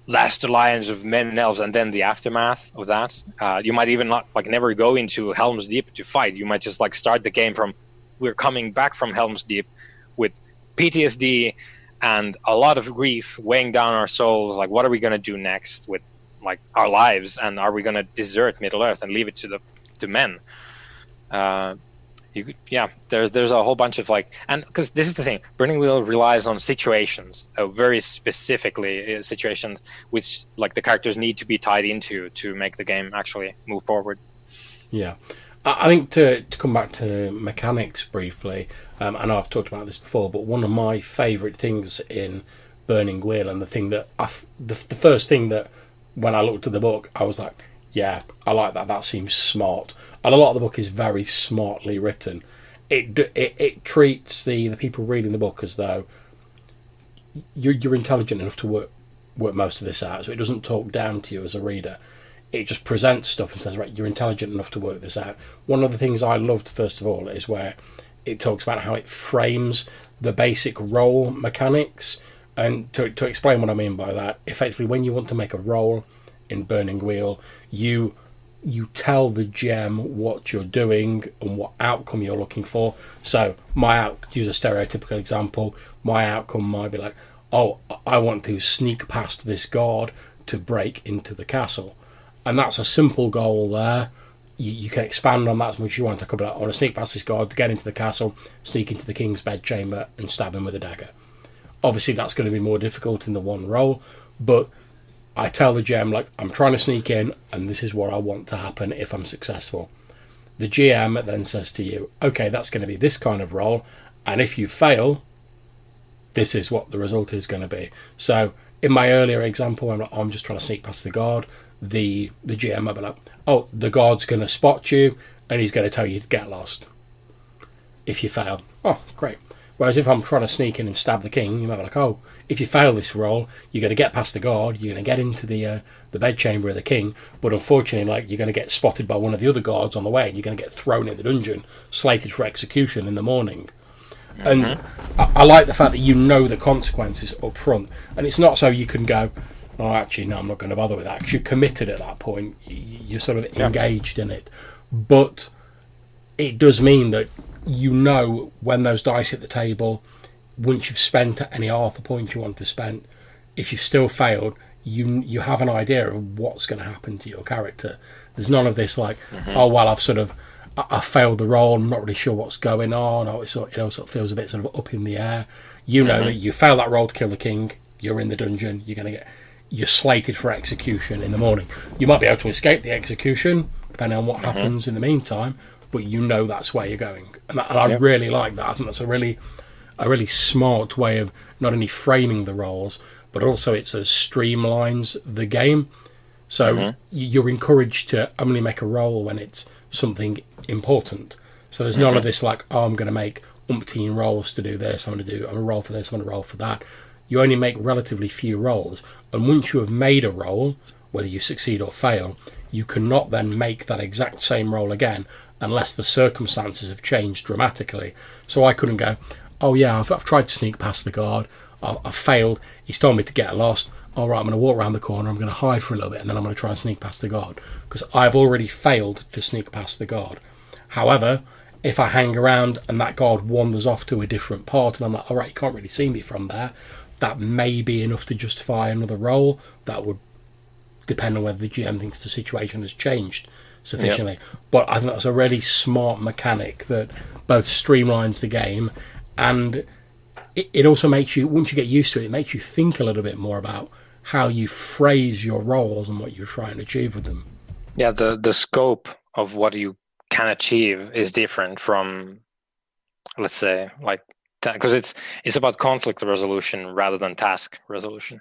last alliance of men and elves, and then the aftermath of that. You might even not like never go into Helm's Deep to fight. You might just like start the game from, we're coming back from Helm's Deep with PTSD and a lot of grief weighing down our souls. Like, what are we going to do next with like our lives, and are we going to desert Middle Earth and leave it to men? There's a whole bunch of like, and because this is the thing, Burning Wheel relies on situations, very specifically situations which like the characters need to be tied into to make the game actually move forward. Yeah, I think to come back to mechanics briefly, I know I've talked about this before, but one of my favourite things in Burning Wheel, and the thing that the first thing that when I looked at the book, I was like, yeah, I like that. That seems smart. And a lot of the book is very smartly written. It treats the people reading the book as though you're intelligent enough to work most of this out. So it doesn't talk down to you as a reader. It just presents stuff and says, right, you're intelligent enough to work this out. One of the things I loved, first of all, is where it talks about how it frames the basic roll mechanics. And to explain what I mean by that, effectively, when you want to make a roll in Burning Wheel, you tell the gem what you're doing and what outcome you're looking for. So use a stereotypical example, my outcome might be like, oh, I want to sneak past this guard to break into the castle. And that's a simple goal there. You can expand on that as much as you want. I could be like, I want to sneak past this guard to get into the castle, sneak into the king's bedchamber and stab him with a dagger. Obviously that's going to be more difficult in the one roll, but I tell the gem, like, I'm trying to sneak in and this is what I want to happen if I'm successful. The GM then says to you, okay, that's going to be this kind of roll, and if you fail, this is what the result is going to be. So in my earlier example, I'm just trying to sneak past the guard, the GM might be like, oh, the guard's going to spot you and he's going to tell you to get lost if you fail. Oh, great. Whereas if I'm trying to sneak in and stab the king, you might be like, oh, if you fail this roll, you're going to get past the guard, you're going to get into the bedchamber of the king, but unfortunately, like, you're going to get spotted by one of the other guards on the way, and you're going to get thrown in the dungeon, slated for execution in the morning. And I like the fact that you know the consequences up front, and it's not so you can go, oh, actually, no, I'm not going to bother with that, because you're committed at that point, you're sort of engaged in it. But it does mean that you know when those dice hit the table, once you've spent any half a point you want to spend, if you've still failed, you have an idea of what's going to happen to your character. There's none of this like, oh well, I failed the roll, I'm not really sure what's going on, or it all sort of feels a bit sort of up in the air. You know that you fail that roll to kill the king, you're in the dungeon, you're slated for execution in the morning. You might be able to escape the execution, depending on what happens in the meantime, but you know that's where you're going. And I really like that. I think that's a really smart way of not only framing the roles, but also it streamlines the game. So you're encouraged to only make a roll when it's something important. So there's none of this like, oh, I'm going to make umpteen rolls to do this, I'm going to roll for this, I'm going to roll for that. You only make relatively few rolls, and once you have made a roll, whether you succeed or fail, you cannot then make that exact same roll again unless the circumstances have changed dramatically. So I couldn't go, oh yeah, I've tried to sneak past the guard, I've failed, he's told me to get lost, all right, I'm going to walk around the corner, I'm going to hide for a little bit, and then I'm going to try and sneak past the guard, because I've already failed to sneak past the guard. However, if I hang around and that guard wanders off to a different part, and I'm like, all right, you can't really see me from there, that may be enough to justify another roll. That would depend on whether the GM thinks the situation has changed sufficiently. But I think that's a really smart mechanic that both streamlines the game, and it also makes you, once you get used to it, it makes you think a little bit more about how you phrase your roles and what you're trying to achieve with them. Yeah, the scope of what you can achieve is different from, let's say, like, because it's about conflict resolution rather than task resolution.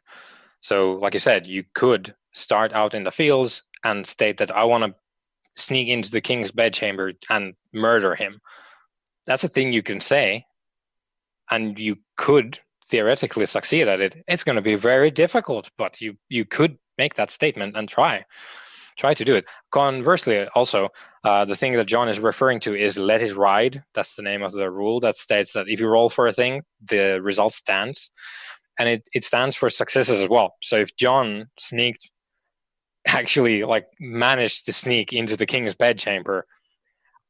So like you said, you could start out in the fields and state that I want to sneak into the king's bedchamber and murder him. That's a thing you can say, and you could theoretically succeed at it. It's going to be very difficult, but you could make that statement and try to do it. Conversely, also, the thing that John is referring to is let it ride. That's the name of the rule that states that if you roll for a thing, the result stands. And it stands for successes as well. So if John managed to sneak into the king's bedchamber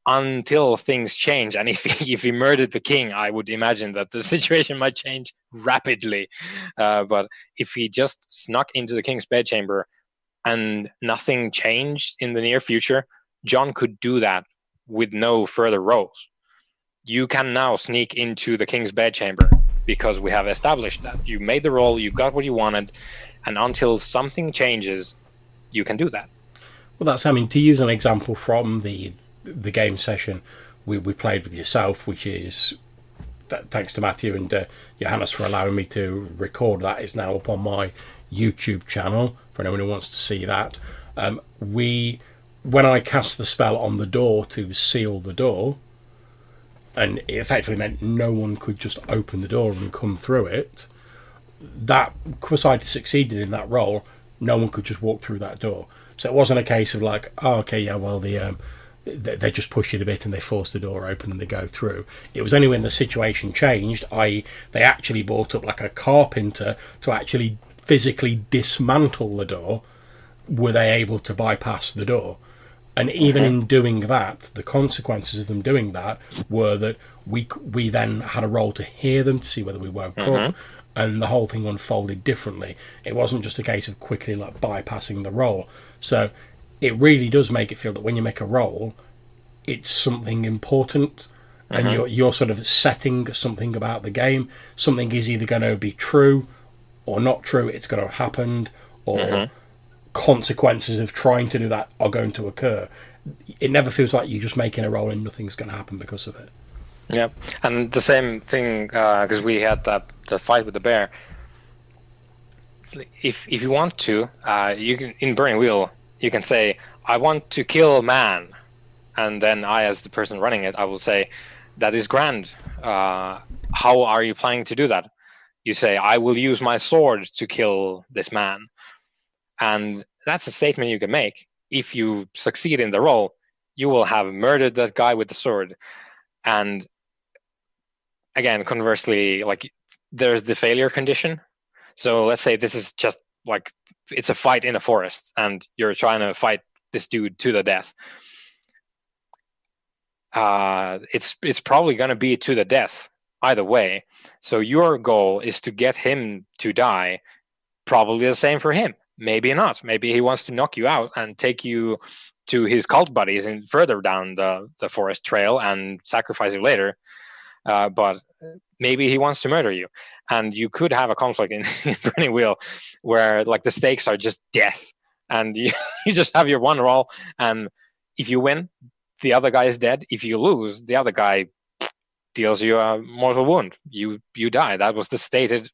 until things change, and if he murdered the king, I would imagine that the situation might change rapidly. But if he just snuck into the king's bedchamber and nothing changed in the near future, John could do that with no further rolls. You can now sneak into the king's bedchamber because we have established that you made the roll, you got what you wanted, and until something changes, you can do that. Well, that's, I mean, to use an example from the game session we played with yourself, which is, thanks to Mathew and Johannes for allowing me to record that, is now up on my YouTube channel for anyone who wants to see that. When I cast the spell on the door to seal the door, and it effectively meant no one could just open the door and come through it, that, because I'd succeeded in that roll, no one could just walk through that door. So it wasn't a case of like, oh, okay, yeah, well, they just push it a bit and they force the door open and they go through. It was only when the situation changed, they actually brought up like a carpenter to actually physically dismantle the door, were they able to bypass the door. And even in doing that, the consequences of them doing that were that we then had a roll to hear them to see whether we woke up, and the whole thing unfolded differently. It wasn't just a case of quickly like bypassing the roll. So it really does make it feel that when you make a roll, it's something important, and you're sort of setting something about the game. Something is either going to be true or not true. It's going to have happened, or consequences of trying to do that are going to occur. It never feels like you're just making a roll and nothing's going to happen because of it. Yeah, and the same thing, because we had the fight with the bear. If you want to, you can, in Burning Wheel, you can say, I want to kill man, and then I, as the person running it, I will say, that is grand. How are you planning to do that? You say, I will use my sword to kill this man. And that's a statement you can make. If you succeed in the roll, you will have murdered that guy with the sword. And again, conversely, like, there's the failure condition. So let's say this is just like, it's a fight in a forest and you're trying to fight this dude to the death. It's probably going to be to the death either way. So your goal is to get him to die. Probably the same for him. Maybe not. Maybe he wants to knock you out and take you to his cult buddies and further down the forest trail and sacrifice you later. But maybe he wants to murder you, and you could have a conflict in Burning Wheel where like the stakes are just death, and you just have your one roll, and if you win, the other guy is dead. If you lose, the other guy deals you a mortal wound. You die. That was the stated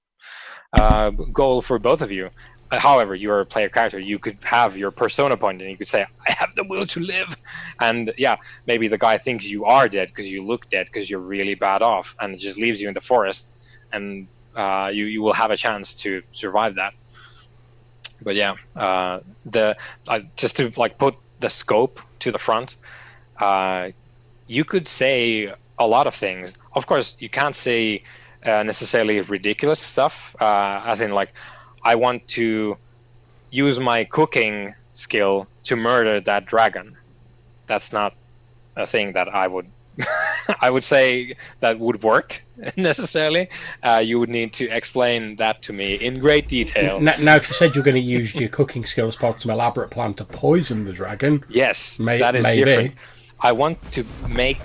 goal for both of you. However, you're a player character. You could have your persona point, and you could say, "I have the will to live," and yeah, maybe the guy thinks you are dead because you look dead because you're really bad off, and it just leaves you in the forest, and you will have a chance to survive that. But yeah, just to like put the scope to the front, you could say a lot of things. Of course, you can't say necessarily ridiculous stuff, as in like, I want to use my cooking skill to murder that dragon. That's not a thing that I would I would say that would work necessarily. You would need to explain that to me in great detail. Now, if you said you're going to use your cooking skill as part of some elaborate plan to poison the dragon, yes, that is different. I want to make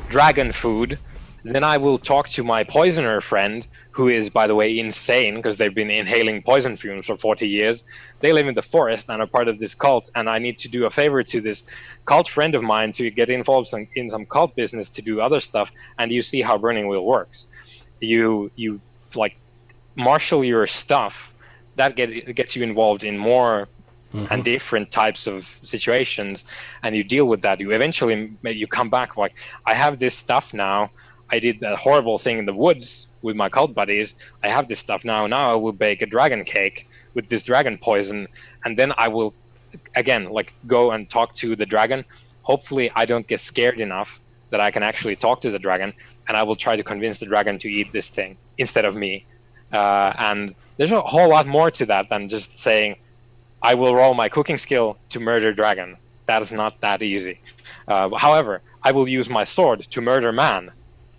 dragon food. Then I will talk to my poisoner friend, who is, by the way, insane because they've been inhaling poison fumes for 40 years. They live in the forest and are part of this cult, and I need to do a favor to this cult friend of mine to get involved in some cult business to do other stuff. And you see how Burning Wheel works. You like marshal your stuff. That gets you involved in more and different types of situations, and you deal with that. You eventually you come back like, I have this stuff now. I did that horrible thing in the woods with my cult buddies. I have this stuff now. Now I will bake a dragon cake with this dragon poison, and then I will, again, like go and talk to the dragon. Hopefully I don't get scared enough that I can actually talk to the dragon, and I will try to convince the dragon to eat this thing instead of me. And there's a whole lot more to that than just saying, I will roll my cooking skill to murder dragon. That is not that easy. However, I will use my sword to murder man.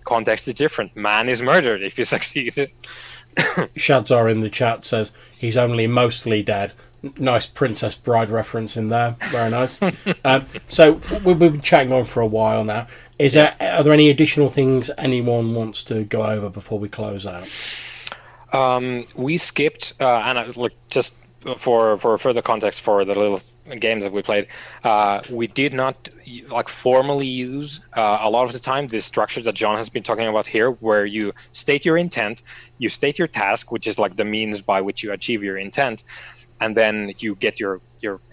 Context is different. Man is murdered if you succeed. Shadzar in the chat says he's only mostly dead. Nice Princess Bride reference in there. Very nice. So we've been chatting on for a while now. Are there any additional things anyone wants to go over before we close out? We skipped, and just for further context for the little games that we played, we did not formally use a lot of the time this structure that John has been talking about here, where you state your intent, you state your task, which is like the means by which you achieve your intent, and then you get your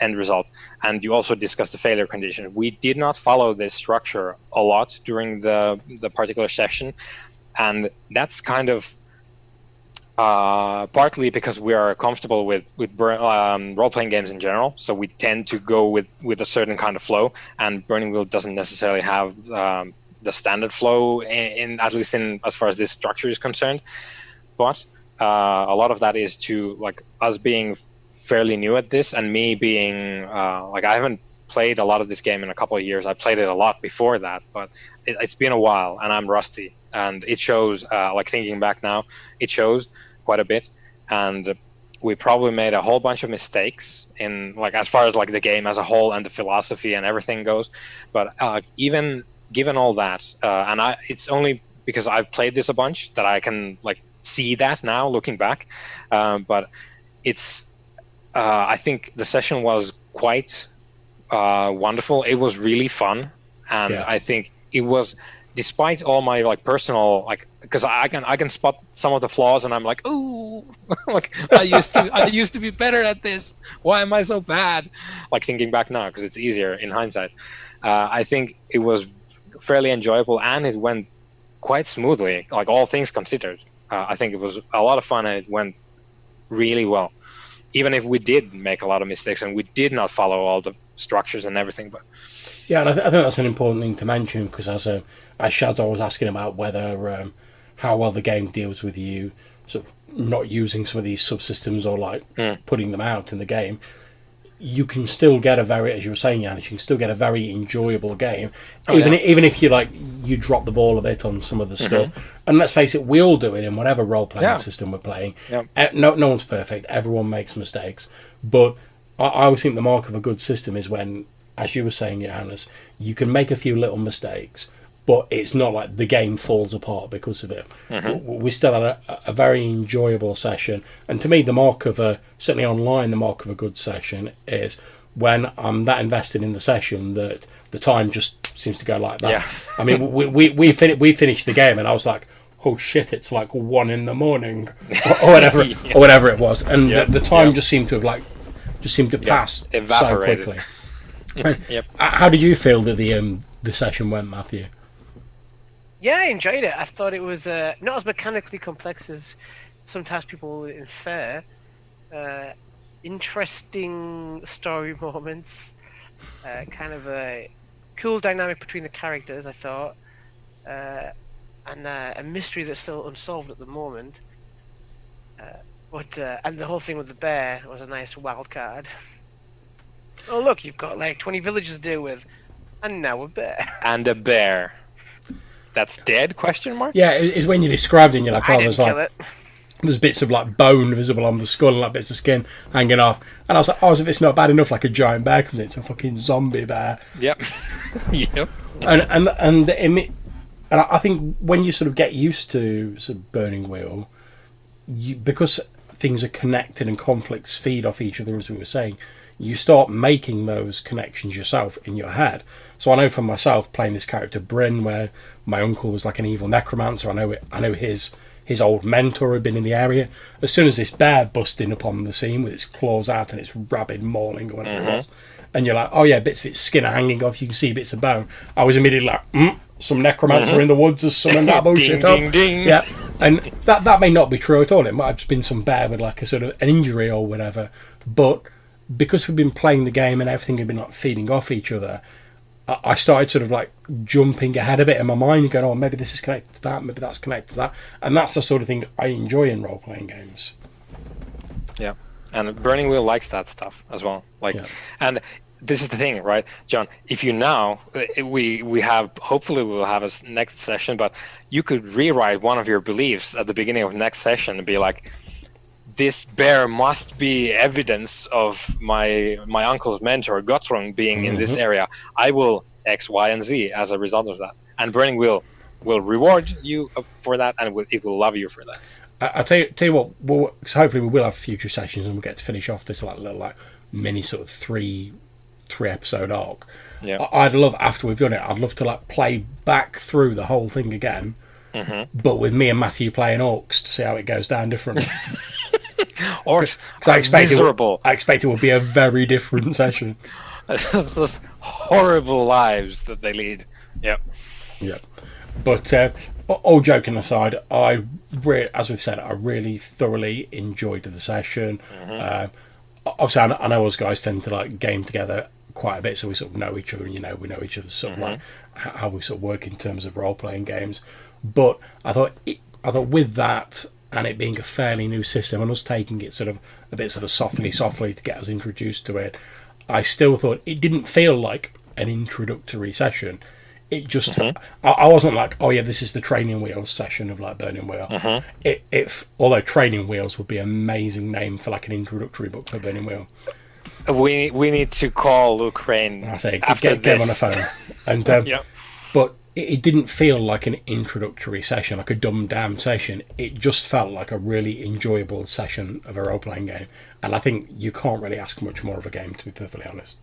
end result, and you also discuss the failure condition. We did not follow this structure a lot during the particular session, and that's kind of partly because we are comfortable with role-playing games in general, so we tend to go with a certain kind of flow, and Burning Wheel doesn't necessarily have the standard flow in at least in as far as this structure is concerned. But a lot of that is to like us being fairly new at this, and me being I haven't played a lot of this game in a couple of years. I played it a lot before that, but it's been a while, and I'm rusty, and it shows. Thinking back now, it shows quite a bit, and we probably made a whole bunch of mistakes in as far as the game as a whole and the philosophy and everything goes. But even given all that, it's only because I've played this a bunch that I can see that now looking back. But it's I think the session was quite wonderful. It was really fun, and yeah. I think it was, despite all my personal because I can spot some of the flaws, and I'm like, ooh, I used to be better at this. Why am I so bad? Thinking back now, because it's easier in hindsight. I think it was fairly enjoyable, and it went quite smoothly. All things considered, I think it was a lot of fun, and it went really well. Even if we did make a lot of mistakes and we did not follow all the structures and everything, but. Yeah, and I think that's an important thing to mention, because as Shadzar was asking about whether how well the game deals with you sort of not using some of these subsystems or putting them out in the game, you can still get a very, as you were saying, Johannes, you can still get a very enjoyable game, even if you drop the ball a bit on some of the stuff. And let's face it, we all do it in whatever role-playing system we're playing. Yeah. No one's perfect. Everyone makes mistakes. But I always think the mark of a good system is when as you were saying, Johannes, you can make a few little mistakes, but it's not like the game falls apart because of it. We still had a very enjoyable session, and to me, the mark of certainly online, the mark of a good session is when I'm that invested in the session that the time just seems to go like that. Yeah. I mean, we finished the game, and I was like, oh shit, it's like 1 a.m. or whatever or whatever it was, and the time just seemed to have pass evaporated so quickly. How did you feel that the session went, Matthew? Yeah, I enjoyed it. I thought it was not as mechanically complex as sometimes people infer. Interesting story moments, kind of a cool dynamic between the characters, I thought, and a mystery that's still unsolved at the moment. And the whole thing with the bear was a nice wild card. Oh look, you've got like 20 villagers to deal with, and now a bear. And a bear. That's dead? Question mark? Yeah, it's when you described it, and you're like, I didn't kill it. There's bits of like bone visible on the skull and like bits of skin hanging off. And I was like, as if it's not bad enough, like a giant bear comes in, it's a fucking zombie bear. Yep. Yep. And I think when you sort of get used to sort of Burning Wheel, because things are connected and conflicts feed off each other, as we were saying, you start making those connections yourself in your head. So I know for myself, playing this character Bryn, where my uncle was like an evil necromancer, I know his old mentor had been in the area. As soon as this bear busted in upon the scene with its claws out and its rabid mauling or whatever it was, and you're like, oh yeah, bits of its skin are hanging off, you can see bits of bone. I was immediately like, some necromancer in the woods has summoned that bullshit up. Ding, ding. Yeah, and that may not be true at all. It might have just been some bear with like a sort of an injury or whatever. But because we've been playing the game and everything had been like feeding off each other, I started sort of like jumping ahead a bit in my mind, going, oh, maybe this is connected to that, maybe that's connected to that. And that's the sort of thing I enjoy in role-playing games. Yeah, and Burning Wheel likes that stuff as well. And this is the thing, right, John? If you now, we have, hopefully we'll have a next session, but you could rewrite one of your beliefs at the beginning of next session and be like, this bear must be evidence of my uncle's mentor Guthrun being in this area. I will X, Y, and Z as a result of that. And Burning Wheel will reward you for that, and it will love you for that. I'll tell you what, so hopefully we will have future sessions and we'll get to finish off this like little like mini sort of three episode arc. Yeah. I'd love, after we've done it, I'd love to like play back through the whole thing again, but with me and Matthew playing orcs to see how it goes down differently. Orcs are miserable. I expect it will be a very different session. It's just horrible lives that they lead. Yep. Yeah. But all joking aside, as we've said, I really thoroughly enjoyed the session. Obviously, I know us guys tend to like game together quite a bit, so we sort of know each other, and we know each other's sort of like how we sort of work in terms of role playing games. But I thought with that, and it being a fairly new system, and us taking it sort of a bit sort of softly to get us introduced to it, I still thought it didn't feel like an introductory session. It just, I wasn't like, oh yeah, this is the Training Wheels session of like Burning Wheel. Although Training Wheels would be an amazing name for like an introductory book for Burning Wheel. We need to call Luke Crane. I say get him on the phone, and but it didn't feel like an introductory session, like a dumbed down session. It just felt like a really enjoyable session of a role playing game, and I think you can't really ask much more of a game, to be perfectly honest.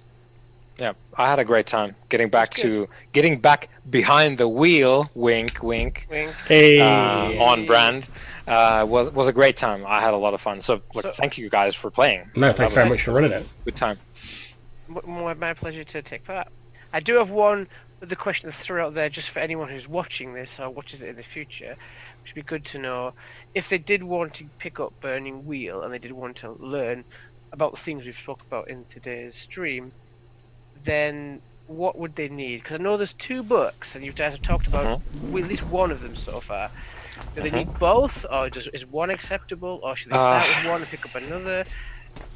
Yeah, I had a great time getting back behind the wheel. Wink, wink. Hey. On brand. Was a great time. I had a lot of fun. So thank you guys for playing. No, thank you very much for running it. Good time. My pleasure to take part. I do have one other question to throw out there, just for anyone who's watching this or watches it in the future, which would be good to know. If they did want to pick up Burning Wheel and they did want to learn about the things we've spoke about in today's stream, then what would they need? Because I know there's 2 books, and you guys have talked about at least one of them so far. Do they need both, or is one acceptable, or should they start with one and pick up another?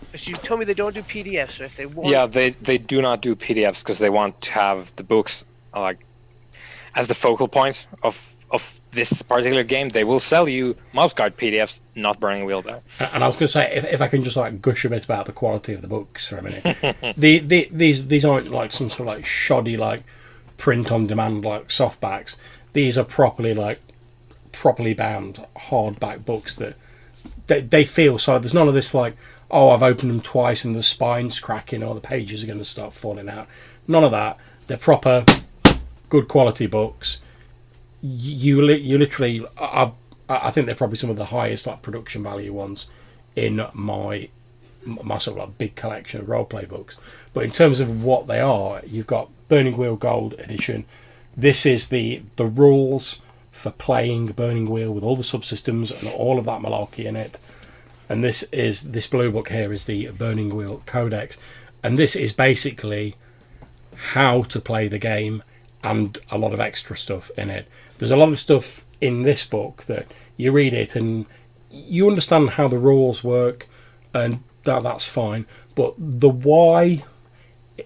Because you told me they don't do PDFs, so if they want... Yeah, they do not do PDFs because they want to have the books like as the focal point of of this particular game, they will sell you mouse guard PDFs, not Burning Wheel though. And I was going to say, if I can just like gush a bit about the quality of the books for a minute, these aren't like some sort of like shoddy like print on demand like softbacks. These are properly bound hardback books that they feel solid. There's none of this like, oh, I've opened them twice and the spine's cracking or the pages are going to start falling out. None of that. They're proper, good quality books. You literally, I think they're probably some of the highest like production value ones in my sort of like big collection of roleplay books. But in terms of what they are, you've got Burning Wheel Gold Edition. This is the rules for playing Burning Wheel with all the subsystems and all of that malarkey in it. And this blue book here is the Burning Wheel Codex, and this is basically how to play the game and a lot of extra stuff in it. There's a lot of stuff in this book that you read it and you understand how the rules work, and that's fine. But the why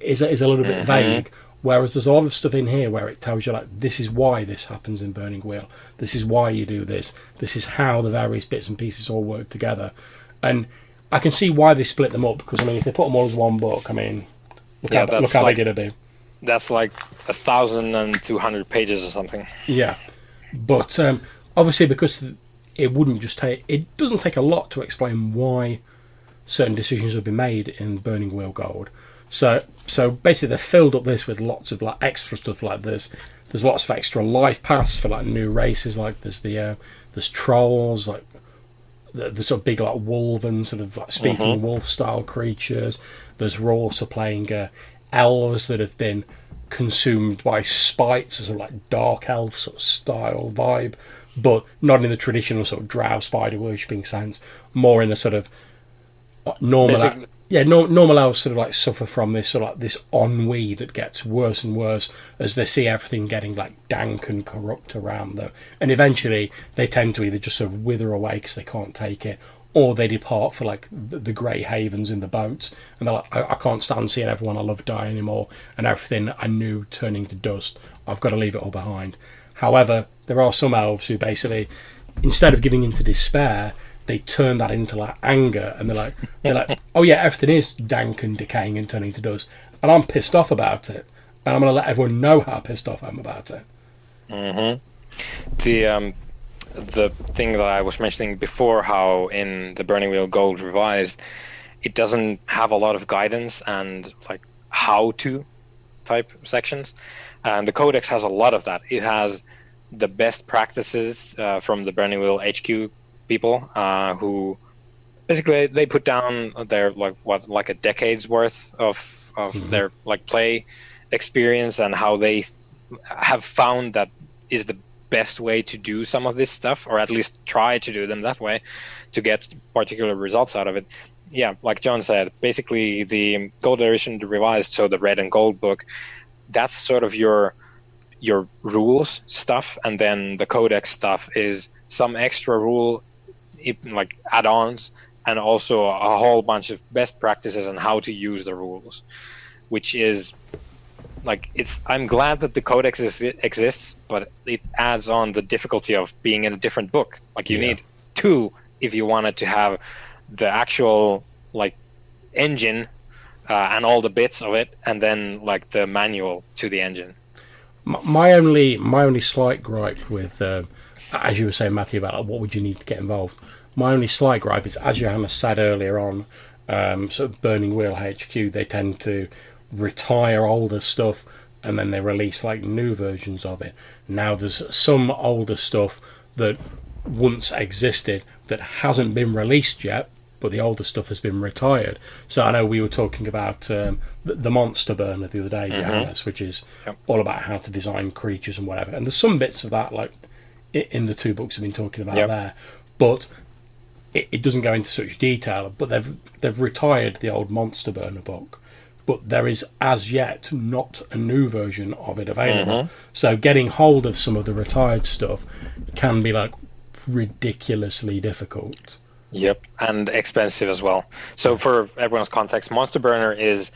is a little bit vague. Whereas there's a lot of stuff in here where it tells you like, this is why this happens in Burning Wheel. This is why you do this. This is how the various bits and pieces all work together. And I can see why they split them up, because I mean, if they put them all as one book, I mean, look how big it'll be. That's like 1,200 pages or something. Yeah, but obviously because it doesn't take a lot to explain why certain decisions have been made in Burning Wheel Gold. So basically they filled up this with lots of like extra stuff. Like there's lots of extra life paths for like new races. Like there's trolls, like the sort of big like wolven sort of like speaking wolf style creatures. There's also playing elves that have been consumed by spites, as a like dark elf sort of style vibe, but not in the traditional sort of drow spider worshipping sense. More in a sort of normal. Normal elves sort of like suffer from this sort of like this ennui that gets worse and worse as they see everything getting like dank and corrupt around them, and eventually they tend to either just sort of wither away because they can't take it, or they depart for like the grey havens in the boats, and they're like, I can't stand seeing everyone I love die anymore, and everything I knew turning to dust. I've got to leave it all behind. However, there are some elves who basically, instead of giving into despair, they turn that into like anger, and they're like, oh yeah, everything is dank and decaying and turning to dust, and I'm pissed off about it, and I'm going to let everyone know how pissed off I'm about it. The thing that I was mentioning before, how in the Burning Wheel Gold Revised, it doesn't have a lot of guidance and like how-to type sections, and the Codex has a lot of that. It has the best practices from the Burning Wheel HQ people who basically they put down their like a decade's worth of their like play experience, and how they have found that is the best way to do some of this stuff, or at least try to do them that way to get particular results out of it. Yeah, like John said, basically the Gold Edition Revised, so the red and gold book, that's sort of your rules stuff, and then the Codex stuff is some extra rule like add-ons, and also a whole bunch of best practices on how to use the rules, which is like, I'm glad that the Codex exists, but it adds on the difficulty of being in a different book. Like you need two if you wanted to have the actual like engine and all the bits of it, and then like the manual to the engine. My only slight gripe with as you were saying, Matthew, about like, what would you need to get involved, my only slight gripe is, as Johannes said earlier on, sort of Burning Wheel HQ, they tend to retire older stuff and then they release like new versions of it. Now there's some older stuff that once existed that hasn't been released yet, but the older stuff has been retired. So I know we were talking about the Monster Burner the other day, Johannes, which is all about how to design creatures and whatever. And there's some bits of that like in the two books I've been talking about there, but it doesn't go into such detail. But they've retired the old Monster Burner book, but there is as yet not a new version of it available. So getting hold of some of the retired stuff can be like ridiculously difficult. Yep, and expensive as well. So for everyone's context, Monster Burner is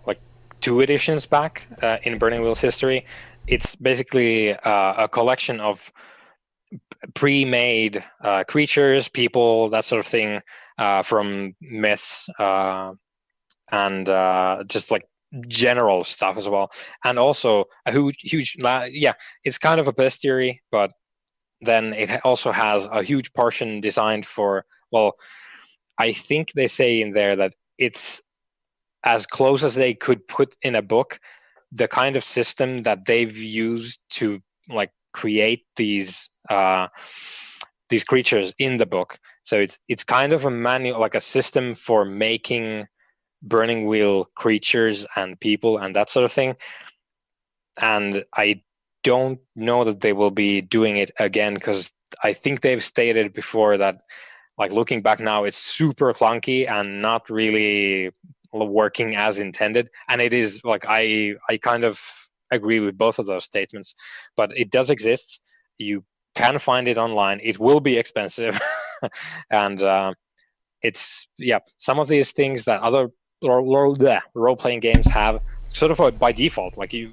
like 2 editions back in Burning Wheel's history. It's basically a collection of pre-made creatures, people, that sort of thing, from myths, and just like general stuff as well. And also a huge, it's kind of a bestiary, but then it also has a huge portion designed for, well, I think they say in there that it's as close as they could put in a book the kind of system that they've used to like create these creatures in the book. So it's kind of a manual, like a system for making Burning Wheel creatures and people and that sort of thing. And I don't know that they will be doing it again, because I think they've stated before that, like, looking back now, it's super clunky and not really working as intended. And it is, like, I kind of agree with both of those statements, but it does exist. You can find it online. It will be expensive. And it's, some of these things that other role-playing games have sort of by default, like you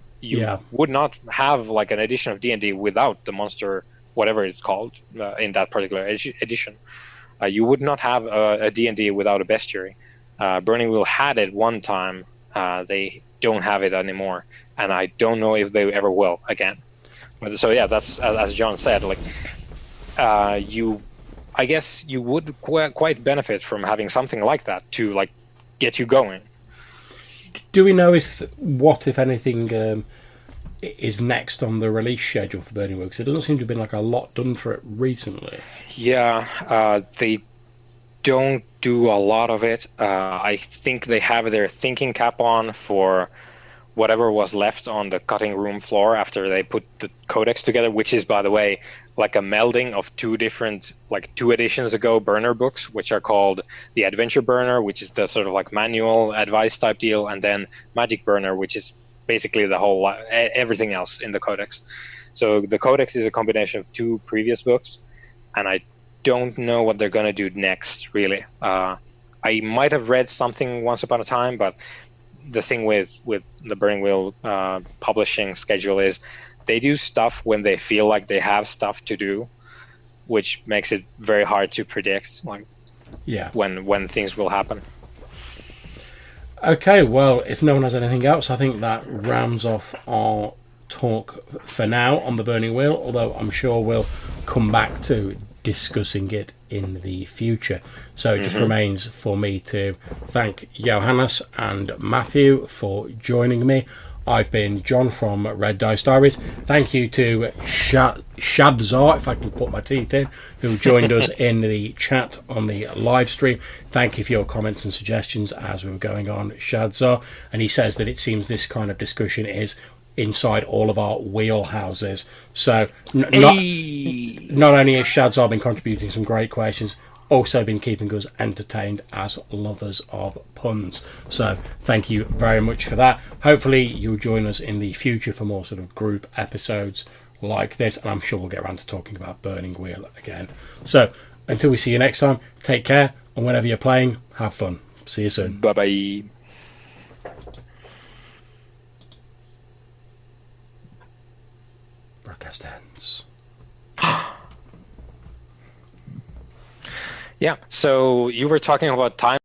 would not have like an edition of D&D without the monster, whatever it's called, in that particular edition. You would not have a D&D without a bestiary. Burning Wheel had it one time. They don't have it anymore, and I don't know if they ever will again. But so that's as John said, like I guess you would quite benefit from having something like that to like get you going. Do we know what, if anything, is next on the release schedule for Burning Wheel? Because it doesn't seem to have been like a lot done for it recently. Yeah, they don't do a lot of it. I think they have their thinking cap on for whatever was left on the cutting room floor after they put the codex together, which is, by the way, like a melding of two different, like 2 editions ago, burner books, which are called the Adventure Burner, which is the sort of like manual advice type deal, and then Magic Burner, which is basically the whole everything else in the codex. So the codex is a combination of 2 previous books, and I don't know what they're going to do next, really. I might have read something once upon a time, but the thing with the Burning Wheel publishing schedule is they do stuff when they feel like they have stuff to do, which makes it very hard to predict, like when things will happen. Okay, well, if no one has anything else, I think that rounds off our talk for now on the Burning Wheel, although I'm sure we'll come back to discussing it in the future. So it just remains for me to thank Johannes and Mathew for joining me. I've been John from Red Dice Diaries. Thank you to Shadzar, if I can put my teeth in, who joined us in the chat on the live stream. Thank you for your comments and suggestions as we were going on, Shadzar. And he says that it seems this kind of discussion is inside all of our wheelhouses. So not only has Shadzar been contributing some great questions, also been keeping us entertained as lovers of puns. So thank you very much for that. Hopefully you'll join us in the future for more sort of group episodes like this, and I'm sure we'll get around to talking about Burning Wheel again. So until we see you next time, take care, and whenever you're playing, have fun. See you soon. Bye-bye. Broadcast ends. Yeah, so you were talking about time.